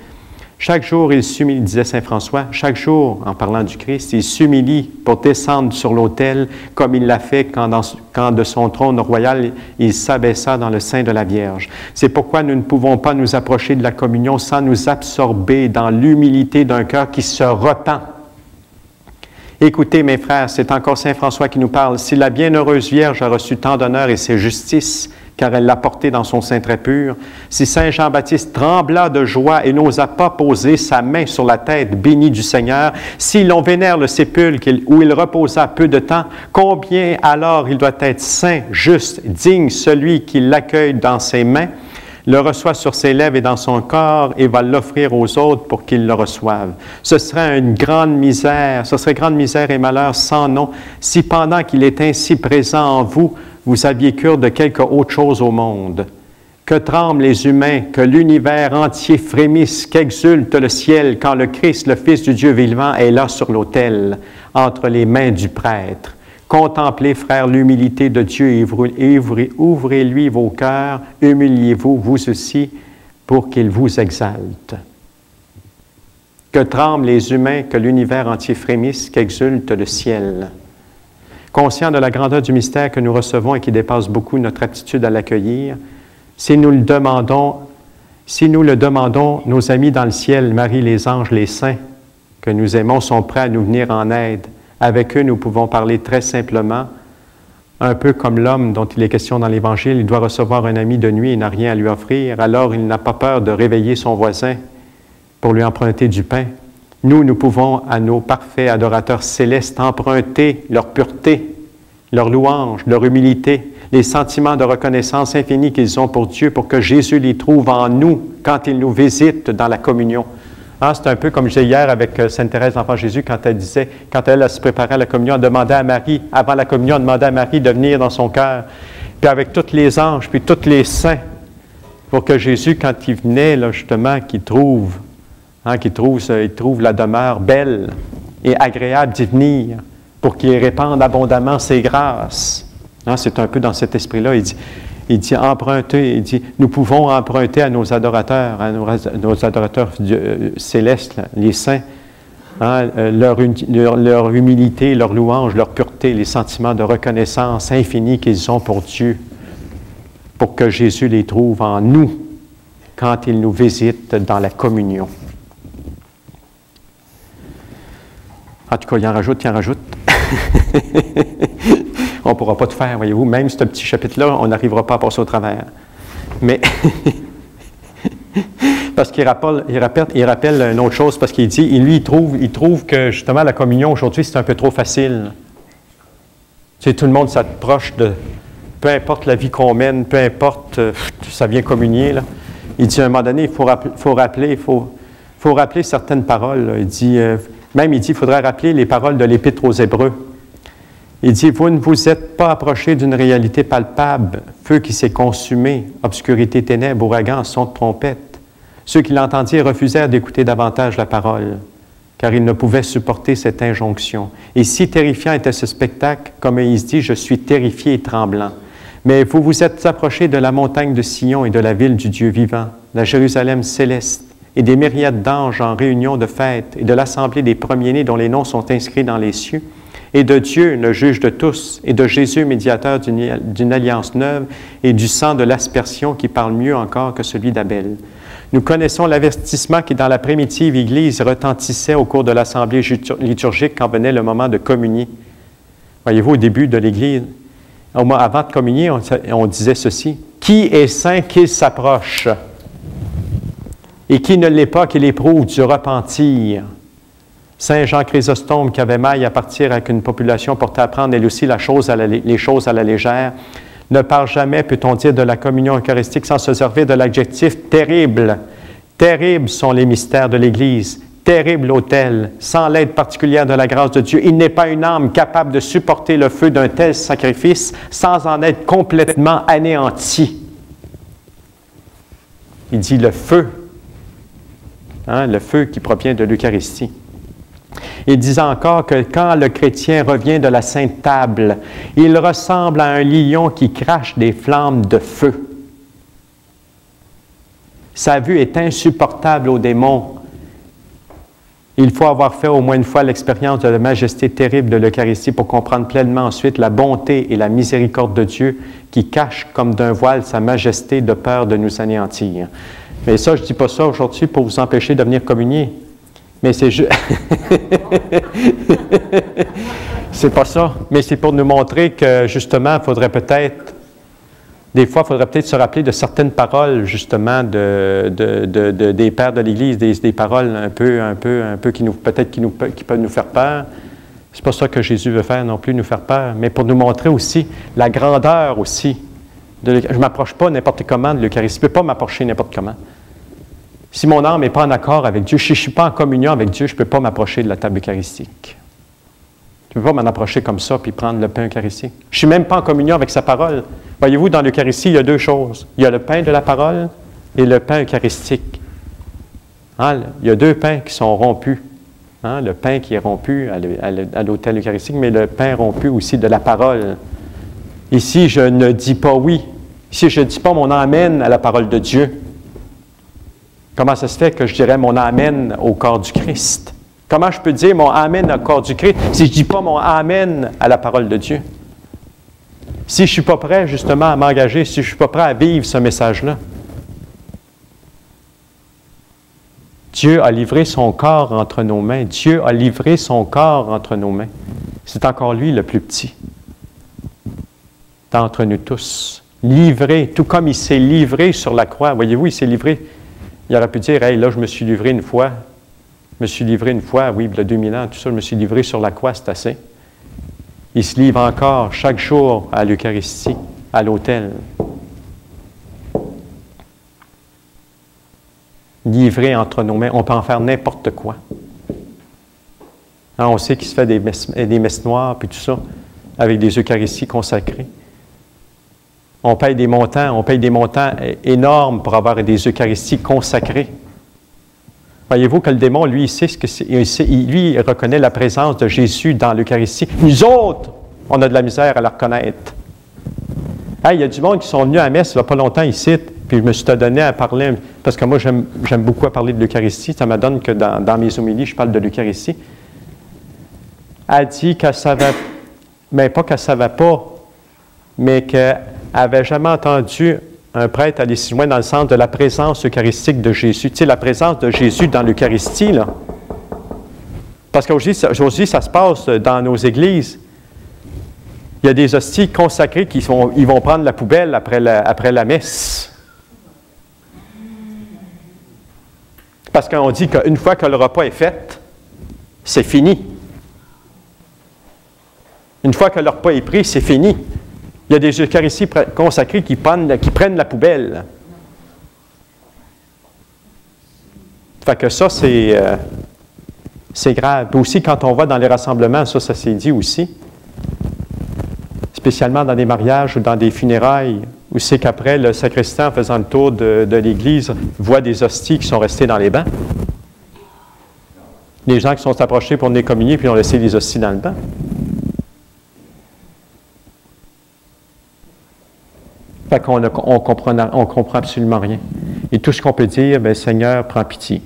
S1: Chaque jour il s'humilie, disait saint François, chaque jour, en parlant du Christ, il s'humilie pour descendre sur l'autel, comme il l'a fait quand de son trône royal, il s'abaissa dans le sein de la Vierge. C'est pourquoi nous ne pouvons pas nous approcher de la communion sans nous absorber dans l'humilité d'un cœur qui se repent. Écoutez, mes frères, c'est encore saint François qui nous parle. Si la bienheureuse Vierge a reçu tant d'honneur et ses justices, car elle l'a porté dans son sein très pur, si saint Jean-Baptiste trembla de joie et n'osa pas poser sa main sur la tête bénie du Seigneur, si l'on vénère le sépulcre où il reposa peu de temps, combien alors il doit être saint, juste, digne, celui qui l'accueille dans ses mains, le reçoit sur ses lèvres et dans son corps et va l'offrir aux autres pour qu'ils le reçoivent. Ce serait une grande misère, ce serait grande misère et malheur sans nom si pendant qu'il est ainsi présent en vous, vous aviez cure de quelque autre chose au monde. Que tremblent les humains, que l'univers entier frémisse, qu'exulte le ciel quand le Christ, le Fils du Dieu vivant, est là sur l'autel, entre les mains du prêtre. Contemplez, frères, l'humilité de Dieu et ouvrez-lui vos cœurs, humiliez-vous, vous aussi, pour qu'il vous exalte. Que tremblent les humains, que l'univers entier frémisse, qu'exulte le ciel. Conscient de la grandeur du mystère que nous recevons et qui dépasse beaucoup notre aptitude à l'accueillir, si nous le demandons, nos amis dans le ciel, Marie, les anges, les saints, que nous aimons, sont prêts à nous venir en aide. Avec eux, nous pouvons parler très simplement, un peu comme l'homme dont il est question dans l'Évangile. Il doit recevoir un ami de nuit et n'a rien à lui offrir. Alors, il n'a pas peur de réveiller son voisin pour lui emprunter du pain. Nous pouvons, à nos parfaits adorateurs célestes, emprunter leur pureté, leur louange, leur humilité, les sentiments de reconnaissance infinie qu'ils ont pour Dieu, pour que Jésus les trouve en nous quand il nous visite dans la communion. C'est un peu comme je disais hier avec Sainte Thérèse d'Enfant Jésus, quand elle se préparait à la communion, elle demandait à Marie, avant la communion, elle demandait à Marie de venir dans son cœur, puis avec tous les anges, puis tous les saints, pour que Jésus, quand il venait, là, justement, qu'il trouve la demeure belle et agréable d'y venir, pour qu'il répande abondamment ses grâces. C'est un peu dans cet esprit-là. Il dit emprunter, il dit, nous pouvons emprunter à nos adorateurs, célestes, les saints, leur humilité, leur louange, leur pureté, les sentiments de reconnaissance infinie qu'ils ont pour Dieu, pour que Jésus les trouve en nous quand il nous visite dans la communion. En tout cas, il en rajoute. On ne pourra pas tout faire, voyez-vous. Même ce petit chapitre-là, on n'arrivera pas à passer au travers. Mais, parce qu'il rappelle une autre chose, parce qu'il dit, il trouve que justement la communion aujourd'hui, c'est un peu trop facile. Tu sais, tout le monde s'approche de, peu importe la vie qu'on mène, peu importe, ça vient communier, là. Il dit, à un moment donné, il faut rappeler certaines paroles, là. Il dit, il faudrait rappeler les paroles de l'Épître aux Hébreux. Il dit, vous ne vous êtes pas approchés d'une réalité palpable, feu qui s'est consumé, obscurité, ténèbres, ouragan, son de trompette. Ceux qui l'entendirent refusèrent d'écouter davantage la parole, car ils ne pouvaient supporter cette injonction. Et si terrifiant était ce spectacle, comme il se dit, je suis terrifié et tremblant. Mais vous vous êtes approchés de la montagne de Sion et de la ville du Dieu vivant, la Jérusalem céleste, et des myriades d'anges en réunion de fête, et de l'assemblée des premiers-nés dont les noms sont inscrits dans les cieux. et de Dieu, le juge de tous, et de Jésus, médiateur d'une alliance neuve, et du sang de l'aspersion qui parle mieux encore que celui d'Abel. Nous connaissons l'avertissement qui, dans la primitive Église, retentissait au cours de l'assemblée liturgique quand venait le moment de communier. Voyez-vous, au début de l'Église, avant de communier, on disait ceci: « Qui est saint qu'il s'approche, et qui ne l'est pas qu'il éprouve du repentir. » Saint Jean Chrysostome, qui avait maille à partir avec une population pour t'apprendre elle aussi les choses à la légère, ne parle jamais, peut-on dire, de la communion eucharistique sans se servir de l'adjectif « terrible ». Terribles sont les mystères de l'Église, terrible autel, sans l'aide particulière de la grâce de Dieu. Il n'est pas une âme capable de supporter le feu d'un tel sacrifice sans en être complètement anéanti. Il dit le feu, le feu qui provient de l'Eucharistie. Il disait encore que quand le chrétien revient de la Sainte Table, il ressemble à un lion qui crache des flammes de feu. Sa vue est insupportable aux démons. Il faut avoir fait au moins une fois l'expérience de la majesté terrible de l'Eucharistie pour comprendre pleinement ensuite la bonté et la miséricorde de Dieu qui cache comme d'un voile sa majesté de peur de nous anéantir. Mais ça, je ne dis pas ça aujourd'hui pour vous empêcher de venir communier. Mais c'est juste... c'est pas ça. Mais c'est pour nous montrer que, justement, il faudrait peut-être... Des fois, il faudrait peut-être se rappeler de certaines paroles, justement, des pères de l'Église, des paroles un peu qui peuvent nous faire peur. C'est pas ça que Jésus veut faire non plus, nous faire peur, mais pour nous montrer aussi la grandeur aussi. Je ne m'approche pas n'importe comment de l'Eucharistie. Je ne peux pas m'approcher n'importe comment. Si mon âme n'est pas en accord avec Dieu, si je ne suis pas en communion avec Dieu, je ne peux pas m'approcher de la table eucharistique. Je ne peux pas m'en approcher comme ça puis prendre le pain eucharistique. Je ne suis même pas en communion avec sa parole. Voyez-vous, dans l'Eucharistie, il y a deux choses. Il y a le pain de la parole et le pain eucharistique. Il y a deux pains qui sont rompus. Le pain qui est rompu à l'autel eucharistique, mais le pain rompu aussi de la parole. Ici, je ne dis pas oui. Ici, je ne dis pas mon amen à la parole de Dieu. Comment ça se fait que je dirais mon amen au corps du Christ? Comment je peux dire mon amen au corps du Christ si je ne dis pas mon amen à la parole de Dieu? Si je ne suis pas prêt justement à m'engager, si je ne suis pas prêt à vivre ce message-là. Dieu a livré son corps entre nos mains. Dieu a livré son corps entre nos mains. C'est encore lui le plus petit d'entre nous tous. Livré, tout comme il s'est livré sur la croix. Voyez-vous, il s'est livré. Il aurait pu dire, « Hey, là, je me suis livré une fois. Je me suis livré une fois, oui, il y a 2000 ans, tout ça, je me suis livré sur la croix, c'est assez. » Il se livre encore chaque jour à l'Eucharistie, à l'autel. Livré entre nos mains, on peut en faire n'importe quoi. On sait qu'il se fait des messes noires, puis tout ça, avec des Eucharisties consacrées. On paye des montants énormes pour avoir des Eucharisties consacrées. Voyez-vous que le démon, lui, il reconnaît la présence de Jésus dans l'Eucharistie. Nous autres, on a de la misère à la reconnaître. Il y a du monde qui sont venus à la messe il n'y a pas longtemps ici, puis je me suis donné à parler, parce que moi, j'aime beaucoup à parler de l'Eucharistie. Ça me donne que dans mes homélies, je parle de l'Eucharistie. Elle dit qu'elle ne savait, mais pas qu'elle ne savait pas, mais qu'elle n'avait jamais entendu un prêtre aller si loin dans le sens de la présence eucharistique de Jésus. Tu sais, la présence de Jésus dans l'Eucharistie, là. Parce qu'aujourd'hui, ça se passe dans nos églises. Il y a des hosties consacrées ils vont prendre la poubelle après la messe. Parce qu'on dit qu'une fois que le repas est fait, c'est fini. Une fois que le repas est pris, c'est fini. Il y a des Eucharisties consacrées qui prennent la poubelle. Fait que ça, c'est grave. Puis aussi, quand on va dans les rassemblements, ça s'est dit aussi, spécialement dans des mariages ou dans des funérailles, où c'est qu'après, le sacristain, en faisant le tour de l'église, voit des hosties qui sont restées dans les bancs. Les gens qui sont approchés pour venir communier, puis ont laissé les hosties dans le banc. Fait qu'on ne comprend absolument rien. Et tout ce qu'on peut dire, bien, Seigneur, prends pitié.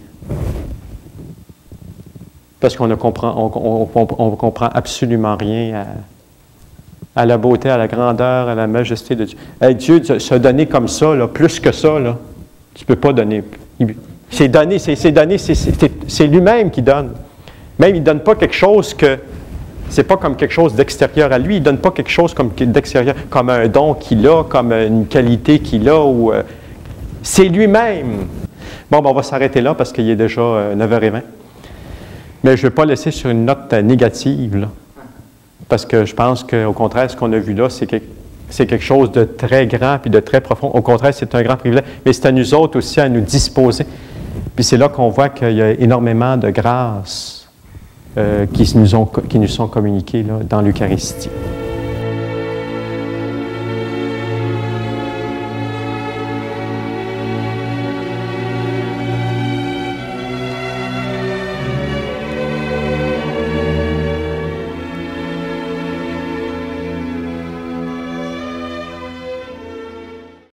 S1: Parce qu'on ne comprend, on comprend absolument rien à la beauté, à la grandeur, à la majesté de Dieu. Hey, Dieu se donner comme ça, là, plus que ça, là, tu ne peux pas donner. C'est donné, c'est lui-même qui donne. Même, il ne donne pas quelque chose que... C'est pas comme quelque chose d'extérieur à lui. Il ne donne pas quelque chose comme d'extérieur, comme un don qu'il a, comme une qualité qu'il a. C'est lui-même. Bon, ben, on va s'arrêter là parce qu'il est déjà 9h20. Mais je ne vais pas laisser sur une note négative, là, parce que je pense qu'au contraire, ce qu'on a vu là, c'est quelque chose de très grand et de très profond. Au contraire, c'est un grand privilège. Mais c'est à nous autres aussi à nous disposer. Puis c'est là qu'on voit qu'il y a énormément de grâces qui nous sont communiquées là, dans l'Eucharistie.